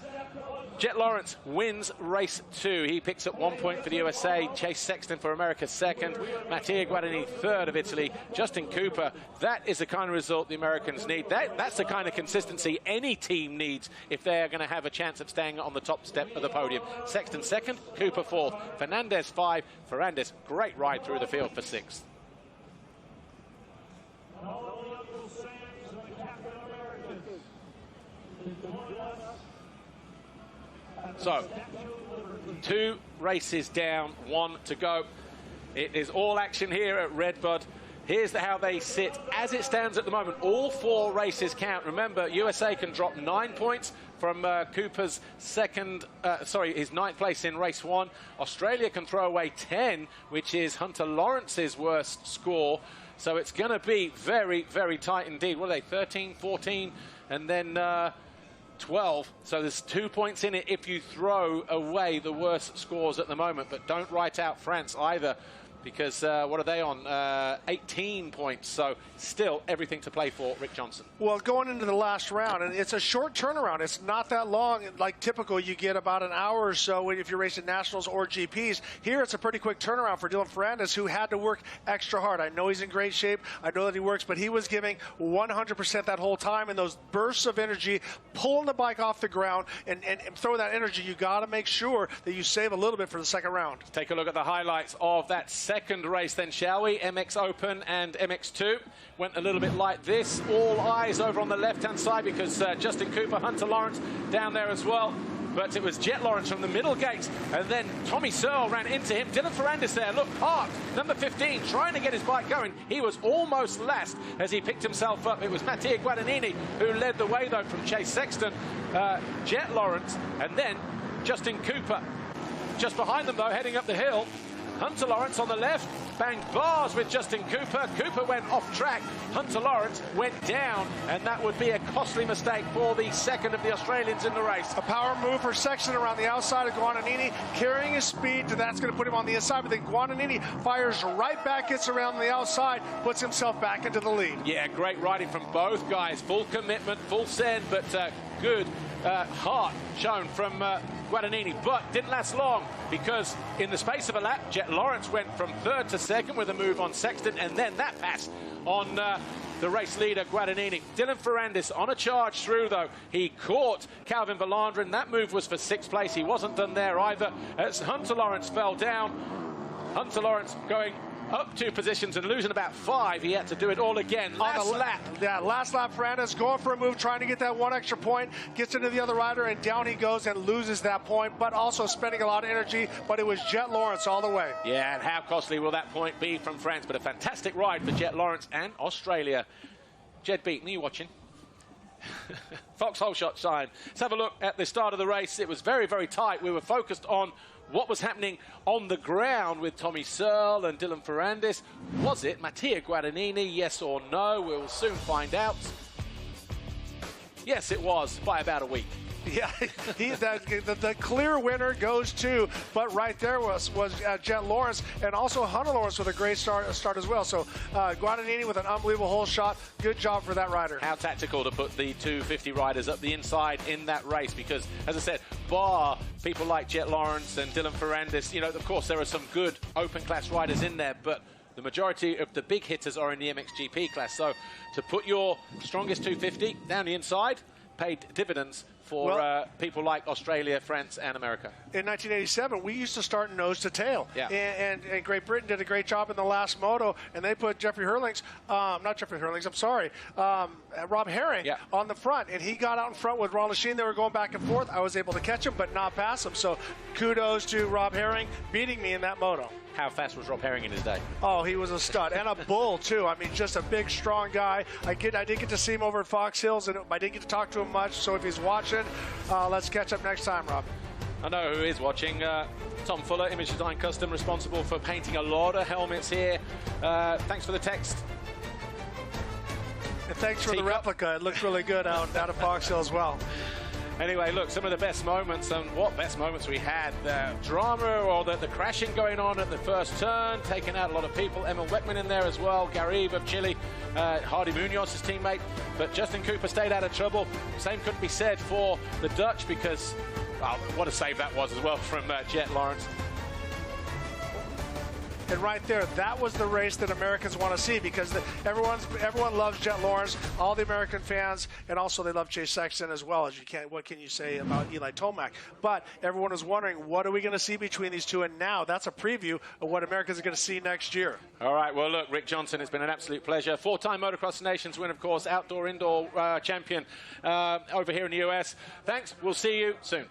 Speaker 1: Jet Lawrence wins race 2. He picks up 1 point for the USA. Chase Sexton for America second. Mattia Guadagnini third of Italy. Justin Cooper. That is the kind of result the Americans need. That's the kind of consistency any team needs if they're going to have a chance of staying on the top step of the podium. Sexton second, Cooper fourth. Fernandez 5. Fernandez, great ride through the field for 6th. So, 2 races down, 1 to go. It is all action here at RedBud. Here's how they sit. As it stands at the moment, all 4 races count. Remember, USA can drop 9 points from Cooper's his 9th place in race 1. Australia can throw away 10, which is Hunter Lawrence's worst score. So it's going to be very, very tight indeed. What are they, 13, 14, and then 12. So there's 2 points in it if you throw away the worst scores at the moment. But don't write out France either, because what are they on? 18 points. So still everything to play for, Rick Johnson.
Speaker 11: Well, going into the last round, and it's a short turnaround. It's not that long. Like typical, you get about an hour or so if you're racing nationals or GPs. Here, it's a pretty quick turnaround for Dylan Fernandez, who had to work extra hard. I know he's in great shape. I know that he works, but he was giving 100% that whole time. And those bursts of energy, pulling the bike off the ground and throwing that energy, you got to make sure that you save a little bit for the second round.
Speaker 1: Take a look at the highlights of that second race then, shall we? MX Open and MX2 went a little bit like this. All eyes over on the left-hand side because Justin Cooper, Hunter Lawrence down there as well. But it was Jet Lawrence from the middle gate, and then Tommy Searle ran into him. Dylan Fernandez there, look, parked, number 15, trying to get his bike going. He was almost last as he picked himself up. It was Mattia Guadagnini who led the way, though, from Chase Sexton, Jet Lawrence, and then Justin Cooper. Just behind them, though, heading up the hill, Hunter Lawrence on the left, banged bars with Justin Cooper. Cooper went off track. Hunter Lawrence went down, and that would be a costly mistake for the second of the Australians in the race.
Speaker 11: A power move for Sexton around the outside of Guadagnini, carrying his speed. That's going to put him on the inside, but then Guadagnini fires right back, gets around the outside, puts himself back into the lead.
Speaker 1: Yeah, great riding from both guys. Full commitment, full send, but good heart shown from Guadagnini, but didn't last long because in the space of a lap, Jet Lawrence went from 3rd to 2nd with a move on Sexton, and then that pass on the race leader, Guadagnini. Dylan Fernandez on a charge through, though. He caught Calvin Valandrin. That move was for 6th place. He wasn't done there either as Hunter Lawrence fell down. Hunter Lawrence going up 2 positions and losing about 5. He had to do it all again. Last lap.
Speaker 11: Yeah, last lap, Fernandez going for a move, trying to get that 1 extra point, gets into the other rider, and down he goes and loses that point, but also spending a lot of energy, but it was Jet Lawrence all the way.
Speaker 1: Yeah, and how costly will that point be from France? But a fantastic ride for Jet Lawrence and Australia. Jed Beaton, are you watching? Foxhole shot sign. Let's have a look at the start of the race. It was very, very tight. We were focused on what was happening on the ground with Tommy Searle and Dylan Fernandez. Was it Mattia Guadagnini, yes or no? We'll soon find out. Yes, it was, by about a week.
Speaker 11: Yeah, the clear winner goes to, but right there was Jet Lawrence, and also Hunter Lawrence with a great start as well. So Guadagnini with an unbelievable hole shot. Good job for that rider.
Speaker 1: How tactical to put the 250 riders up the inside in that race, because, as I said, bar people like Jet Lawrence and Dylan Fernandez. You know, of course, there are some good open class riders in there, but the majority of the big hitters are in the MXGP class. So to put your strongest 250 down the inside paid dividends for people like Australia, France, and America.
Speaker 11: In 1987, we used to start nose to tail.
Speaker 1: Yeah.
Speaker 11: And Great Britain did a great job in the last moto, and they put Rob Herring on the front, and he got out in front with Ron Lachine. They were going back and forth. I was able to catch him, but not pass him. So kudos to Rob Herring beating me in that moto.
Speaker 1: How fast was Rob Herring in his day? Oh,
Speaker 11: he was a stud and a bull too. I mean, just a big, strong guy. I did get to see him over at Fox Hills, and I didn't get to talk to him much. So if he's watching, let's catch up next time, Rob.
Speaker 1: I know who is watching. Tom Fuller, Image Design Custom, responsible for painting a lot of helmets here. Thanks for the text.
Speaker 11: And thanks for the replica. It looked really good out of Fox Hill as well.
Speaker 1: Anyway, look, some of the best moments, and what best moments we had. The drama or the crashing going on at the first turn, taking out a lot of people. Emil Weckman in there as well, Garib of Chile, Hardy Munoz, his teammate. But Justin Cooper stayed out of trouble. Same couldn't be said for the Dutch because, well, what a save that was as well from Jet Lawrence.
Speaker 11: And right there, that was the race that Americans want to see because everyone loves Jet Lawrence, all the American fans, and also they love Chase Sexton as well. What can you say about Eli Tomac? But everyone is wondering, what are we going to see between these two? And now that's a preview of what Americans are going to see next year.
Speaker 1: All right, well, look, Rick Johnson, it's been an absolute pleasure. Four-time Motocross Nations win, of course, outdoor-indoor champion over here in the US. Thanks. We'll see you soon.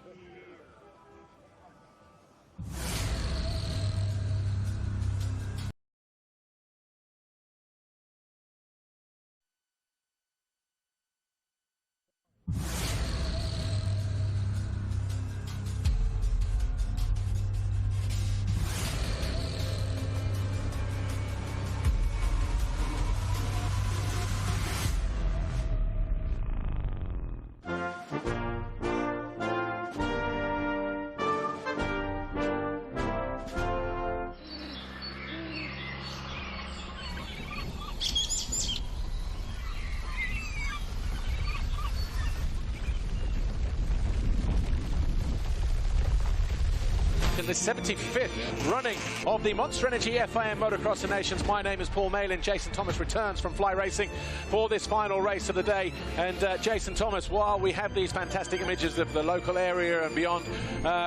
Speaker 1: In the 75th running of the Monster Energy FIM Motocross of Nations. My name is Paul Malin. Jason Thomas returns from Fly Racing for this final race of the day. And Jason Thomas, while we have these fantastic images of the local area and beyond,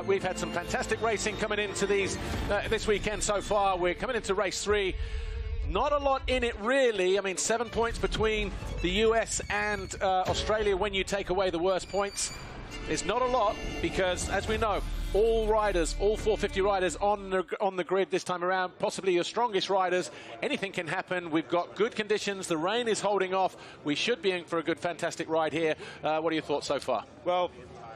Speaker 1: we've had some fantastic racing coming into these this weekend so far. We're coming into race 3. Not a lot in it, really. I mean, 7 points between the US and Australia when you take away the worst points. It's not a lot because, as we know, all riders, all 450 riders on the grid this time around, possibly your strongest riders. Anything can happen. We've got good conditions. The rain is holding off. We should be in for a good, fantastic ride here. What are your thoughts so far?
Speaker 2: Well,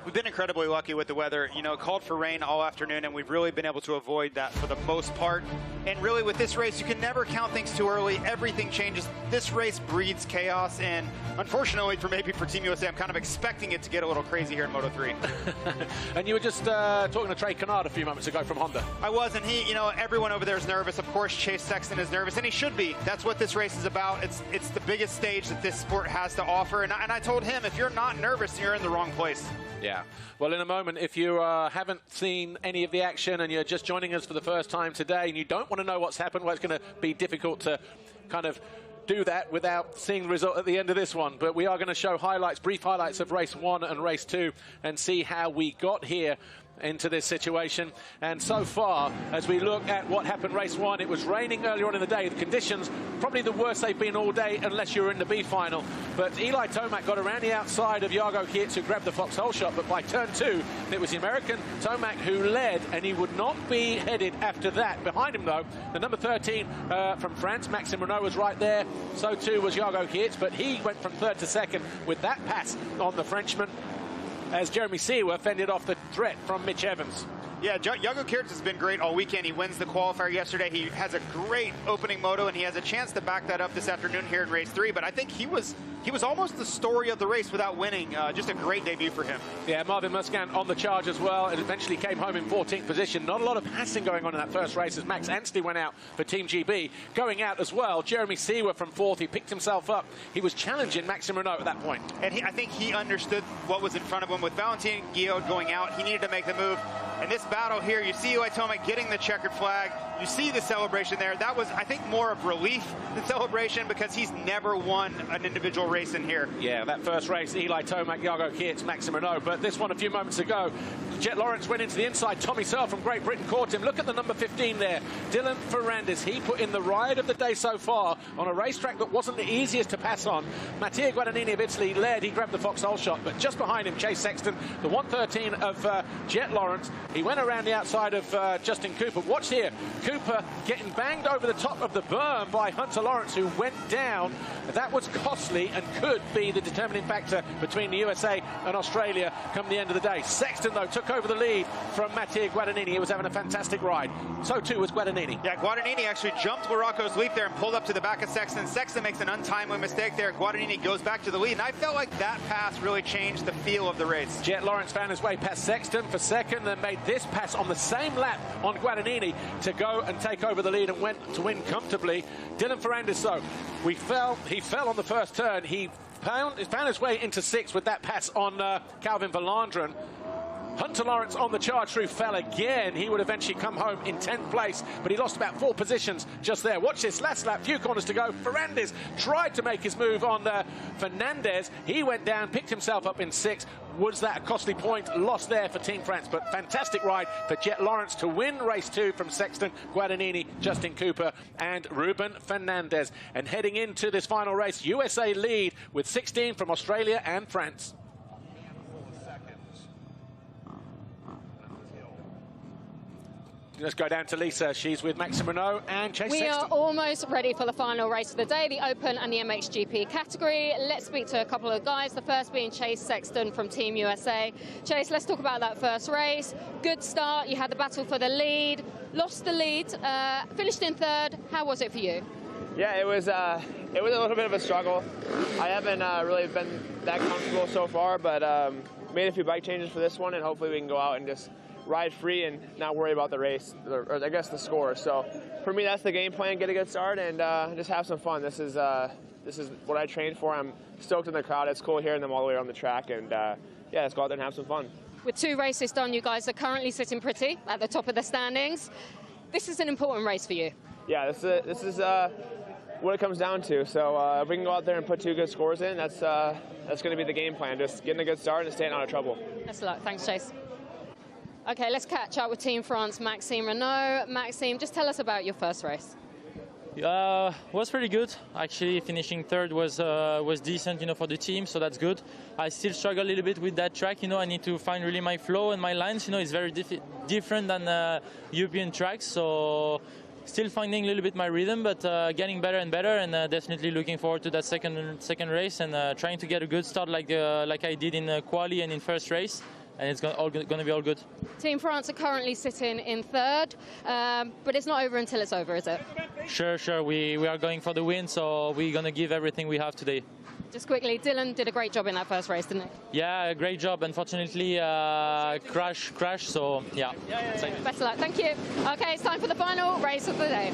Speaker 2: we've been incredibly lucky with the weather. You know, it called for rain all afternoon, and we've really been able to avoid that for the most part. And really, with this race, you can never count things too early. Everything changes. This race breeds chaos, and unfortunately, for Team USA, I'm kind of expecting it to get a little crazy here in Moto3.
Speaker 1: And you were just talking to Trey Kennard a few moments ago from Honda.
Speaker 2: I was, and everyone over there is nervous. Of course, Chase Sexton is nervous, and he should be. That's what this race is about. It's the biggest stage that this sport has to offer, and I told him, if you're not nervous, you're in the wrong place.
Speaker 1: Yeah. Well, in a moment, if you haven't seen any of the action and you're just joining us for the first time today and you don't want to know what's happened, well, it's going to be difficult to kind of do that without seeing the result at the end of this one. But we are going to show highlights, brief highlights of race 1 and race 2 and see how we got here into this situation. And so far, as we look at what happened race 1, it was raining earlier on in the day. The conditions, probably the worst they've been all day, unless you're in the B final. But Eli Tomac got around the outside of Jago Kietz, who grabbed the foxhole shot, but by turn 2, it was the American Tomac who led, and he would not be headed after that. Behind him, though, the number 13 from France, Maxime Renault, was right there. So too was Jago Kietz, but he went from 3rd to 2nd with that pass on the Frenchman, as Jeremy Seewer fended off the threat from Mitch Evans.
Speaker 2: Yeah, Yago Kirtz has been great all weekend. He wins the qualifier yesterday. He has a great opening moto, and he has a chance to back that up this afternoon here in race 3. But I think he was almost the story of the race without winning. Just a great debut for him.
Speaker 1: Yeah, Marvin Musquin on the charge as well, and eventually came home in 14th position. Not a lot of passing going on in that first race as Max Anstey went out for Team GB. Going out as well, Jeremy Seewer from 4th. He picked himself up. He was challenging Maxime Renault at that point.
Speaker 2: And I think he understood what was in front of him. With Valentin Guillaume going out, he needed to make the move. And this battle here, you see Eli Tomac getting the checkered flag. You see the celebration there. That was, I think, more of relief than celebration because he's never won an individual race in here.
Speaker 1: Yeah, that first race, Eli Tomac, Yago Kirtz, Maxime Renault. But this one a few moments ago, Jet Lawrence went into the inside. Tommy Searle from Great Britain caught him. Look at the number 15 there. Dylan Fernandez. He put in the ride of the day so far on a racetrack that wasn't the easiest to pass on. Mattia Guadagnini of Italy led. He grabbed the Foxhole shot. But just behind him, Chase Sexton, the 113 of Jet Lawrence. He went around the outside of Justin Cooper. Watch here. Cooper getting banged over the top of the berm by Hunter Lawrence, who went down. That was costly and could be the determining factor between the USA and Australia come the end of the day. Sexton, though, took over the lead from Mattia Guadagnini. He was having a fantastic ride. So, too, was Guadagnini.
Speaker 2: Yeah, Guadagnini actually jumped Larocco's leap there and pulled up to the back of Sexton. Sexton makes an untimely mistake there. Guadagnini goes back to the lead, and I felt like that pass really changed the feel of the race.
Speaker 1: Jet Lawrence found his way past Sexton for second, then made this pass on the same lap on Guadagnini to go and take over the lead and went to win comfortably. Dylan Fernandez, though, he fell on the first turn. He found his way into 6th with that pass on Calvin Verlandren. Hunter Lawrence on the charge through fell again. He would eventually come home in 10th place, but he lost about 4 positions just there. Watch this last lap, few corners to go. Fernandez tried to make his move on Fernandez. He went down, picked himself up in 6th. Was that a costly point? Lost there for Team France, but fantastic ride for Jet Lawrence to win race 2 from Sexton, Guadagnini, Justin Cooper, and Ruben Fernandez. And heading into this final race, USA lead with 16 from Australia and France. Let's go down to Lisa. She's with Maxime Renault and Chase Sexton.
Speaker 3: We are almost ready for the final race of the day, the Open and the MXGP category. Let's speak to a couple of guys, the first being Chase Sexton from Team USA. Chase, let's talk about that first race. Good start. You had the battle for the lead, lost the lead, finished in 3rd. How was it for you?
Speaker 6: Yeah, it was a little bit of a struggle. I haven't really been that comfortable so far, but made a few bike changes for this one, and hopefully we can go out and just ride free and not worry about the race, or I guess the score. So for me, that's the game plan, get a good start and just have some fun. This is what I trained for. I'm stoked in the crowd. It's cool hearing them all the way around the track, and yeah, let's go out there and have some fun.
Speaker 3: With 2 races done, you guys are currently sitting pretty at the top of the standings. This is an important race for you.
Speaker 6: Yeah, this is what it comes down to. So if we can go out there and put 2 good scores in, that's going to be the game plan. Just getting a good start and staying out of trouble.
Speaker 3: Best of luck. Thanks, Chase. Okay, let's catch up with Team France, Maxime Renault. Maxime, just tell us about your first race.
Speaker 12: Was pretty good. Actually, finishing 3rd was decent, for the team, so that's good. I still struggle a little bit with that track. I need to find really my flow and my lines. It's very different than European tracks, so still finding a little bit my rhythm, but getting better and better, and definitely looking forward to that second race and trying to get a good start like I did in quali and in first race. And it's going to be all good.
Speaker 3: Team France are currently sitting in 3rd, but it's not over until it's over, is it?
Speaker 12: Sure. We are going for the win, so we're going to give everything we have today.
Speaker 3: Just quickly, Dylan did a great job in that first race, didn't he?
Speaker 12: Yeah, great job. Unfortunately, crash, so yeah.
Speaker 3: Best of luck, thank you. Okay, it's time for the final race of the day.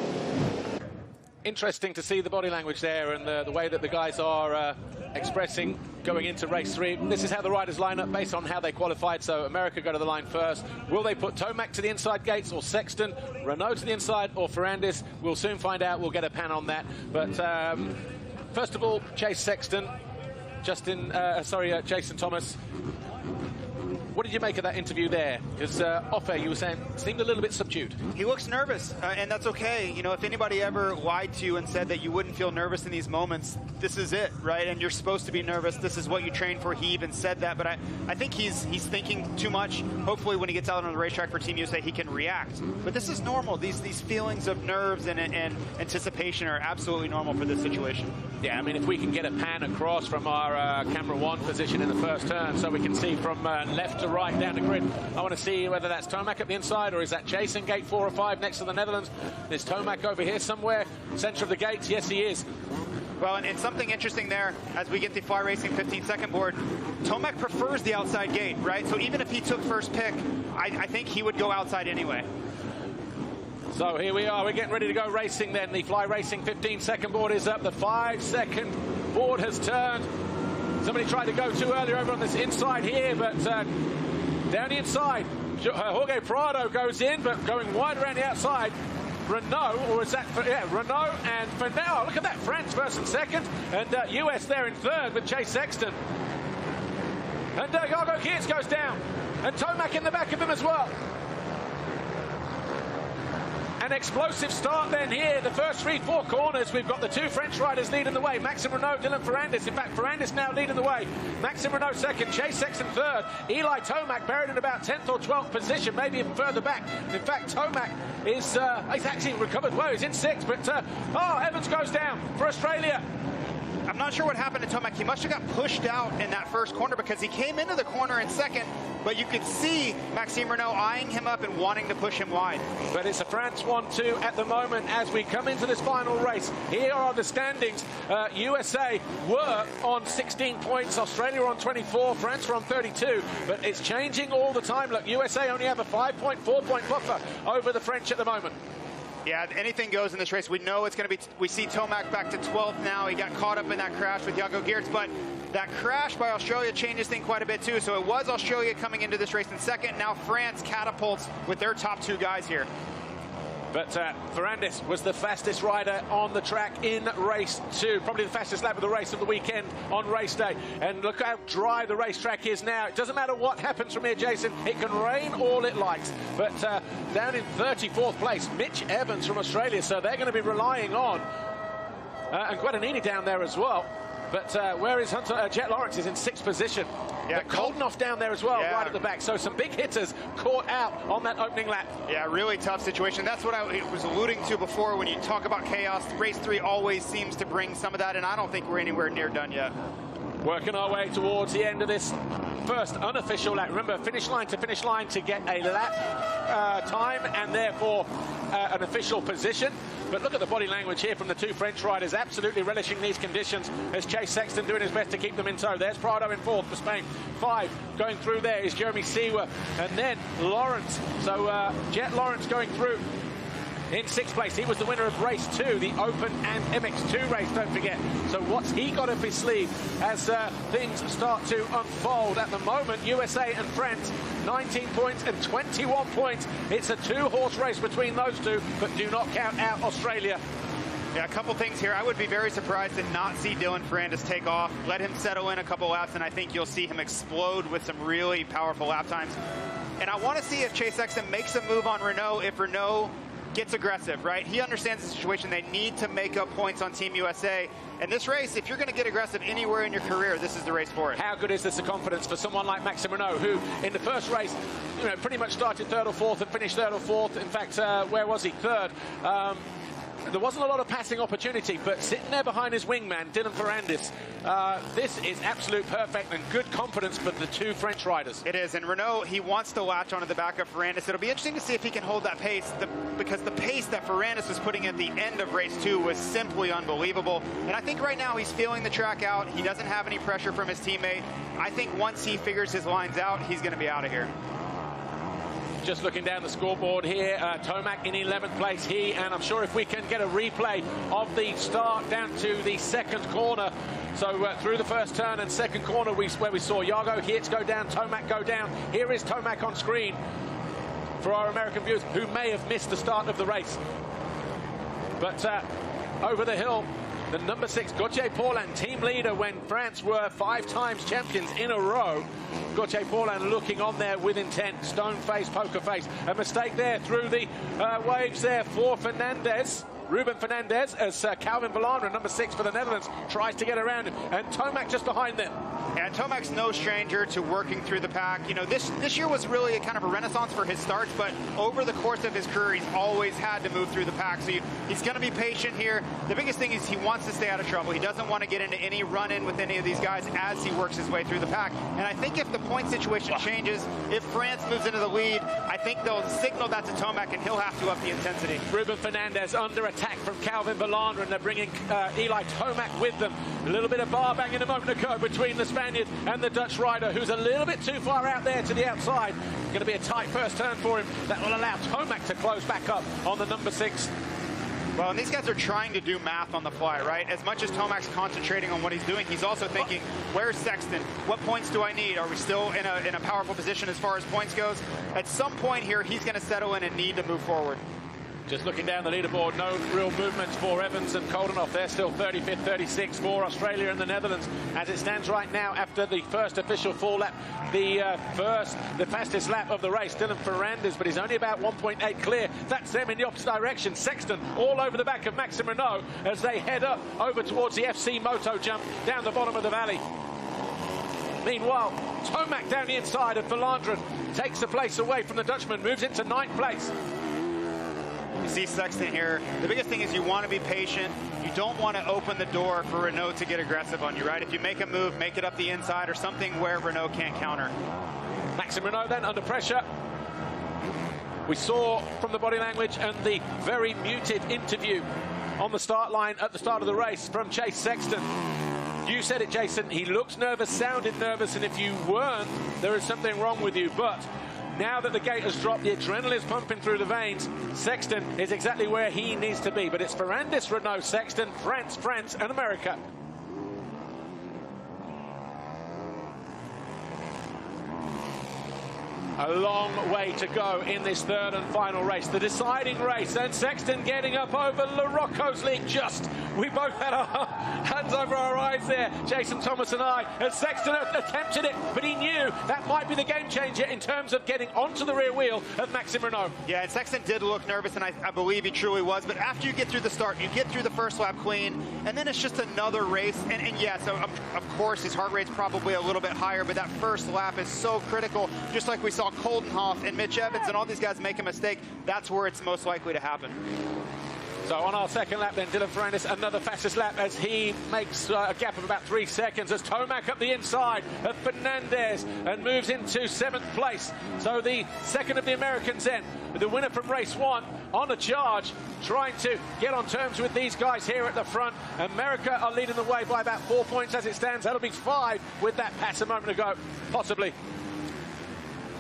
Speaker 1: Interesting to see the body language there and the way that the guys are expressing going into race 3. This is how the riders line up based on how they qualified. So America go to the line first. Will they put Tomac to the inside gates or Sexton, Renault to the inside or Fernandez? We'll soon find out. We'll get a pan on that. But first of all, Chase Sexton, Jason Thomas. What did you make of that interview there? Because off air, you were saying, seemed a little bit subdued.
Speaker 2: He looks nervous, and that's okay. If anybody ever lied to you and said that you wouldn't feel nervous in these moments, this is it, right? And you're supposed to be nervous. This is what you train for. He even said that, but I think he's thinking too much. Hopefully, when he gets out on the racetrack for Team USA, he can react. But this is normal. These feelings of nerves and anticipation are absolutely normal for this situation.
Speaker 1: Yeah, I mean, if we can get a pan across from our camera 1 position in the first turn so we can see from left to right down the grid. I want to see whether that's Tomac at the inside or is that Chase in gate 4 or 5 next to the Netherlands. There's Tomac over here somewhere, center of the gates. Yes, he is.
Speaker 2: Well, and something interesting there, as we get the Fly Racing 15-second board, Tomac prefers the outside gate, right? So even if he took first pick, I think he would go outside anyway.
Speaker 1: So here we are, we're getting ready to go racing then. The Fly Racing 15-second board is up. The 5-second board has turned. Somebody tried to go too early over on this inside here, but down the inside, Jorge Prado goes in, but going wide around the outside. Renault, or is that, yeah, Renault and Fernandez. Oh, look at that, France first and second, and US there in third with Chase Sexton. And Yago Geerts goes down, and Tomac in the back of him as well. An explosive start then here. The first 3-4 corners, we've got the 2 French riders leading the way. Maxime Renault, Dylan Fernandez. In fact, Fernandez now leading the way. Maxime Renault second, Chase Sexton third. Eli Tomac buried in about 10th or 12th position, maybe even further back. In fact, Tomac is he's actually recovered well. He's in 6th, but oh, Evans goes down for Australia.
Speaker 2: I'm not sure what happened to Tomac. He must have got pushed out in that first corner because he came into the corner in second, but you could see Maxime Renault eyeing him up and wanting to push him wide.
Speaker 1: But it's a France 1-2 at the moment as we come into this final race. Here are the standings. USA were on 16 points, Australia on 24, France were on 32, but it's changing all the time. Look, USA only have a 5-point, 4-point buffer over the French at the moment.
Speaker 2: Yeah, anything goes in this race. We know it's going to be, we see Tomac back to 12th now. He got caught up in that crash with Yago Geerts, but that crash by Australia changes things quite a bit too. So it was Australia coming into this race in second. Now France catapults with their top 2 guys here.
Speaker 1: But Fernandez was the fastest rider on the track in race 2. Probably the fastest lap of the race of the weekend on race day. And look how dry the racetrack is now. It doesn't matter what happens from here, Jason. It can rain all it likes. But down in 34th place, Mitch Evans from Australia. So they're going to be relying on, and Guadagnini down there as well. But where is Hunter? Jet Lawrence is in 6th position. Yeah, Koldenhoff down there as well, right at the back. So some big hitters caught out on that opening lap.
Speaker 2: Yeah, really tough situation. That's what I was alluding to before when you talk about chaos. Race 3 always seems to bring some of that, and I don't think we're anywhere near done yet.
Speaker 1: Working our way towards the end of this first unofficial lap. Remember, finish line to get a lap time and therefore an official position. But look at the body language here from the 2 French riders, absolutely relishing these conditions as Chase Sexton doing his best to keep them in tow. There's Prado in 4th for Spain. 5 going through there is Jeremy Seewer, and then Lawrence. So Jet Lawrence going through in 6th place. He was the winner of race 2, the Open and MX2 race, don't forget. So what's he got up his sleeve as things start to unfold? At the moment, USA and France, 19 points and 21 points. It's a 2-horse race between those 2, but do not count out Australia.
Speaker 2: Yeah, a couple things here. I would be very surprised to not see Dylan Fernandez take off. Let him settle in a couple laps, and I think you'll see him explode with some really powerful lap times. And I want to see if Chase Sexton makes a move on Renault, if Renault gets aggressive, right? He understands the situation. They need to make up points on Team USA. And this race, if you're going to get aggressive anywhere in your career, this is the race for it.
Speaker 1: How good is this a confidence for someone like Maxime Renault, who in the first race, you know, pretty much started 3rd or 4th and finished 3rd or 4th. In fact, where was he? 3rd. There wasn't a lot of passing opportunity, but sitting there behind his wingman, Dylan Fernandez, this is absolute perfect and good confidence for the 2 French riders.
Speaker 2: It is, and Renault, he wants to latch onto the back of Fernandez. It'll be interesting to see if he can hold that pace, because the pace that Fernandez was putting at the end of race 2 was simply unbelievable. And I think right now he's feeling the track out. He doesn't have any pressure from his teammate. I think once he figures his lines out, he's going to be out of here.
Speaker 1: Just looking down the scoreboard here, Tomac in 11th place. He, and I'm sure if we can get a replay of the start down to the 2nd corner. So through the first turn and 2nd corner, where we saw Yago Geerts go down, Tomac go down. Here is Tomac on screen for our American viewers who may have missed the start of the race. But over the hill, the number 6, Gauthier Paulin, team leader when France were 5 times champions in a row. Gauthier Paulin looking on there with intent, stone face, poker face. A mistake there through the waves there for Fernandez. Ruben Fernandez as Calvin Belanda, number 6 for the Netherlands, tries to get around him. And Tomac just behind them.
Speaker 2: And Tomac's no stranger to working through the pack. You know, this year was really a kind of a renaissance for his starts, but over the course of his career, he's always had to move through the pack. So he's going to be patient here. The biggest thing is he wants to stay out of trouble. He doesn't want to get into any run-in with any of these guys as he works his way through the pack. And I think if the point situation changes, if France moves into the lead, I think they'll signal that to Tomac and he'll have to up the intensity.
Speaker 1: Ruben Fernandez under attack from Calvin Belanda, and they're bringing Eli Tomac with them. A little bit of bar banging a moment ago between the Spaniard and the Dutch rider, who's a little bit too far out there to the outside. Going to be a tight first turn for him. That will allow Tomac to close back up on the number 6.
Speaker 2: Well, and these guys are trying to do math on the fly, right? As much as Tomac's concentrating on what he's doing, he's also thinking, where's Sexton? What points do I need? Are we still in a powerful position as far as points goes? At some point here, he's going to settle in and need to move forward.
Speaker 1: Just looking down the leaderboard, no real movements for Evans and Koldenoff. They're still 35th, 36th for Australia and the Netherlands. As it stands right now, after the first official full lap, the fastest lap of the race, Dylan Fernandez, but he's only about 1.8 clear. That's them in the opposite direction. Sexton all over the back of Maxime Renault as they head up over towards the FC Moto jump down the bottom of the valley. Meanwhile, Tomac down the inside of Belanda takes the place away from the Dutchman, moves into 9th place.
Speaker 2: You see Sexton here. The biggest thing is you want to be patient. You don't want to open the door for Renault to get aggressive on you, right? If you make a move, make it up the inside or something where Renault can't counter.
Speaker 1: Maxime Renault then under pressure. We saw from the body language and the very muted interview on the start line at the start of the race from Chase Sexton. You said it, Jason. He looks nervous, sounded nervous, and if you weren't, there is something wrong with you. But now that the gate has dropped, the adrenaline is pumping through the veins. Sexton is exactly where he needs to be. But it's Fernandez, Renault, Sexton, France, and America. A long way to go in this third and final race, the deciding race, and Sexton getting up over Larocco's lead. We both had our hands over our eyes there, Jason Thomas and I, and Sexton attempted it, but he knew that might be the game changer in terms of getting onto the rear wheel of Maxime Renault.
Speaker 2: Yeah, and Sexton did look nervous, and I believe he truly was, but after you get through the start, you get through the first lap clean, and then it's just another race, and yeah, so of course his heart rate's probably a little bit higher, but that first lap is so critical, just like we saw Koldenoff and Mitch Evans and all these guys make a mistake. That's where it's most likely to happen.
Speaker 1: So on our second lap then, Dylan Fernandez, another fastest lap as he makes a gap of about 3 seconds as Tomac up the inside of Fernandez and moves into 7th place. So the second of the Americans then, the winner from race 1 on a charge, trying to get on terms with these guys here at the front. America are leading the way by about 4 points as it stands. That'll be 5 with that pass a moment ago, possibly.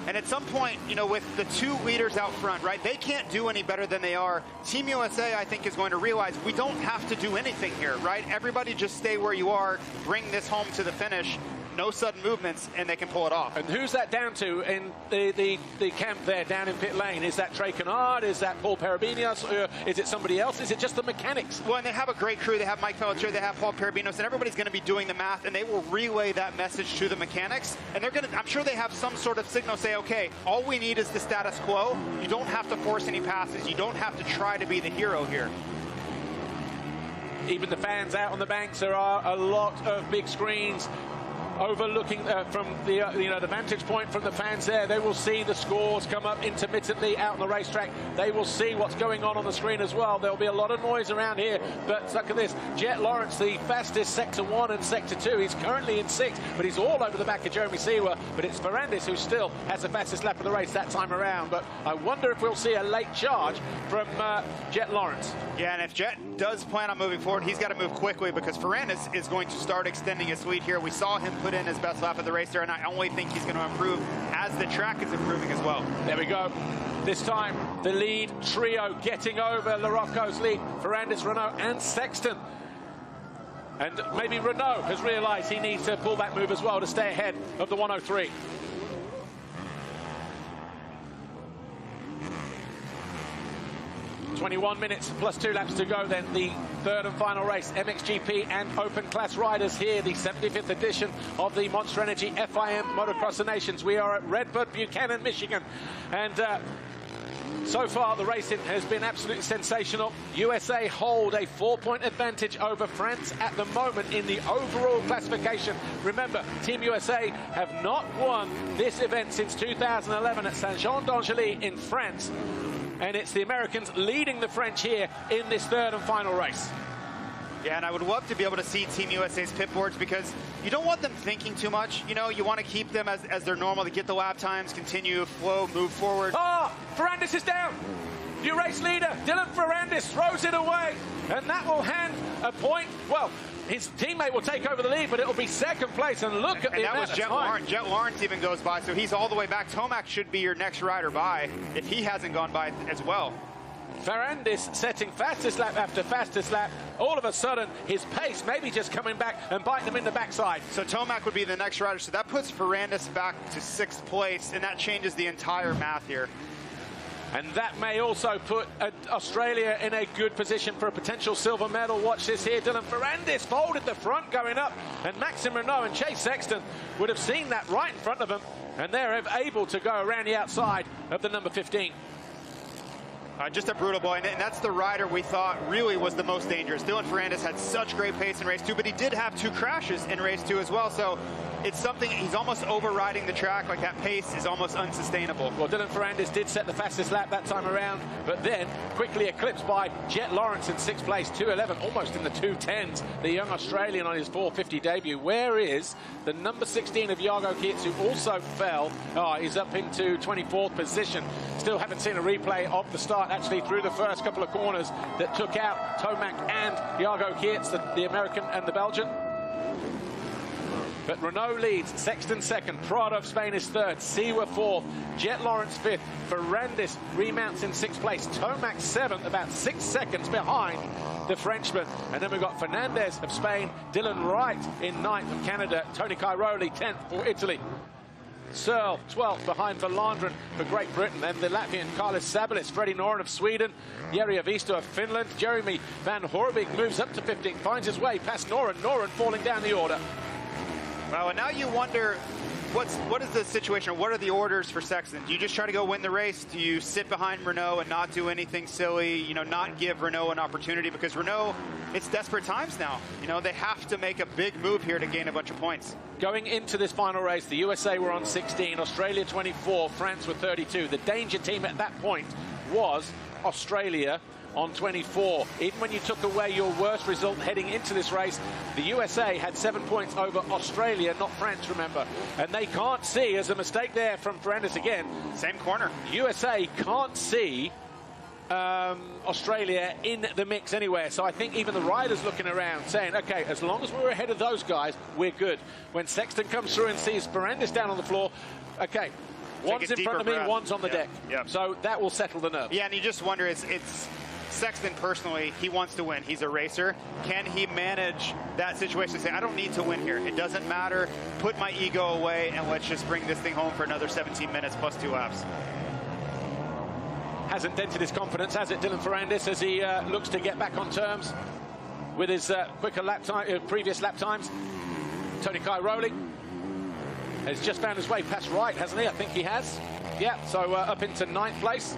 Speaker 2: And at some point, you know, with the 2 leaders out front, right, they can't do any better than they are. Team USA, I think, is going to realize we don't have to do anything here, right? Everybody just stay where you are, bring this home to the finish. No sudden movements, and they can pull it off.
Speaker 1: And who's that down to in the camp there down in pit lane? Is that Trey Canard? Is that Paul Parabinos? Or is it somebody else? Is it just the mechanics?
Speaker 2: Well, and they have a great crew. They have Mike Pelletier, they have Paul Parabinos, and everybody's going to be doing the math, and they will relay that message to the mechanics. And they're going to, I'm sure they have some sort of signal say, okay, all we need is the status quo. You don't have to force any passes. You don't have to try to be the hero here.
Speaker 1: Even the fans out on the banks, there are a lot of big screens overlooking from the vantage point from the fans there. They will see the scores come up intermittently out on the racetrack. They will see what's going on the screen as well. There'll be a lot of noise around here, but look at this. Jet Lawrence, the fastest Sector 1 and Sector 2. He's currently in 6th, but he's all over the back of Jeremy Seewer. But it's Fernandez who still has the fastest lap of the race that time around. But I wonder if we'll see a late charge from Jet Lawrence.
Speaker 2: Yeah, and if Jet does plan on moving forward, he's got to move quickly because Fernandez is going to start extending his lead here. We saw him put in his best lap of the race there, and I only think he's going to improve as the track is improving as well.
Speaker 1: There we go. This time, the lead trio getting over Larocco's lead. Fernandez, Renault, and Sexton. And maybe Renault has realized he needs to pull that move as well to stay ahead of the 103. "21 minutes plus 2 laps to go then, the third and final race, MXGP and Open Class Riders here, the 75th edition of the Monster Energy FIM Motocross of Nations. We are at RedBud, Buchanan, Michigan, and So far, the racing has been absolutely sensational. USA hold a 4-point advantage over France at the moment in the overall classification. Remember, Team USA have not won this event since 2011 at Saint-Jean-d'Angely in France. And it's the Americans leading the French here in this third and final race.
Speaker 2: Yeah, and I would love to be able to see Team USA's pit boards because you don't want them thinking too much. You know, you want to keep them as they're normal to get the lap times, continue, flow, move forward.
Speaker 1: Oh, Fernandez is down. New race leader, Dylan Fernandez, throws it away. And that will hand a point. Well, his teammate will take over the lead, but it'll be second place. And look at the amount of time.
Speaker 2: Jet Lawrence even goes by, so he's all the way back. Tomac should be your next rider by if he hasn't gone by as well.
Speaker 1: Fernandez setting fastest lap after fastest lap. All of a sudden, his pace maybe just coming back and biting him in the backside.
Speaker 2: So Tomac would be the next rider, so that puts Fernandez back to 6th place, and that changes the entire math here.
Speaker 1: And that may also put Australia in a good position for a potential silver medal. Watch this here. Dylan Fernandez folded the front going up. And Maxime Renault and Chase Sexton would have seen that right in front of them. And they're able to go around the outside of the number 15.
Speaker 2: Just a brutal boy, and that's the rider we thought really was the most dangerous. Dylan Fernandez had such great pace in race 2, but he did have 2 crashes in race 2 as well, so it's something, he's almost overriding the track, like that pace is almost unsustainable.
Speaker 1: Well, Dylan Fernandez did set the fastest lap that time around, but then quickly eclipsed by Jet Lawrence in 6th place, 2:11, almost in the 2:10s, the young Australian on his 450 debut. Where is the number 16 of Jago Kietz, who also fell? Oh, he's up into 24th position. Still haven't seen a replay of the start, actually, through the first couple of corners that took out Tomac and Jago Kietz, the American and the Belgian. But Renault leads, Sexton 2nd, Prado of Spain is 3rd, Seewer 4th, Jet Lawrence 5th, Fernandez remounts in 6th place, Tomac 7th, about 6 seconds behind the Frenchman. And then we've got Fernandez of Spain, Dylan Wright in 9th of Canada, Tony Cairoli 10th for Italy. Searle 12th behind Verlandren for Great Britain, and the Latvian Carlos Sabalis, Freddie Noren of Sweden, Jari Avisto of Finland, Jeremy Van Horbig moves up to 15th, finds his way past Noren falling down the order.
Speaker 2: Well, and now you wonder, what is the situation? What are the orders for Sexton? Do you just try to go win the race? Do you sit behind Renault and not do anything silly? You know, not give Renault an opportunity? Because Renault, it's desperate times now. You know, they have to make a big move here to gain a bunch of points.
Speaker 1: Going into this final race, the USA were on 16, Australia 24, France were 32. The danger team at that point was Australia on 24. Even when you took away your worst result heading into this race, the USA had 7 points over Australia, not France, remember. And they can't see, as a mistake there from Fernandez again.
Speaker 2: Same corner.
Speaker 1: USA can't see Australia in the mix anywhere. So I think even the riders looking around saying, okay, as long as we're ahead of those guys, we're good. When Sexton comes through and sees Fernandez down on the floor, okay, one's in front of me, one's on the deck.
Speaker 2: Yep.
Speaker 1: So that will settle the nerve.
Speaker 2: Yeah, and you just wonder, it's Sexton personally, he wants to win. He's a racer. Can he manage that situation and say, I don't need to win here. It doesn't matter. Put my ego away and let's just bring this thing home for another 17 minutes plus 2 laps.
Speaker 1: Hasn't dented his confidence, has it, Dylan Fernandez, as he looks to get back on terms with his quicker lap time, previous lap times. Tony Cairoli has just found his way past Wright, hasn't he? I think he has. Yeah, so up into 9th place.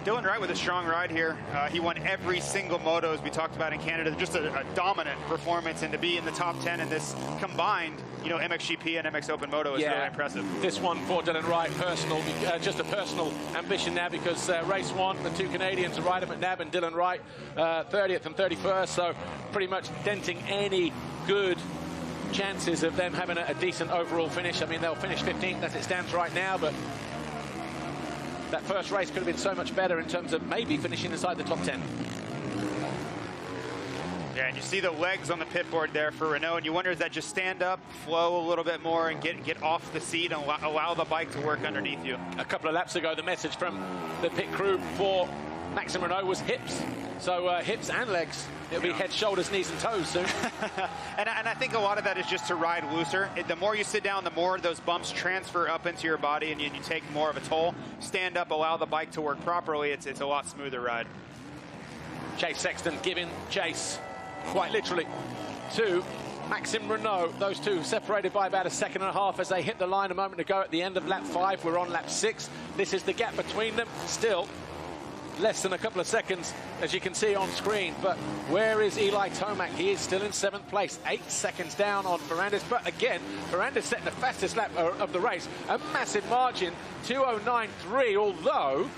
Speaker 2: Dylan Wright with a strong ride here. He won every single moto, as we talked about in Canada. Just a dominant performance, and to be in the top 10 in this combined, you know, MXGP and MX Open Moto is really impressive.
Speaker 1: This one for Dylan Wright, personal, just a personal ambition now, because race 1, the 2 Canadians, Ryder McNabb and Dylan Wright, 30th and 31st, so pretty much denting any good chances of them having a decent overall finish. I mean, they'll finish 15th as it stands right now, but that first race could have been so much better in terms of maybe finishing inside the top 10.
Speaker 2: Yeah, and you see the legs on the pit board there for Renault, and you wonder, does that just stand up, flow a little bit more, and get off the seat and allow the bike to work underneath you?
Speaker 1: A couple of laps ago, the message from the pit crew for Maxime Renault was hips. So hips and legs. It'll be head, shoulders, knees, and toes soon.
Speaker 2: and I think a lot of that is just to ride looser. The more you sit down, the more those bumps transfer up into your body, and you take more of a toll. Stand up, allow the bike to work properly. It's a lot smoother ride.
Speaker 1: Chase Sexton giving chase, quite literally, to Maxime Renault, those two separated by about a second and a half as they hit the line a moment ago at the end of lap 5. We're on lap 6. This is the gap between them. Still less than a couple of seconds, as you can see on screen. But where is Eli Tomac? He is still in 7th place, 8 seconds down on Fernandez. But again, Fernandez setting the fastest lap of the race. A massive margin, 2:09.3, although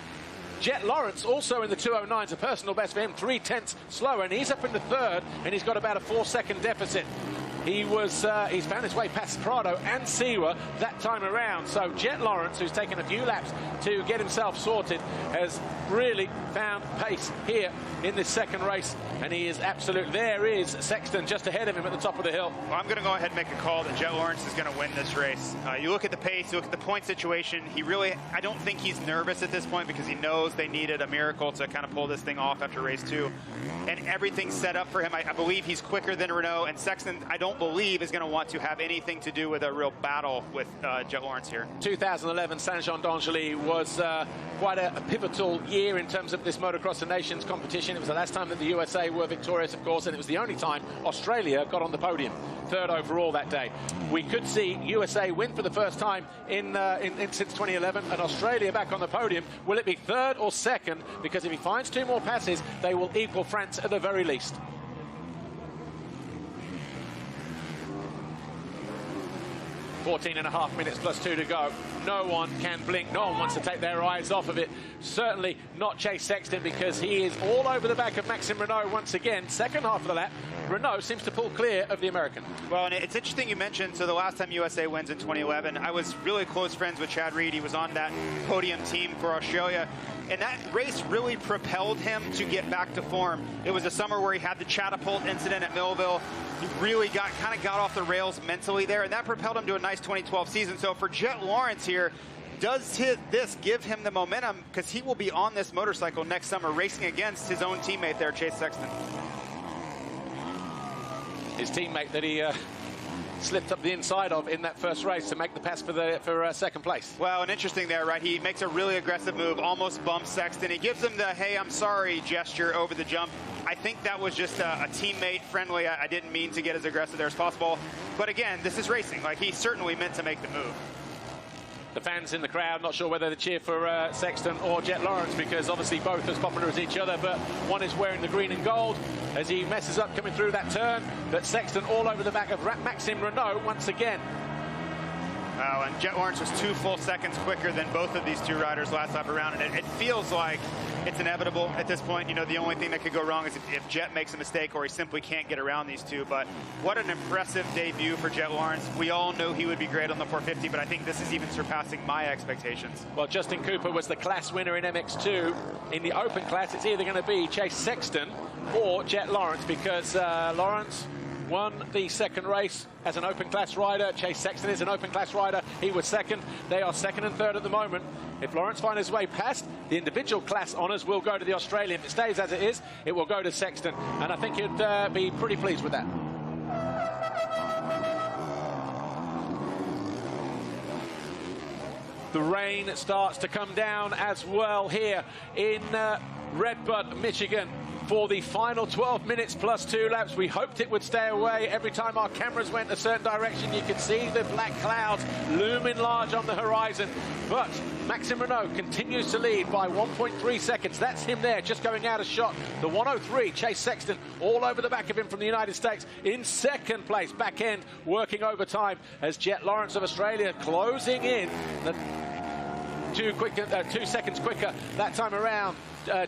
Speaker 1: Jet Lawrence also in the 2:09s, a personal best for him, 3/10 slower, and he's up in the 3rd, and he's got about a 4-second deficit. He's found his way past Prado and Seewer that time around. So Jet Lawrence, who's taken a few laps to get himself sorted, has really found pace here in this second race, and he is absolute. There is Sexton just ahead of him at the top of the hill.
Speaker 2: Well, I'm going to go ahead and make a call that Jet Lawrence is going to win this race. You look at the pace, you look at the point situation. I don't think he's nervous at this point because he knows they needed a miracle to kind of pull this thing off after race 2. And everything's set up for him. I believe he's quicker than Renault, and Sexton, I don't believe, is going to want to have anything to do with a real battle with Jet Lawrence here.
Speaker 1: 2011 Saint-Jean d'Angely was quite a pivotal year in terms of this Motocross of Nations competition. It was the last time that the USA were victorious, of course, and it was the only time Australia got on the podium, 3rd overall that day. We could see USA win for the first time since 2011, and Australia back on the podium. Will it be 3rd or 2nd? Because if he finds 2 more passes, they will equal France at the very least. .14.5 minutes plus 2 to go. No one can blink. No one wants to take their eyes off of it. Certainly not Chase Sexton, because he is all over the back of Maxime Renault once again. Second half of the lap, Renault seems to pull clear of the American.
Speaker 2: Well, and it's interesting you mentioned, so the last time USA wins in 2011, I was really close friends with Chad Reed. He was on that podium team for Australia. And that race really propelled him to get back to form. It was a summer where he had the catapult incident at Millville. He really got off the rails mentally there, and that propelled him to a nice 2012 season. So for Jet Lawrence here, does this give him the momentum? Because he will be on this motorcycle next summer racing against his own teammate there, Chase Sexton.
Speaker 1: His teammate that he slipped up the inside of in that first race to make the pass for second place.
Speaker 2: Well, and interesting there, right? He makes a really aggressive move, almost bumps Sexton. He gives him the, hey, I'm sorry gesture over the jump. I think that was just a teammate friendly. I didn't mean to get as aggressive there as possible. But again, this is racing. Like, he certainly meant to make the move.
Speaker 1: The fans in the crowd not sure whether to cheer for Sexton or Jet Lawrence, because obviously both as popular as each other, but one is wearing the green and gold as he messes up coming through that turn. But Sexton all over the back of Maxime Renault once again.
Speaker 2: Wow, and Jet Lawrence was 2 full seconds quicker than both of these 2 riders last lap around, and it feels like it's inevitable at this point. You know, the only thing that could go wrong is if Jet makes a mistake or he simply can't get around these 2. But what an impressive debut for Jet Lawrence. We all knew he would be great on the 450, but I think this is even surpassing my expectations.
Speaker 1: Well, Justin Cooper was the class winner in MX2. In the open class, it's either going to be Chase Sexton or Jet Lawrence, because Lawrence won the second race as an open class rider. Chase Sexton is an open class rider. He was second. They are second and third at the moment. If Lawrence finds his way past, the individual class honours will go to the Australian. If it stays as it is, it will go to Sexton. And I think he'd be pretty pleased with that. The rain starts to come down as well here in RedBud, Michigan, for the final 12 minutes plus 2 laps. We hoped it would stay away. Every time our cameras went a certain direction, you could see the black clouds looming large on the horizon. But Maxime Renault continues to lead by 1.3 seconds. That's him there, just going out of shot. The 103, Chase Sexton, all over the back of him from the United States in second place. Back end working overtime as Jet Lawrence of Australia closing in. 2 seconds quicker that time around,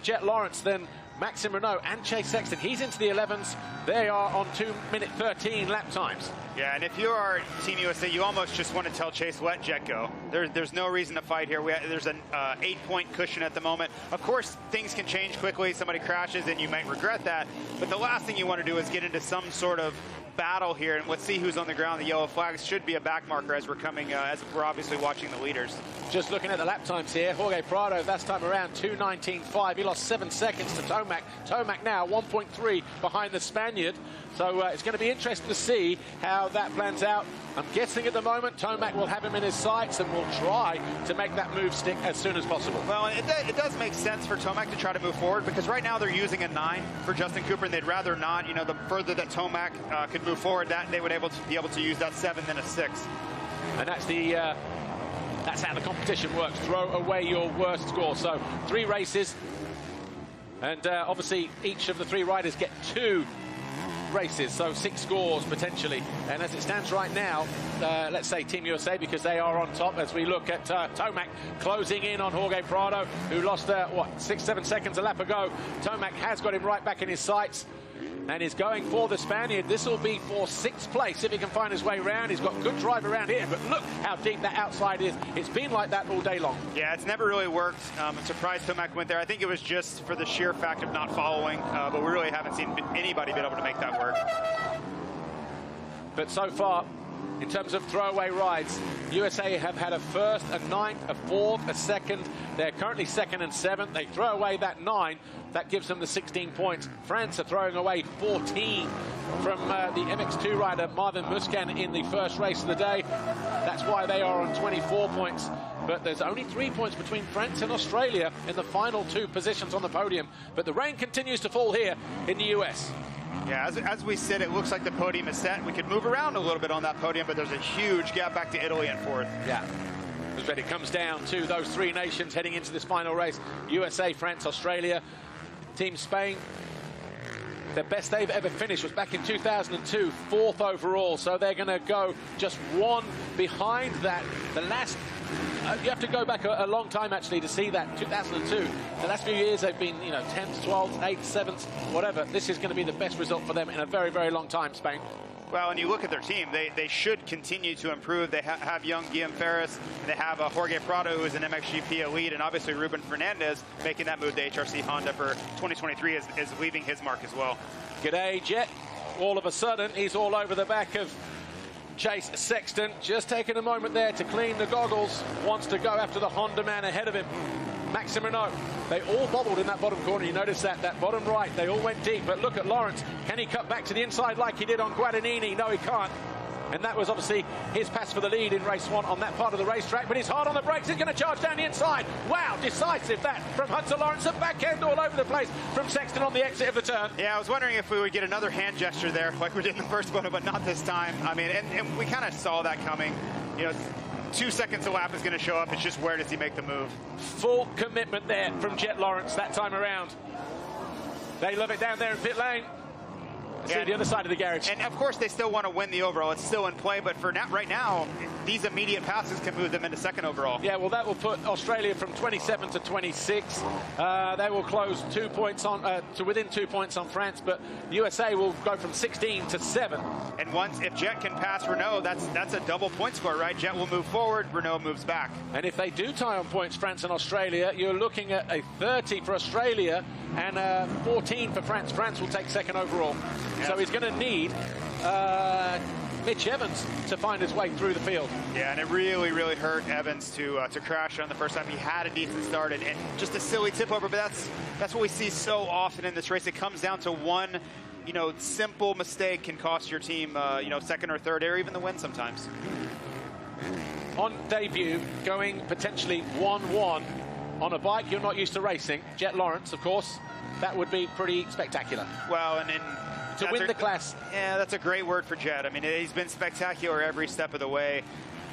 Speaker 1: Jet Lawrence, than Maxime Renault and Chase Sexton. He's into the 11s. They are on 2:13 lap times.
Speaker 2: Yeah, and if you are Team USA, you almost just want to tell Chase, let Jet go. There's no reason to fight here. There's an 8-point cushion at the moment. Of course, things can change quickly. Somebody crashes and you might regret that. But the last thing you want to do is get into some sort of battle here, and let's see who's on the ground. The yellow flags should be a back marker as we're coming, as we're obviously watching the leaders.
Speaker 1: Just looking at the lap times here, Jorge Prado last time around 2:19.5. He lost 7 seconds to Tomac. Tomac now 1.3 behind the Spaniard. So it's going to be interesting to see how that plans out. I'm guessing at the moment Tomac will have him in his sights and will will try to make that move stick as soon as possible.
Speaker 2: Well, it does make sense for Tomac to try to move forward, because right now they're using a 9 for Justin Cooper, and they'd rather not. You know, the further that Tomac could move forward, that they would be able to use that 7 than a 6.
Speaker 1: And that's the that's how the competition works. Throw away your worst score. So 3 races, and obviously each of the 3 riders get 2 races, so 6 scores potentially. And as it stands right now, let's say Team USA, because they are on top, as we look at Tomac closing in on Jorge Prado, who lost 6-7 seconds a lap ago. Tomac has got him right back in his sights and is going for the Spaniard. This will be for 6th place if he can find his way around. He's got good drive around here, but look how deep that outside is. It's been like that all day long.
Speaker 2: Yeah, it's never really worked. I'm surprised Tomac went there. I think it was just for the sheer fact of not following, but we really haven't seen anybody be able to make that work.
Speaker 1: But so far, in terms of throwaway rides, USA have had a 1st, a 9th, a 4th, a 2nd. They're currently 2nd and 7th. They throw away that 9. That gives them the 16 points. France are throwing away 14 from the MX2 rider Marvin Muscan in the first race of the day. That's why they are on 24 points. But there's only 3 points between France and Australia in the final 2 positions on the podium. But the rain continues to fall here in the US.
Speaker 2: Yeah, as we sit, it looks like the podium is set. We could move around a little bit on that podium, but there's a huge gap back to Italy in 4th.
Speaker 1: Yeah. But it comes down to those 3 nations heading into this final race. USA, France, Australia. Team Spain, the best they've ever finished was back in 2002, 4th overall. So they're going to go just 1 behind that. The last, you have to go back a long time actually to see that, 2002. The last few years they've been, 10th, 12th, 8th, 7th, whatever. This is going to be the best result for them in a very, very long time, Spain.
Speaker 2: Well, and you look at their team, they should continue to improve. They have young Guillaume Ferris, and they have Jorge Prado, who is an MXGP elite, and obviously Ruben Fernandez making that move to HRC Honda for 2023 is leaving his mark as well.
Speaker 1: G'day, Jet. All of a sudden, he's all over the back of Chase Sexton. Just taking a moment there to clean the goggles. Wants to go after the Honda man ahead of him. Maxime Renault. They all bobbled in that bottom corner. You notice that bottom right, they all went deep. But look at Lawrence. Can he cut back to the inside like he did on Guadagnini? No, he can't. And that was obviously his pass for the lead in race 1 on that part of the racetrack. But he's hard on the brakes. He's going to charge down the inside. Wow, decisive that from Hunter Lawrence. A backhand all over the place from Sexton on the exit of the turn.
Speaker 2: Yeah, I was wondering if we would get another hand gesture there like we did in the first one, but not this time. I mean, and we kind of saw that coming. 2 seconds a lap is going to show up. It's just where does he make the move?
Speaker 1: Full commitment there from Jet Lawrence that time around. They love it down there in pit lane. See the other side of the garage.
Speaker 2: And of course, they still want to win the overall. It's still in play, but for now, right now, these immediate passes can move them into 2nd overall.
Speaker 1: Yeah, well, that will put Australia from 27 to 26. They will close 2 points on to within 2 points on France, but USA will go from 16 to 7.
Speaker 2: And if Jet can pass Renault, that's a double point score, right? Jet will move forward, Renault moves back.
Speaker 1: And if they do tie on points, France and Australia, you're looking at a 30 for Australia and a 14 for France. France will take 2nd overall. Yeah. So he's going to need Mitch Evans to find his way through the field.
Speaker 2: Yeah, and it really, really hurt Evans to crash on the first time. He had a decent start and just a silly tip over, but that's what we see so often in this race. It comes down to one, simple mistake can cost your team, 2nd or 3rd, or even the win sometimes.
Speaker 1: On debut, going potentially 1-1 on a bike you're not used to racing, Jet Lawrence, of course, that would be pretty spectacular.
Speaker 2: Well, and
Speaker 1: to win the class.
Speaker 2: Yeah, that's a great word for Jet. I mean, he's been spectacular every step of the way.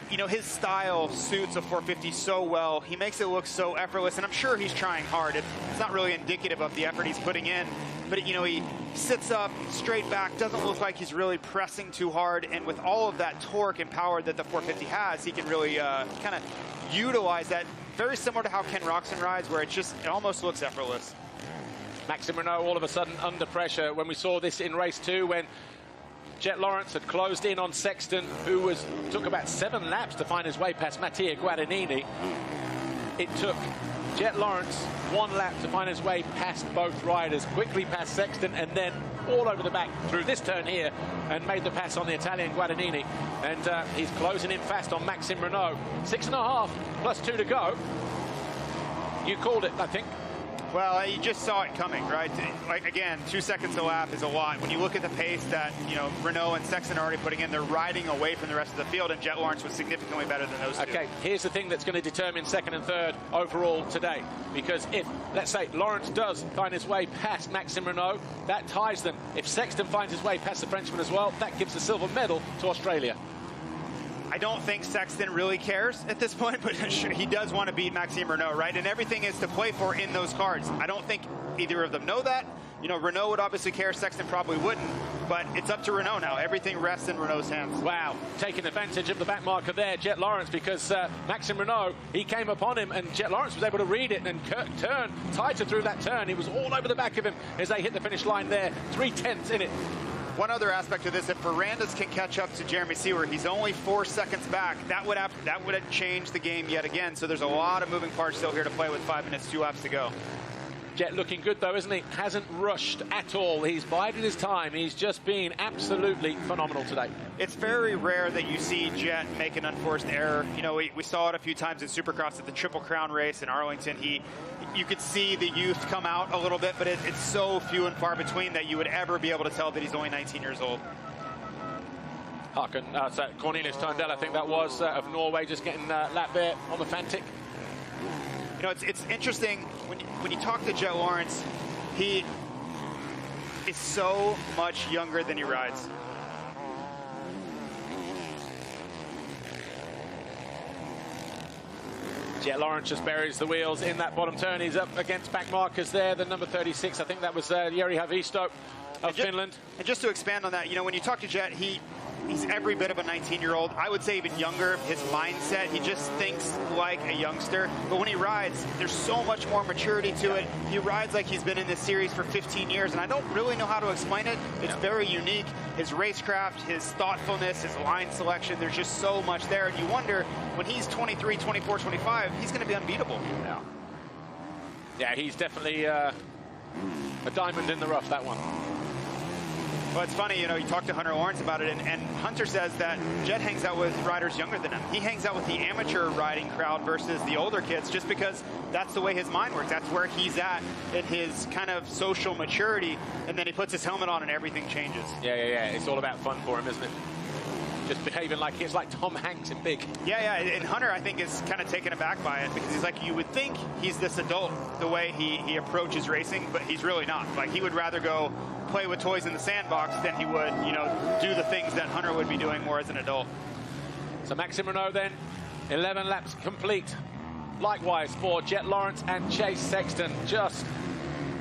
Speaker 2: His style suits a 450 so well. He makes it look so effortless, and I'm sure he's trying hard. It's not really indicative of the effort he's putting in, but he sits up, straight back, doesn't look like he's really pressing too hard, and with all of that torque and power that the 450 has, he can really kind of utilize that, very similar to how Ken Roczen rides, where it almost looks effortless.
Speaker 1: Maxime Renault all of a sudden under pressure when we saw this in race 2 when Jet Lawrence had closed in on Sexton, who took about 7 laps to find his way past Mattia Guadagnini. It took Jet Lawrence 1 lap to find his way past both riders, quickly past Sexton, and then all over the back through this turn here and made the pass on the Italian Guadagnini. And he's closing in fast on Maxime Renault. 6.5 plus 2 to go. You called it, I think.
Speaker 2: Well, you just saw it coming, right? Like, again, 2 seconds a lap is a lot. When you look at the pace that, you know, Renault and Sexton are already putting in, they're riding away from the rest of the field, and Jet Lawrence was significantly better than those two.
Speaker 1: Okay, here's the thing that's going to determine second and third overall today. Because if, let's say, Lawrence does find his way past Maxime Renault, that ties them. If Sexton finds his way past the Frenchman as well, that gives the silver medal to Australia.
Speaker 2: I don't think Sexton really cares at this point, but he does want to beat Maxime Renault, right? And everything is to play for in those cards. I don't think either of them know that. You know, Renault would obviously care, Sexton probably wouldn't, but it's up to Renault now. Everything rests in Renault's hands.
Speaker 1: Wow, taking advantage of the back marker there, Jet Lawrence, because Maxime Renault, he came upon him, and Jet Lawrence was able to read it and turn tighter through that turn. He was all over the back of him as they hit the finish line there. 3/10 in it.
Speaker 2: One other aspect of this, if Fernandez can catch up to Jeremy Seewer, he's only 4 seconds back. That would have changed the game yet again. So there's a lot of moving parts still here to play with 5 minutes, 2 laps to go.
Speaker 1: Jet looking good though, isn't he? Hasn't rushed at all. He's bided his time. He's just been absolutely phenomenal today.
Speaker 2: It's very rare that you see Jet make an unforced error. You know, we saw it a few times in Supercross at the Triple Crown race in Arlington. You could see the youth come out a little bit, but it's so few and far between that you would ever be able to tell that he's only 19 years old.
Speaker 1: Cornelius Tondell, I think that was, of Norway, just getting lap there on the Fantic.
Speaker 2: You know, it's interesting when you talk to Jet Lawrence, he is so much younger than he rides.
Speaker 1: Jet Lawrence just buries the wheels in that bottom turn. He's up against back markers there. The number 36, I think that was Jari Havisto of Finland.
Speaker 2: And just to expand on that, you know, when you talk to Jet, he's every bit of a 19-year-old. I would say even younger. His mindset, he just thinks like a youngster. But when he rides, there's so much more maturity to it. He rides like he's been in this series for 15 years, and I don't really know how to explain it. It's very unique. His racecraft, his thoughtfulness, his line selection, there's just so much there. And you wonder, when he's 23, 24, 25, he's going to be unbeatable.
Speaker 1: Yeah, he's definitely a diamond in the rough, that one.
Speaker 2: Well, it's funny, you know, you talk to Hunter Lawrence about it, and Hunter says that Jet hangs out with riders younger than him. He hangs out with the amateur riding crowd versus the older kids just because that's the way his mind works. That's where he's at in his kind of social maturity, and then he puts his helmet on and everything changes.
Speaker 1: Yeah. It's all about fun for him, isn't it? Just behaving like he's like Tom Hanks in Big.
Speaker 2: Yeah, and Hunter, I think, is kind of taken aback by it because he's like, you would think he's this adult the way he approaches racing, but he's really not. Like, he would rather go play with toys in the sandbox than he would, you know, do the things that Hunter would be doing more as an adult.
Speaker 1: So Maxime Renault then, 11 laps complete. Likewise for Jet Lawrence and Chase Sexton. Just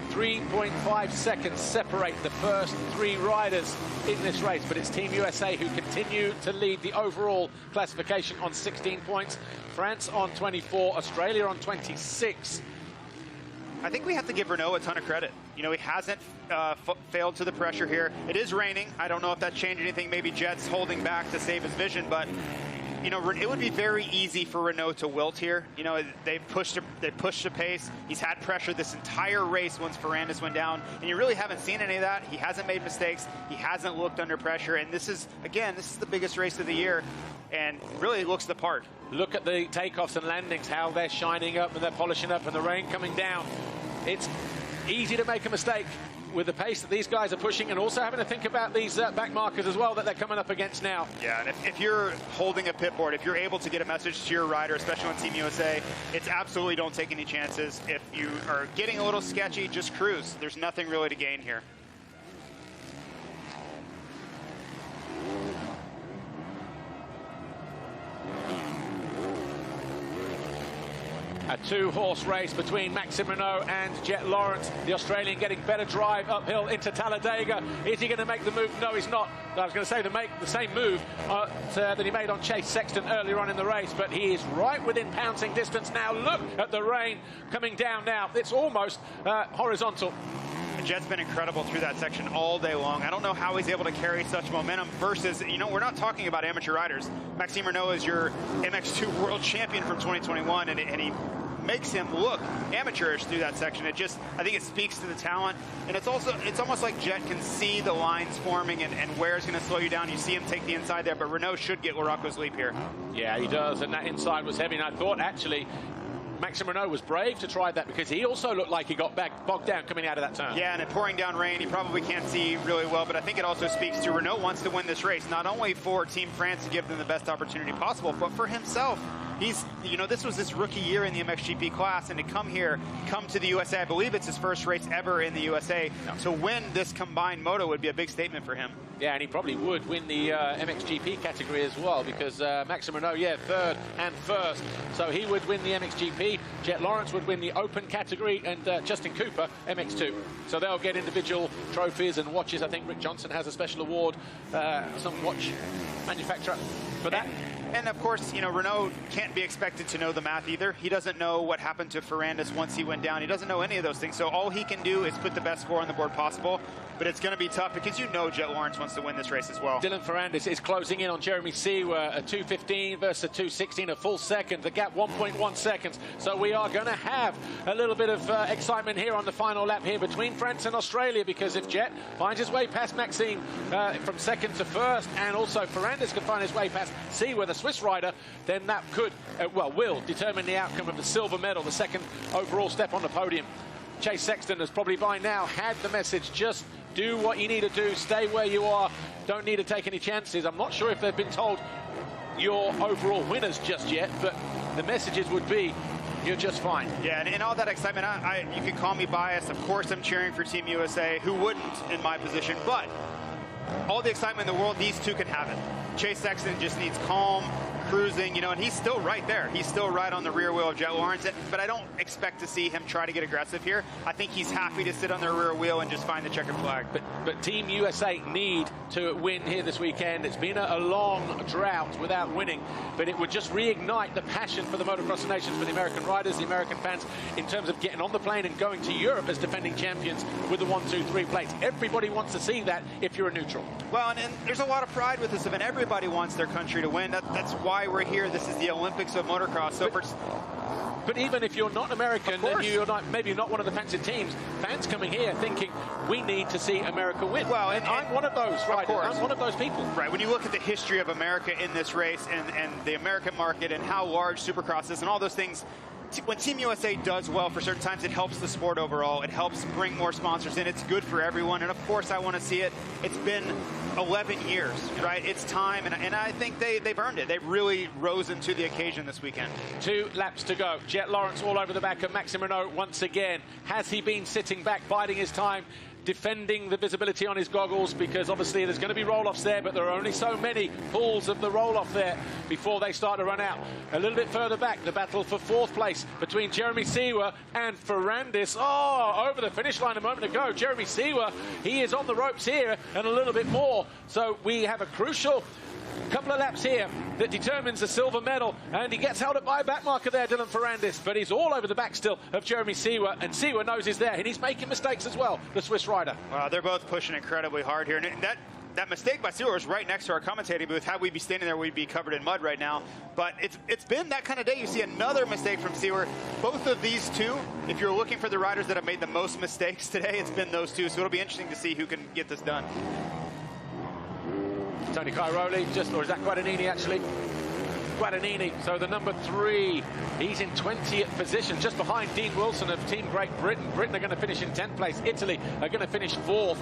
Speaker 1: 3.5 seconds separate the first 3 riders in this race, but it's Team USA who continue to lead the overall classification on 16 points. France on 24, Australia on 26.
Speaker 2: I think we have to give Renault a ton of credit. You know, he hasn't failed to the pressure here. It is raining. I don't know if that changed anything. Maybe Jet's holding back to save his vision, but you know, it would be very easy for Renault to wilt here. You know, they pushed the pace. He's had pressure this entire race once Fernandez went down, and you really haven't seen any of that. He hasn't made mistakes. He hasn't looked under pressure, and this is the biggest race of the year, and really looks the part.
Speaker 1: Look at the takeoffs and landings, how they're shining up and they're polishing up, and the rain coming down. It's easy to make a mistake with the pace that these guys are pushing, and also having to think about these back markers as well that they're coming up against now.
Speaker 2: Yeah, and if you're holding a pit board, if you're able to get a message to your rider, especially on Team USA, it's absolutely don't take any chances. If you are getting a little sketchy, just cruise. There's nothing really to gain here.
Speaker 1: A 2-horse race between Maxime Renault and Jet Lawrence. The Australian getting better drive uphill into Talladega. Is he going to make the move? No, he's not. I was going to say to make the same move that he made on Chase Sexton earlier on in the race, but he is right within pouncing distance now. Look at the rain coming down now. It's almost horizontal.
Speaker 2: And Jet's been incredible through that section all day long. I don't know how he's able to carry such momentum versus, you know, we're not talking about amateur riders. Maxime Renault is your MX2 world champion from 2021, and he makes him look amateurish through that section. I think it speaks to the talent, and it's almost like Jet can see the lines forming and where it's going to slow you down. You see him take the inside there, but Renault should get Larocco's leap here.
Speaker 1: Yeah, he does, and that inside was heavy, and I thought actually Maxime Renault was brave to try that because he also looked like he got bogged down coming out of that turn.
Speaker 2: Yeah, and it pouring down rain, he probably can't see really well, but I think it also speaks to Renault wants to win this race, not only for Team France to give them the best opportunity possible, but for himself. He's, you know, this was his rookie year in the MXGP class, and to come to the USA, I believe it's his first race ever in the USA, to win this combined moto would be a big statement for him.
Speaker 1: Yeah, and he probably would win the MXGP category as well, because Maxime Renault, yeah, third and first. So he would win the MXGP. Jet Lawrence would win the Open category, and Justin Cooper, MX2. So they'll get individual trophies and watches. I think Rick Johnson has a special award, some watch manufacturer for that.
Speaker 2: And of course, you know, Renault can't be expected to know the math either. He doesn't know what happened to Fernandez once he went down. He doesn't know any of those things. So all he can do is put the best score on the board possible. But it's going to be tough because you know Jet Lawrence wants to win this race as well.
Speaker 1: Dylan Fernandez is closing in on Jeremy Seewer, a 2:15 versus a 2:16, a full second. The gap 1.1 seconds. So we are going to have a little bit of excitement here on the final lap here between France and Australia, because if Jet finds his way past Maxime from second to first, and also Fernandez can find his way past Seewer, the Swiss rider, then that could, will determine the outcome of the silver medal, the second overall step on the podium. Chase Sexton has probably by now had the message, just do what you need to do, stay where you are, don't need to take any chances. I'm not sure if they've been told you're overall winners just yet, but the messages would be, you're just fine.
Speaker 2: Yeah, and in all that excitement, you can call me biased. Of course I'm cheering for Team USA. Who wouldn't in my position? But all the excitement in the world, these two can have it. Chase Sexton just needs calm, cruising, you know, and he's still right there. He's still right on the rear wheel of Jet Lawrence, but I don't expect to see him try to get aggressive here. I think he's happy to sit on the rear wheel and just find the checkered flag.
Speaker 1: But Team USA need to win here this weekend. It's been a long drought without winning, but it would just reignite the passion for the Motocross of Nations, for the American riders, the American fans, in terms of getting on the plane and going to Europe as defending champions with the 1, 2, 3 plates. Everybody wants to see that if you're a neutral.
Speaker 2: Well, and there's a lot of pride with this event. Everybody wants their country to win. That's why we're here. This is the Olympics of motocross. So
Speaker 1: but even if you're not American and you're maybe not one of the fancied teams, fans coming here thinking we need to see America win. Well, and I'm one of those, right? I'm one of those people.
Speaker 2: Right. When you look at the history of America in this race and the American market and how large Supercross is and all those things, when Team USA does well for certain times, it helps the sport overall. It helps bring more sponsors in. It's good for everyone. And of course, I want to see it. It's been 11 years, right? It's time, and I think they've earned it. They've really risen to the occasion this weekend.
Speaker 1: 2 laps to go. Jet Lawrence all over the back of Maxime Renault once again. Has he been sitting back, biding his time, defending the visibility on his goggles, because obviously there's going to be roll-offs there, but there are only so many pulls of the roll-off there before they start to run out. A little bit further back, the battle for 4th place between Jeremy Seewer and Fernandez. Oh, over the finish line a moment ago. Jeremy Seewer, he is on the ropes here and a little bit more. So we have a crucial couple of laps here that determines the silver medal, and he gets held up by a back marker there, Dylan Fernandez, but he's all over the back still of Jeremy Seewer, and Seewer knows he's there, and he's making mistakes as well, the Swiss rider.
Speaker 2: They're both pushing incredibly hard here, and that mistake by Seewer is right next to our commentating booth. Had we be standing there, we'd be covered in mud right now. But it's been that kind of day. You see another mistake from Seewer. Both of these two, if you're looking for the riders that have made the most mistakes today, it's been those two, so it'll be interesting to see who can get this done.
Speaker 1: Tony Cairoli, or is that Guadagnini actually? Guadagnini, so the number 3, he's in 20th position, just behind Dean Wilson of Team Great Britain. Britain are going to finish in 10th place. Italy are going to finish 4th.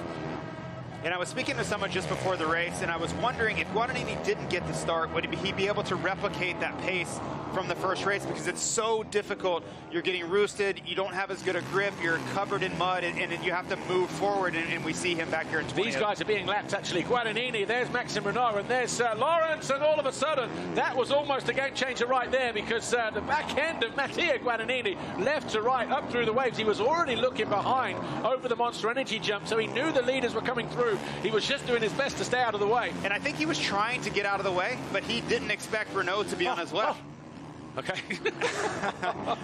Speaker 2: And I was speaking to someone just before the race, and I was wondering if Guadagnini didn't get the start, would he be able to replicate that pace from the first race? Because it's so difficult. You're getting roosted, you don't have as good a grip, you're covered in mud, and you have to move forward, and we see him back here in 20th.
Speaker 1: These guys are being lapped, actually. Guadagnini, there's Maxime Renault, and there's Lawrence, and all of a sudden, that was almost a game changer right there, because the back end of Mattia Guadagnini, left to right, up through the waves, he was already looking behind over the Monster Energy jump, so he knew the leaders were coming through. He was just doing his best to stay out of the way.
Speaker 2: And I think he was trying to get out of the way, but he didn't expect Renault to be on his left.
Speaker 1: Okay.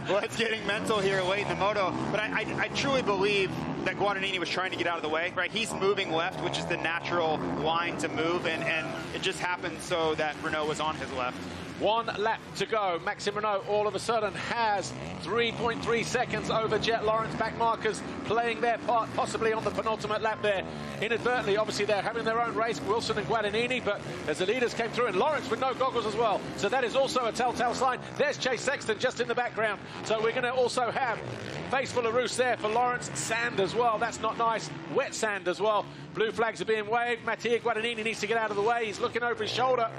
Speaker 2: Well, it's getting mental here late in the moto, but I truly believe that Guadagnini was trying to get out of the way, right? He's moving left, which is the natural line to move, and it just happened so that Renault was on his left.
Speaker 1: 1 lap to go. Maxime Renault all of a sudden has 3.3 seconds over Jet Lawrence. Back markers playing their part, possibly on the penultimate lap there. Inadvertently, obviously, they're having their own race, Wilson and Guadagnini, but as the leaders came through, and Lawrence with no goggles as well. So that is also a telltale sign. There's Chase Sexton just in the background. So we're going to also have face full of roost there for Lawrence. Sand as well. That's not nice. Wet sand as well. Blue flags are being waved. Mattia Guadagnini needs to get out of the way. He's looking over his shoulder.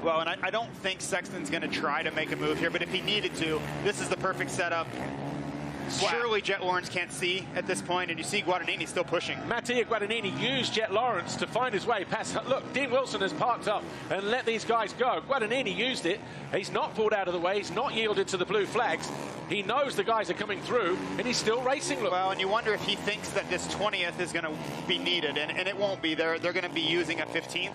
Speaker 2: Well, and I don't think Sexton's going to try to make a move here, but if he needed to, this is the perfect setup. Wow. Surely Jet Lawrence can't see at this point, and you see Guadagnini still pushing.
Speaker 1: Mattia Guadagnini used Jet Lawrence to find his way past. Look, Dean Wilson has parked up and let these guys go. Guadagnini used it. He's not pulled out of the way. He's not yielded to the blue flags. He knows the guys are coming through, and he's still racing. Look.
Speaker 2: Well, and you wonder if he thinks that this 20th is going to be needed, and it won't be. They're going to be using a 15th.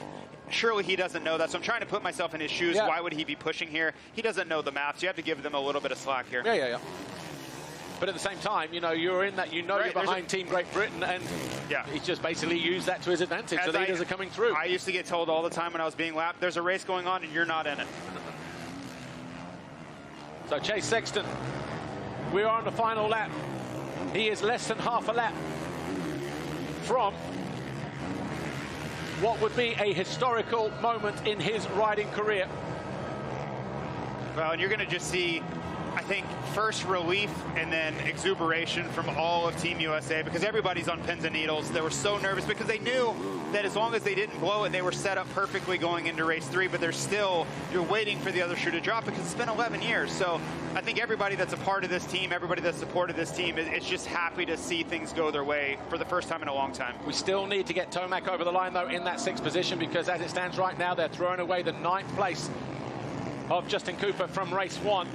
Speaker 2: Surely he doesn't know that, so I'm trying to put myself in his shoes. Yeah. Why would he be pushing here? He doesn't know the maths. You have to give them a little bit of slack here.
Speaker 1: Yeah. But at the same time, you know, you're in that, you know, right, you're behind Team Great Britain, and he's just basically used that to his advantage. The leaders are coming through.
Speaker 2: I used to get told all the time when I was being lapped, there's a race going on and you're not in it.
Speaker 1: So Chase Sexton, we are on the final lap. He is less than half a lap from what would be a historical moment in his riding career.
Speaker 2: Well, and you're going to just see, I think, first relief and then exuberation from all of Team USA, because everybody's on pins and needles. They were so nervous because they knew that as long as they didn't blow it, they were set up perfectly going into race 3, but you're waiting for the other shoe to drop because it's been 11 years. So I think everybody that's a part of this team, everybody that's supported this team, is just happy to see things go their way for the first time in a long time.
Speaker 1: We still need to get Tomac over the line, though, in that 6th position, because as it stands right now, they're throwing away the 9th place of Justin Cooper from race 1.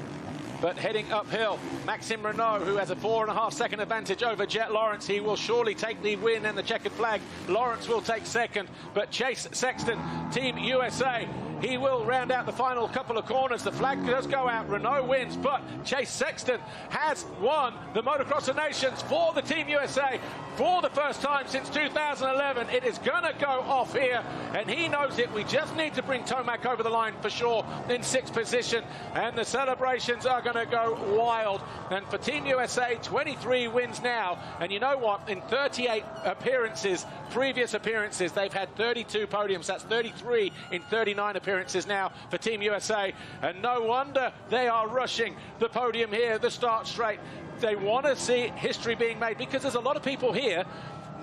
Speaker 1: But heading uphill, Maxime Renault, who has a 4.5-second advantage over Jet Lawrence. He will surely take the win and the checkered flag. Lawrence will take 2nd, but Chase Sexton, Team USA, he will round out the final couple of corners. The flag does go out. Renault wins, but Chase Sexton has won the Motocross of Nations for the Team USA for the first time since 2011. It is going to go off here, and he knows it. We just need to bring Tomac over the line for sure in 6th position, and the celebrations are going to go wild. And for Team USA, 23 wins now, and you know what? In 38 appearances, previous appearances, they've had 32 podiums. That's 33 in 39 appearances now for Team USA, and no wonder they are rushing the podium here, the start straight. They want to see history being made, because there's a lot of people here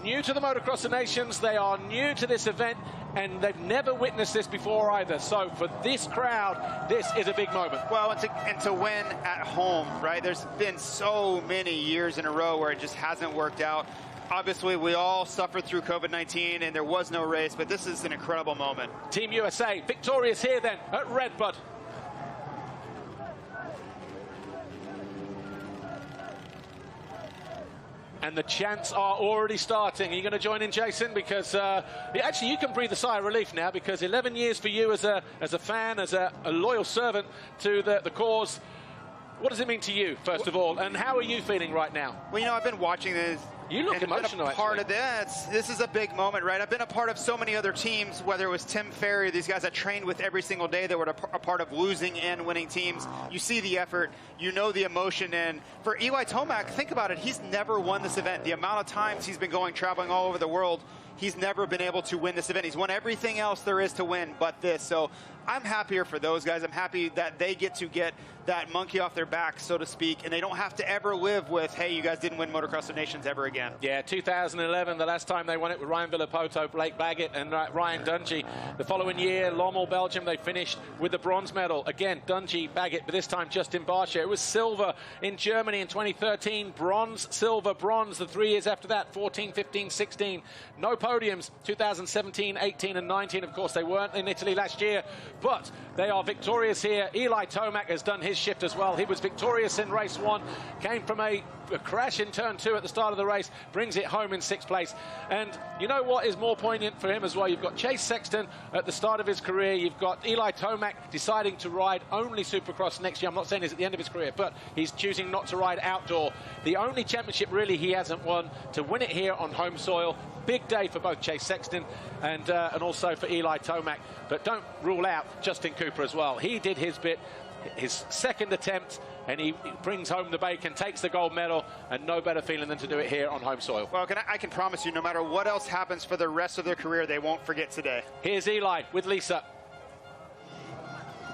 Speaker 1: new to the Motocross of Nations. They are new to this event, and they've never witnessed this before either. So for this crowd, this is a big moment.
Speaker 2: Well, and to win at home, right? There's been so many years in a row where it just hasn't worked out. Obviously, we all suffered through COVID-19, and there was no race, but this is an incredible moment.
Speaker 1: Team USA victorious here then at RedBud. And the chants are already starting. Are you going to join in, Jason? Because actually, you can breathe a sigh of relief now, because 11 years for you as a fan, as a loyal servant to the cause. What does it mean to you, first of all, and how are you feeling right now?
Speaker 2: Well, you know, I've been watching this.
Speaker 1: You look emotional,
Speaker 2: actually. Part of this. This is a big moment, right? I've been a part of so many other teams, whether it was Tim Ferry, these guys I trained with every single day that were a part of losing and winning teams. You see the effort, you know the emotion, and for Eli Tomac, think about it, he's never won this event. The amount of times he's been traveling all over the world, he's never been able to win this event. He's won everything else there is to win but this. So I'm happier for those guys. I'm happy that they get to get that monkey off their back, so to speak, and they don't have to ever live with, hey, you guys didn't win Motocross of Nations ever again.
Speaker 1: Yeah, 2011, the last time they won it with Ryan Villapoto, Blake Baggett, and Ryan Dungey. The following year, Lommel, Belgium, they finished with the bronze medal. Again, Dungey, Baggett, but this time Justin Barcia. It was silver in Germany in 2013, bronze, silver, bronze the 3 years after that, 14, 15, 16. No podiums, 2017, 18, and 19. Of course, they weren't in Italy last year, but they are victorious here. Eli Tomac has done his shift as well. He was victorious in race 1, came from a crash in turn 2 at the start of the race, brings it home in 6th place. And you know what is more poignant for him as well? You've got Chase Sexton at the start of his career. You've got Eli Tomac deciding to ride only Supercross next year. I'm not saying he's at the end of his career, but he's choosing not to ride outdoor. The only championship really he hasn't won, to win it here on home soil, Big day for both Chase Sexton and also for Eli Tomac. But don't rule out Justin Cooper as well. He did his bit, his second attempt, and he brings home the bacon, takes the gold medal, and no better feeling than to do it here on home soil.
Speaker 2: Well, I can promise you, no matter what else happens for the rest of their career, they won't forget today.
Speaker 1: Here's Eli with Lisa.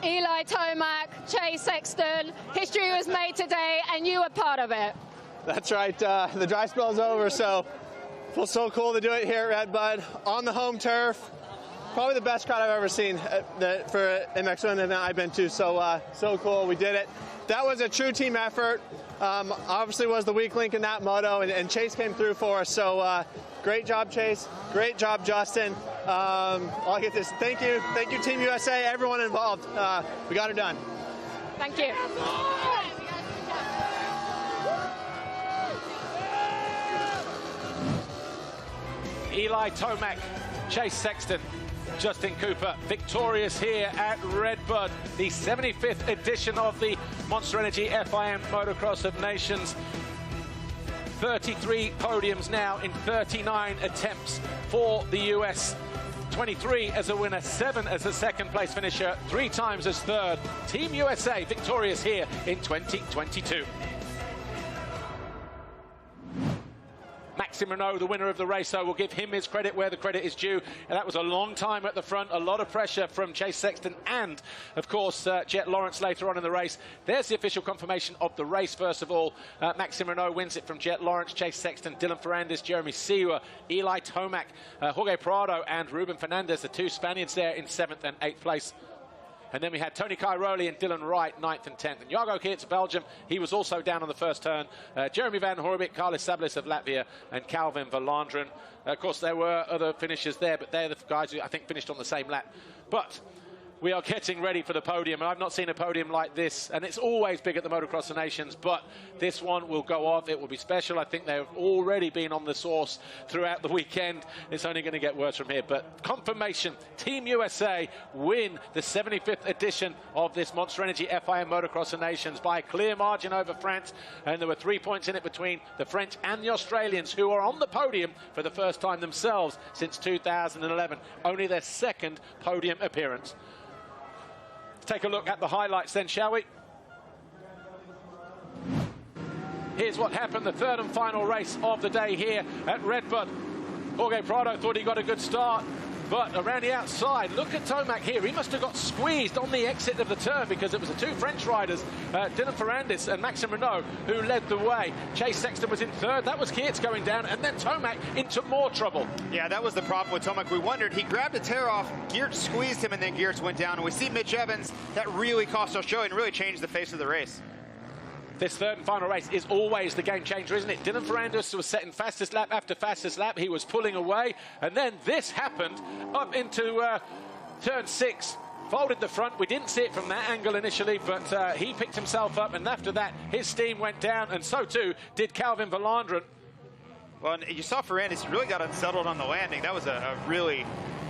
Speaker 3: Eli Tomac, Chase Sexton, history was made today, and you were part of it.
Speaker 6: That's right. The dry spell's over, so it feels so cool to do it here at RedBud on the home turf. Probably the best crowd I've ever seen for MXoN event I've been to. So so cool. We did it. That was a true team effort. Obviously was the weak link in that moto, and Chase came through for us. So great job, Chase. Great job, Justin. I'll get this. Thank you, Team USA, everyone involved. We got it done.
Speaker 3: Thank you.
Speaker 1: Eli Tomac, Chase Sexton, Justin Cooper, victorious here at RedBud, the 75th edition of the Monster Energy FIM Motocross of Nations. 33 podiums now in 39 attempts for the US. 23 as a winner, 7 as a second place finisher, 3 times as third. Team USA victorious here in 2022. Maxime Renault, the winner of the race, so we'll give him his credit where the credit is due. And that was a long time at the front, a lot of pressure from Chase Sexton and, of course, Jet Lawrence later on in the race. There's the official confirmation of the race, first of all. Maxime Renault wins it from Jet Lawrence, Chase Sexton, Dylan Fernandez, Jeremy Seewer, Eli Tomac, Jorge Prado and Ruben Fernandez, the 2 Spaniards there in 7th and 8th place. And then we had Tony Cairoli and Dylan Wright, 9th and 10th. And Jago Geerts, Belgium, he was also down on the first turn. Jeremy Van Horbik, Carlis Sablis of Latvia, and Calvin Verlandren. Of course, there were other finishers there, but they're the guys who I think finished on the same lap. But we are getting ready for the podium, and I've not seen a podium like this, and it's always big at the Motocross of Nations, but this one will go off. It will be special. I think they've already been on the sauce throughout the weekend. It's only going to get worse from here, but confirmation, Team USA win the 75th edition of this Monster Energy FIM Motocross of Nations by a clear margin over France, and there were 3 points in it between the French and the Australians, who are on the podium for the first time themselves since 2011, only their second podium appearance. Take a look at the highlights then, shall we? Here's what happened, the third and final race of the day here at RedBud. Jorge Prado thought he got a good start, but around the outside, look at Tomac here. He must have got squeezed on the exit of the turn because it was the 2 French riders, Dylan Fernandez and Maxime Renault, who led the way. Chase Sexton was in third. That was Geerts going down, and then Tomac into more trouble.
Speaker 2: Yeah, that was the problem with Tomac. We wondered, he grabbed a tear off, Geerts squeezed him, and then Geerts went down. And we see Mitch Evans, that really cost us show and really changed the face of the race.
Speaker 1: This third and final race is always the game changer, isn't it? Dylan Fernandez was setting fastest lap after fastest lap. He was pulling away, and then this happened up into turn 6. Folded the front. We didn't see it from that angle initially, but he picked himself up, and after that, his steam went down, and so too did Calvin Verlandren.
Speaker 2: Well, and you saw Fernandez, he really got unsettled on the landing. That was a really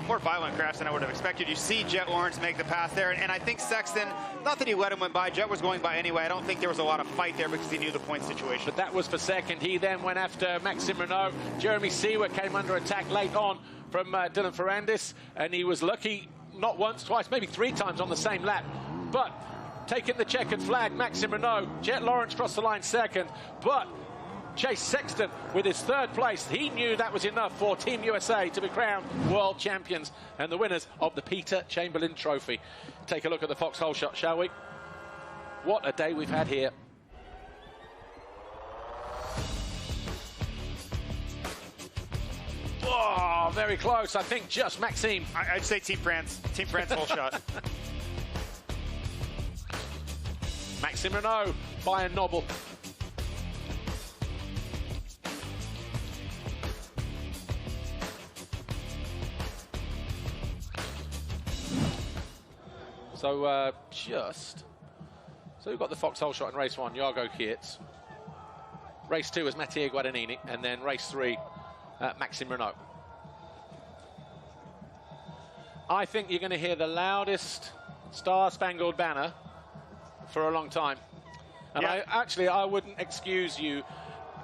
Speaker 2: more violent crash than I would have expected. You see Jet Lawrence make the pass there, and I think Sexton, not that he let him went by, Jet was going by anyway. I don't think there was a lot of fight there because he knew the point situation.
Speaker 1: But that was for second. He then went after Maxime Renault. Jeremy Seewer came under attack late on from Dylan Fernandez, and he was lucky not once, twice, maybe 3 times on the same lap. But taking the checkered flag, Maxime Renault, Jet Lawrence crossed the line second, but Chase Sexton with his third place. He knew that was enough for Team USA to be crowned world champions and the winners of the Peter Chamberlain Trophy. Take a look at the foxhole shot, shall we? What a day we've had here. Oh, very close. I think just Maxime.
Speaker 2: I'd say Team France. Team France whole shot.
Speaker 1: Maxime Renault by a nobble. So so we've got the foxhole shot in race 1, Jago Geerts. Race 2 was Mattia Guadagnini, and then race 3, Maxime Renault. I think you're going to hear the loudest Star-Spangled Banner for a long time. And yeah. I wouldn't excuse you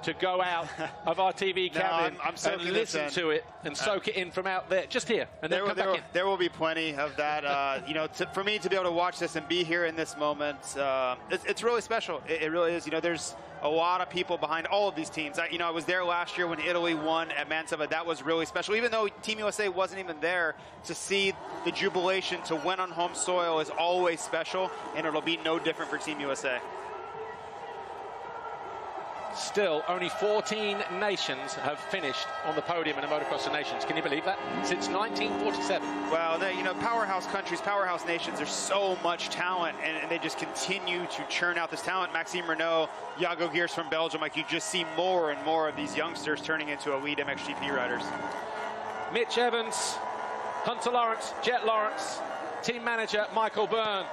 Speaker 1: to go out of our TV cabin
Speaker 2: I'm
Speaker 1: and listen to it and soak it in from out there, just here, and then come back in.
Speaker 2: There will be plenty of that. You know, for me to be able to watch this and be here in this moment, it's really special. It really is. You know, there's a lot of people behind all of these teams. You know, I was there last year when Italy won at Mantova. That was really special. Even though Team USA wasn't even there, to see the jubilation to win on home soil is always special, and it'll be no different for Team USA.
Speaker 1: Still, only 14 nations have finished on the podium in the Motocross of Nations. Can you believe that? Since 1947.
Speaker 2: Well, you know, powerhouse countries, powerhouse nations, there's so much talent, and they just continue to churn out this talent. Maxime Renault, Jago Geers from Belgium, like you just see more and more of these youngsters turning into elite MXGP riders.
Speaker 1: Mitch Evans, Hunter Lawrence, Jet Lawrence, team manager Michael Byrne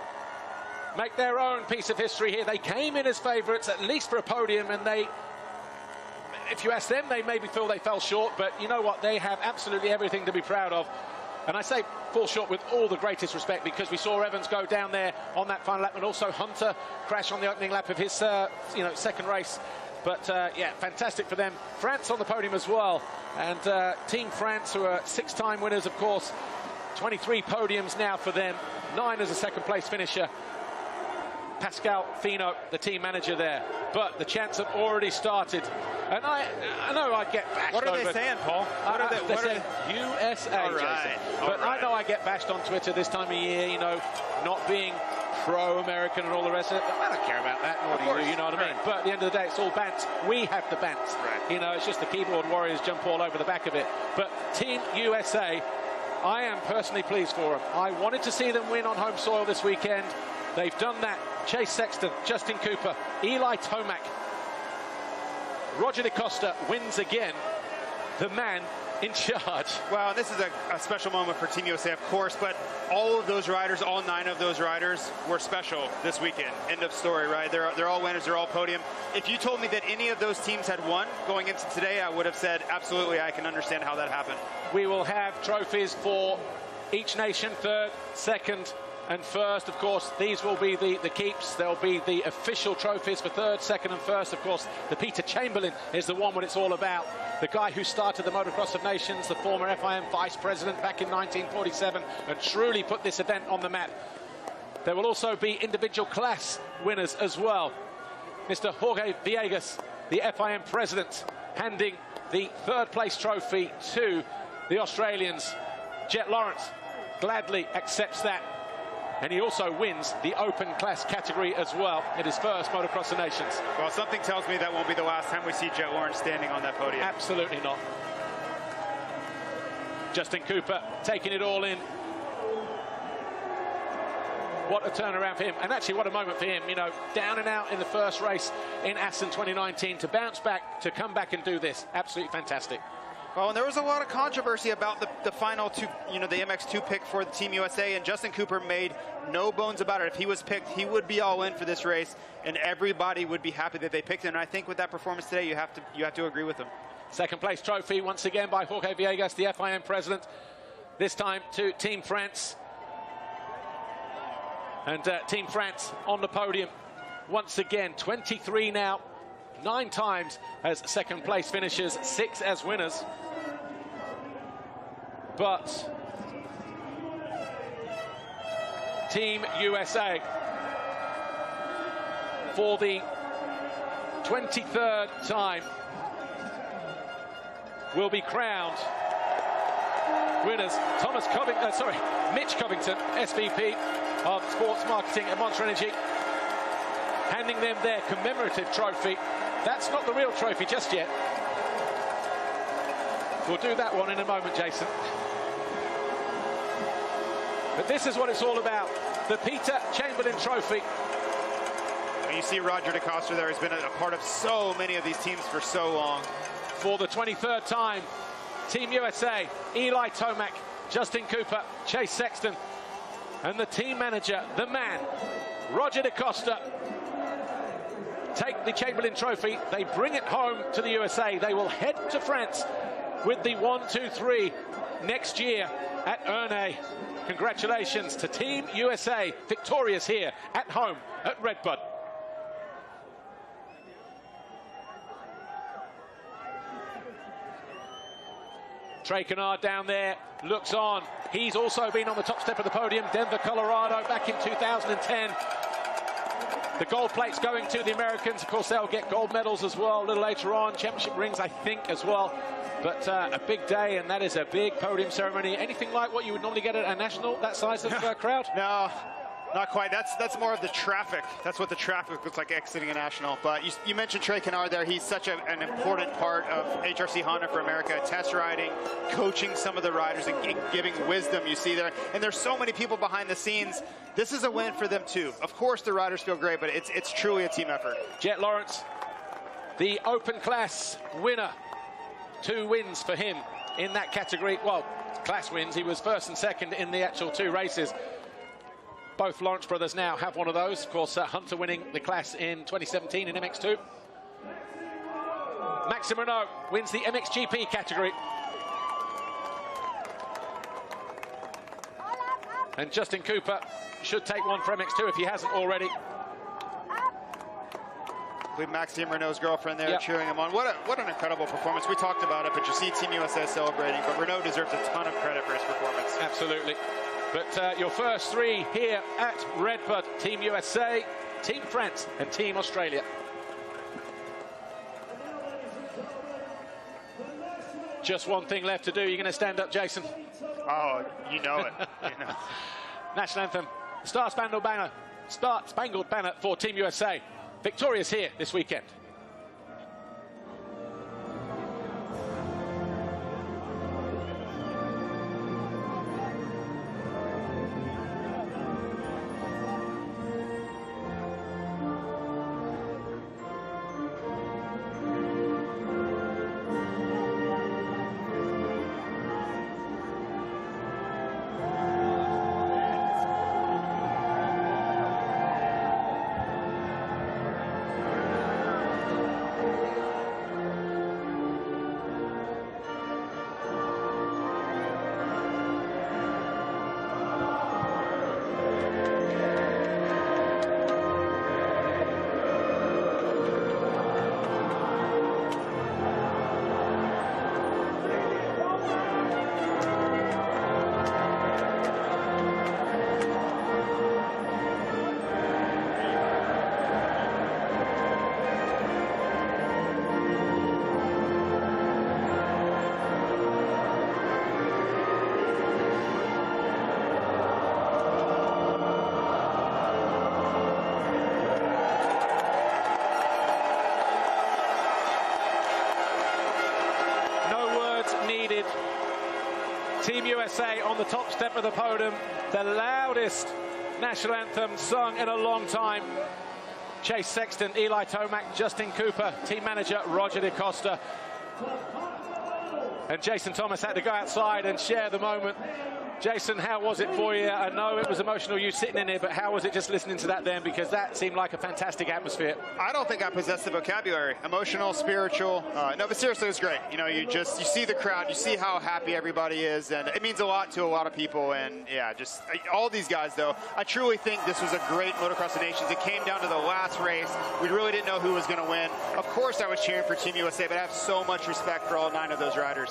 Speaker 1: make their own piece of history here. They came in as favourites, at least for a podium, and they, if you ask them, they maybe feel they fell short, but you know what? They have absolutely everything to be proud of. And I say fall short with all the greatest respect, because we saw Evans go down there on that final lap, and also Hunter crash on the opening lap of his second race. But yeah, fantastic for them. France on the podium as well, and Team France, who are 6-time winners, of course. 23 podiums now for them, 9 as a second place finisher. Pascal Fino, the team manager there. But the chants have already started. And I know I get bashed.
Speaker 2: What are they saying, Paul?
Speaker 1: They're saying USA,
Speaker 2: all right,
Speaker 1: Jason. But I know I get bashed on Twitter this time of year, you know, not being pro-American and all the rest of it. I don't care about that, nor do you, you know what I mean? But at the end of the day, it's all bants. We have the bants. Right. You know, it's just the keyboard warriors jump all over the back of it. But Team USA, I am personally pleased for them. I wanted to see them win on home soil this weekend. They've done that. Chase Sexton, Justin Cooper, Eli Tomac, Roger DaCosta wins again, the man in charge.
Speaker 2: Well, this is a special moment for Team USA, of course, but all of those riders, all 9 of those riders were special this weekend. End of story, right? They're all winners, they're all podium. If you told me that any of those teams had won going into today, I would have said, absolutely, I can understand how that happened.
Speaker 1: We will have trophies for each nation, 3rd, 2nd, and 1st. Of course, these will be the keeps. There'll be the official trophies for 3rd, 2nd, and 1st. Of course, the Peter Chamberlain is the one what it's all about. The guy who started the Motocross of Nations, the former FIM vice president back in 1947, and truly put this event on the map. There will also be individual class winners as well. Mr. Jorge Villegas, the FIM president, handing the 3rd place trophy to the Australians. Jet Lawrence gladly accepts that. And he also wins the open class category as well in his first Motocross of Nations.
Speaker 2: Well, something tells me that won't be the last time we see Jet Lawrence standing on that podium.
Speaker 1: Absolutely not. Justin Cooper taking it all in. What a turnaround for him. And actually, what a moment for him. You know, down and out in the first race in Assen 2019 to bounce back, to come back and do this. Absolutely fantastic.
Speaker 2: Well, and there was a lot of controversy about the final two, you know, the MX2 pick for the Team USA, and Justin Cooper made no bones about it. If he was picked, he would be all in for this race, and everybody would be happy that they picked him. And I think with that performance today, you have to agree with him. 2nd place trophy once again by Jorge Villegas, the FIM president. This time to Team France. And Team France on the podium once again. 23 now. 9 times as 2nd place finishers, 6 as winners. But Team USA, for the 23rd time, will be crowned winners. Mitch Covington, SVP of Sports Marketing at Monster Energy, handing them their commemorative trophy. That's not the real trophy just yet. We'll do that one in a moment, Jason. But this is what it's all about. The Peter Chamberlain Trophy. And you see Roger DaCosta there. He's been a part of so many of these teams for so long.
Speaker 1: For the 23rd time, Team USA, Eli Tomac, Justin Cooper, Chase Sexton, and the team manager, the man, Roger DaCosta, take the Chamberlain Trophy. They bring it home to the USA. They will head to France with the 1, 2, 3 next year at Ernée. Congratulations to Team USA, victorious here at home at RedBud. Trey Kennard down there looks on. He's also been on the top step of the podium, Denver, Colorado, back in 2010. The gold plate's going to the Americans. Of course, they'll get gold medals as well a little later on. Championship rings, I think, as well. But a big day, and that is a big podium ceremony. Anything like what you would normally get at a national, that size of crowd?
Speaker 2: No, not quite. That's more of the traffic. That's what the traffic looks like exiting a national. But you mentioned Trey Kennard there. He's such an important part of HRC Honda for America. Test riding, coaching some of the riders, and giving wisdom you see there. And there's so many people behind the scenes. This is a win for them too. Of course the riders feel great, but it's truly a team effort.
Speaker 1: Jet Lawrence, the open class winner. 2 wins for him in that category. Well, class wins. He was first and second in the actual 2 races. Both Lawrence brothers now have one of those. Of course, Hunter winning the class in 2017 in MX2. Maxime Renault wins the MXGP category. And Justin Cooper should take one for MX2 if he hasn't already.
Speaker 2: I believe Maxime Renault's girlfriend there cheering him on. What an incredible performance. We talked about it, but you see Team USA celebrating, but Renault deserves a ton of credit for his performance.
Speaker 1: Absolutely. But your first 3 here at RedBud, Team USA, Team France, and Team Australia. Just one thing left to do. You're going to stand up, Jason?
Speaker 2: Oh, you know it. You know.
Speaker 1: National anthem, Star Spangled Banner for Team USA. Victorious here this weekend. Team USA on the top step of the podium, the loudest national anthem sung in a long time. Chase Sexton, Eli Tomac, Justin Cooper, team manager Roger DeCosta. And Jason Thomas had to go outside and share the moment. Jason, how was it for you? I know it was emotional, you sitting in here, but how was it just listening to that then? Because that seemed like a fantastic atmosphere.
Speaker 2: I don't think I possess the vocabulary. Emotional, spiritual. No, but seriously, it was great. You know, you see the crowd, you see how happy everybody is, and it means a lot to a lot of people. And yeah, just all these guys, though. I truly think this was a great Motocross of Nations. It came down to the last race. We really didn't know who was going to win. Of course, I was cheering for Team USA, but I have so much respect for all 9 of those riders.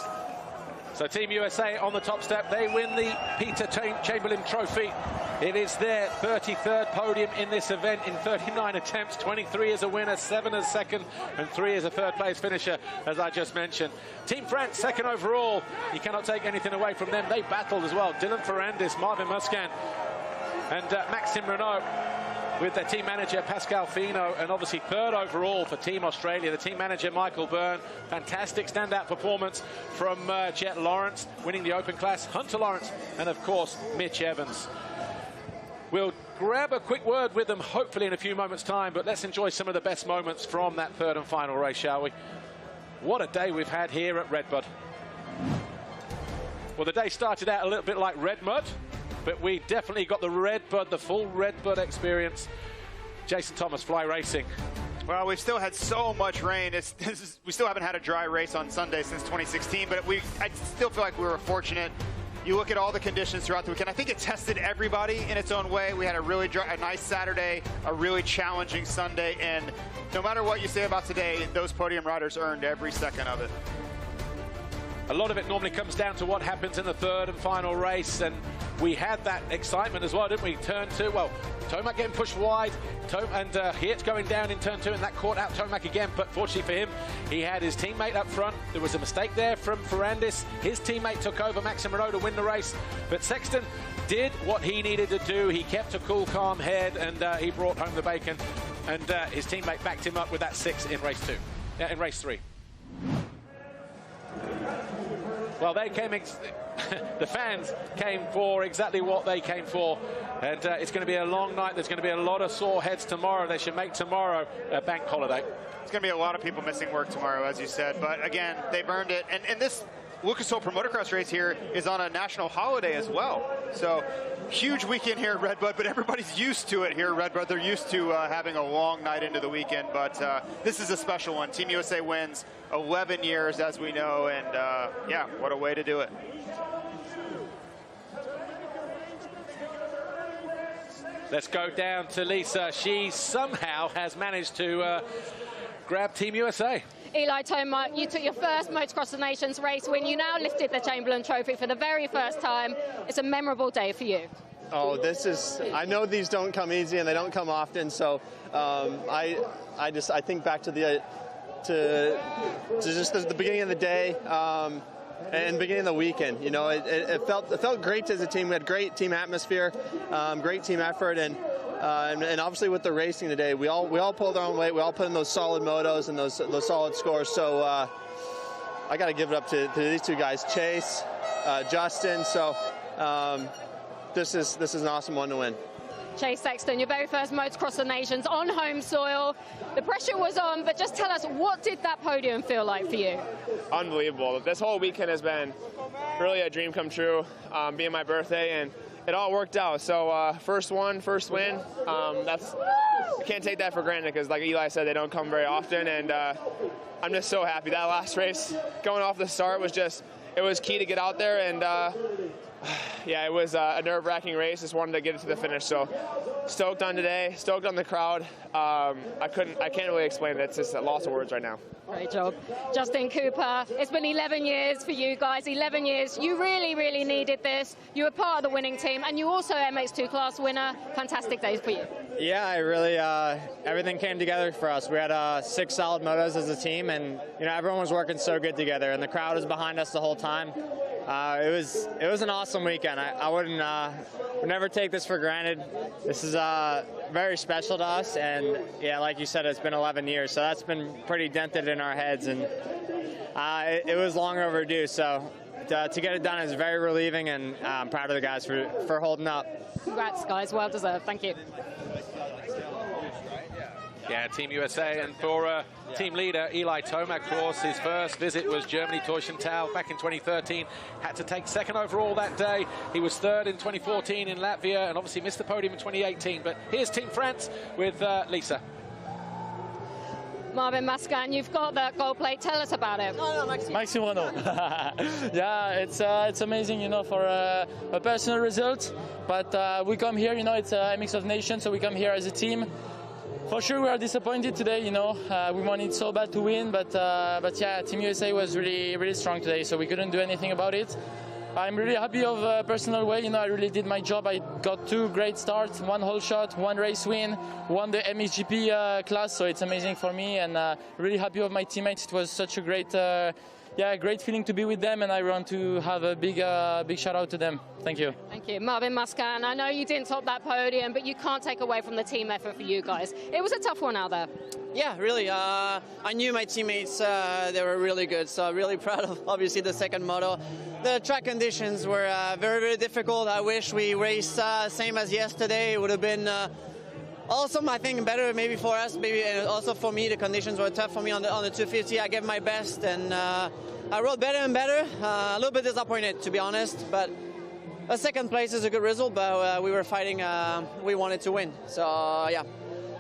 Speaker 1: So Team USA on the top step, they win the Peter Chamberlain Trophy. It is their 33rd podium in this event in 39 attempts, 23 as a winner, 7 as second, and 3 as a third place finisher, as I just mentioned. Team France, second overall. You cannot take anything away from them. They battled as well. Dylan Fernandez, Marvin Musquin, and Maxime Renault, with their team manager Pascal Fino, and obviously third overall for Team Australia, the team manager Michael Byrne. Fantastic standout performance from Jet Lawrence, winning the open class, Hunter Lawrence, and of course Mitch Evans. We'll grab a quick word with them hopefully in a few moments time, but let's enjoy some of the best moments from that third and final race, shall we? What a day we've had here at RedBud. Well, the day started out a little bit like Red Mud, but we definitely got the RedBud, the full RedBud experience. Jason Thomas, Fly Racing.
Speaker 2: Well, we've still had so much rain. We still haven't had a dry race on Sunday since 2016, but I still feel like we were fortunate. You look at all the conditions throughout the weekend. I think it tested everybody in its own way. We had a nice Saturday, a really challenging Sunday, and no matter what you say about today, those podium riders earned every second of it.
Speaker 1: a lot of it normally comes down to what happens in the third and final race, and we had that excitement as well, didn't we? Turn 2, well, Tomac getting pushed wide, and Hirt going down in turn 2, and that caught out Tomac again, but fortunately for him, he had his teammate up front. There was a mistake there from Fernandez. His teammate took over, Maxim Renault, to win the race, but Sexton did what he needed to do. He kept a cool, calm head, and he brought home the bacon, and his teammate backed him up with that 6 in race 3. Well, they came, the fans came for exactly what they came for, and it's going to be a long night. There's going to be a lot of sore heads tomorrow. They should make tomorrow a bank holiday.
Speaker 2: It's going to be a lot of people missing work tomorrow, as you said, but again, they've earned it. And this Lucas Oil Motocross race here is on a national holiday as well. So huge weekend here at RedBud, but everybody's used to it here at RedBud. They're used to having a long night into the weekend, but this is a special one. Team USA wins 11 years, as we know, and yeah, what a way to do it.
Speaker 1: Let's go down to Lisa. She somehow has managed to grab Team USA.
Speaker 3: Eli Tomac, you took your first Motocross of Nations race win. You now lifted the Chamberlain Trophy for the very first time. It's a memorable day for you.
Speaker 6: Oh, this is, I know these don't come easy and they don't come often, so I think back to just the beginning of the day and beginning of the weekend. You know, it felt great as a team. We had great team atmosphere, great team effort, and obviously with the racing today, we all pulled our own weight. We all put in those solid motos and those solid scores. So I got to give it up to these two guys, Chase, Justin. So this is an awesome one to win.
Speaker 3: Chase Sexton, your very first Motocross of Nations on home soil. The pressure was on, but just tell us, what did that podium feel like for you?
Speaker 13: Unbelievable. This whole weekend has been really a dream come true, being my birthday, and it all worked out. So first win. I can't take that for granted because, like Eli said, they don't come very often, and I'm just so happy. That last race, going off the start, it was key to get out there, and yeah, it was a nerve-wracking race. Just wanted to get it to the finish. So stoked on today, stoked on the crowd. I can't really explain it. It's just a loss of words right now.
Speaker 3: Great job. Justin Cooper, it's been 11 years for you guys, 11 years. You really, really needed this. You were part of the winning team, and you also MX2 class winner. Fantastic days for you.
Speaker 14: Yeah, I really, everything came together for us. We had 6 solid motos as a team, and everyone was working so good together, and the crowd was behind us the whole time. It was an awesome weekend. I would never take this for granted. This is very special to us, and yeah, like you said, it's been 11 years, so that's been pretty dented in our heads, and it was long overdue. So to get it done is very relieving, and I'm proud of the guys for holding up.
Speaker 3: Congrats, guys. Well deserved. Thank you.
Speaker 1: Yeah, Team USA, and for team leader Eli Tomac, of course, his first visit was Germany, Teushental, back in 2013. Had to take second overall that day. He was third in 2014 in Latvia, and obviously missed the podium in 2018. But here's Team France with Lisa.
Speaker 3: Marvin Mascan, you've got that gold plate. Tell us about it.
Speaker 12: Maxim Renault. Yeah, it's amazing, for a personal result. But we come here, it's a mix of nations, so we come here as a team. For sure, we are disappointed today. We wanted so bad to win, but yeah, Team USA was really, really strong today, so we couldn't do anything about it. I'm really happy of a personal way. I really did my job. I got 2 great starts, 1 whole shot, 1 race win, won the MXGP class, so it's amazing for me, and really happy of my teammates. It was such a great, great feeling to be with them, and I want to have a big shout out to them. Thank you.
Speaker 3: Thank you. Marvin Mascan, I know you didn't top that podium, but you can't take away from the team effort for you guys. It was a tough one out there.
Speaker 15: Yeah, really. I knew my teammates, they were really good, so I'm really proud of, obviously, the second moto. The track conditions were very, very difficult. I wish we raced same as yesterday. It would have been awesome, I think, better maybe for us, maybe also for me. The conditions were tough for me on the 250. I gave my best, and I rode better and better. A little bit disappointed, to be honest, but a second place is a good result, but we were fighting, we wanted to win, so yeah.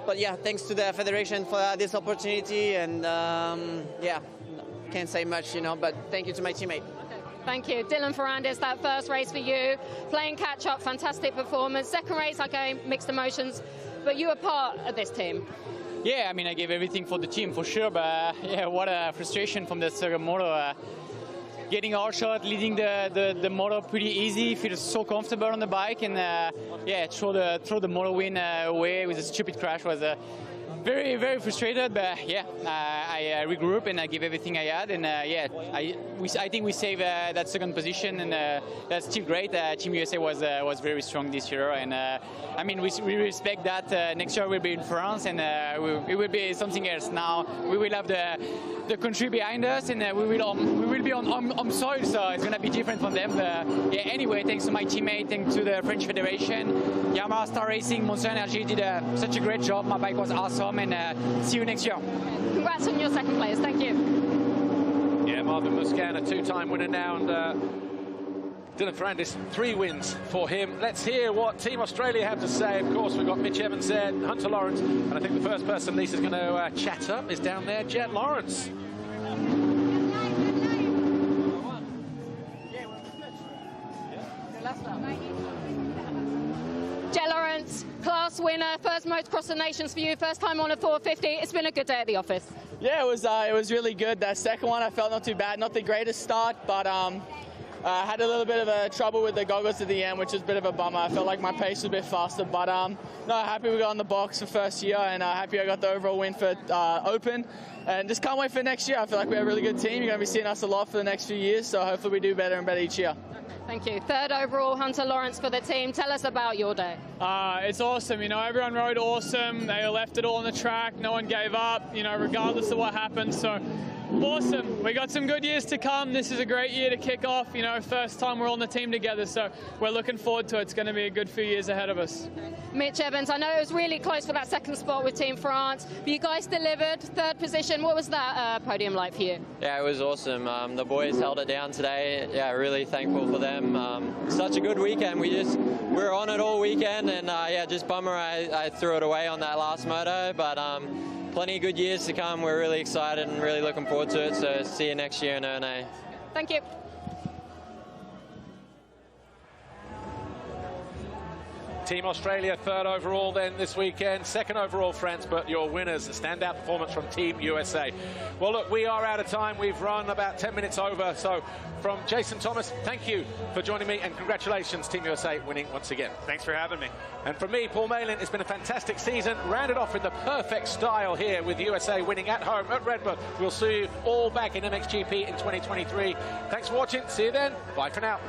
Speaker 15: But yeah, thanks to the Federation for this opportunity, and yeah, can't say much, but thank you to my teammate.
Speaker 3: Thank you. Dylan Fernandez, that first race for you, playing catch-up, fantastic performance. Second race, okay, mixed emotions, but you were part of this team.
Speaker 16: Yeah, I mean, I gave everything for the team, for sure, but yeah, what a frustration from the second moto. getting our shot, leading the moto pretty easy, feels so comfortable on the bike, and yeah, throw the moto win away with a stupid crash was very, very frustrated, but yeah, I regrouped and I gave everything I had, and yeah, I think we saved that second position, and that's still great. Team USA was very strong this year, and I mean we respect that. Next year we'll be in France, and it will be something else. Now we will have the country behind us, and we will be on soil, so it's gonna be different from them. But yeah, anyway, thanks to my teammate, thanks to the French Federation, Yamaha Star Racing, Monster Energy did such a great job. My bike was awesome, and see you next year.
Speaker 3: Congrats on your second place. Thank you.
Speaker 1: Yeah, Marvin Buchanan, a two-time winner now, and Dylan Fernandez, 3 wins for him. Let's hear what Team Australia have to say. Of course, we've got Mitch Evans there, Hunter Lawrence, and I think the first person Lisa's going to chat up is down there, Jet Lawrence.
Speaker 3: Jet Lawrence, class winner, first Motocross of the Nations for you, first time on a 450. It's been a good day at the office.
Speaker 8: Yeah, it was really good. That second one I felt not too bad, not the greatest start, but I had a little bit of trouble with the goggles at the end, which was a bit of a bummer. I felt like my pace was a bit faster, but no, happy we got on the box for first year, and happy I got the overall win for Open, and just can't wait for next year. I feel like we have a really good team. You're going to be seeing us a lot for the next few years, so hopefully we do better and better each year.
Speaker 3: Thank you. Third overall, Hunter Lawrence for the team. Tell us about your day.
Speaker 17: It's awesome. You know, everyone rode awesome. They left it all on the track. No one gave up, you know, regardless of what happened. So awesome. We got some good years to come. This is a great year to kick off. You know, first time we're on the team together. So we're looking forward to it. It's going to be a good few years ahead of us.
Speaker 3: Mitch Evans, I know it was really close for that second spot with Team France, but you guys delivered, third position. What was that podium like for you?
Speaker 18: Yeah, it was awesome. The boys held it down today. Yeah, really thankful for them. Such a good weekend. We were on it all weekend, and yeah, just bummer I threw it away on that last moto, but plenty of good years to come. We're really excited and really looking forward to it, so see you next year in ONA.
Speaker 3: Thank you.
Speaker 1: Team Australia, third overall then this weekend, second overall France, but your winners, a standout performance from Team USA. Well, look, we are out of time. We've run about 10 minutes over. So from Jason Thomas, thank you for joining me, and congratulations, Team USA winning once again.
Speaker 2: Thanks for having me.
Speaker 1: And from me, Paul Malin, it's been a fantastic season, rounded off in the perfect style here with USA winning at home at RedBud. We'll see you all back in MXGP in 2023. Thanks for watching. See you then. Bye for now.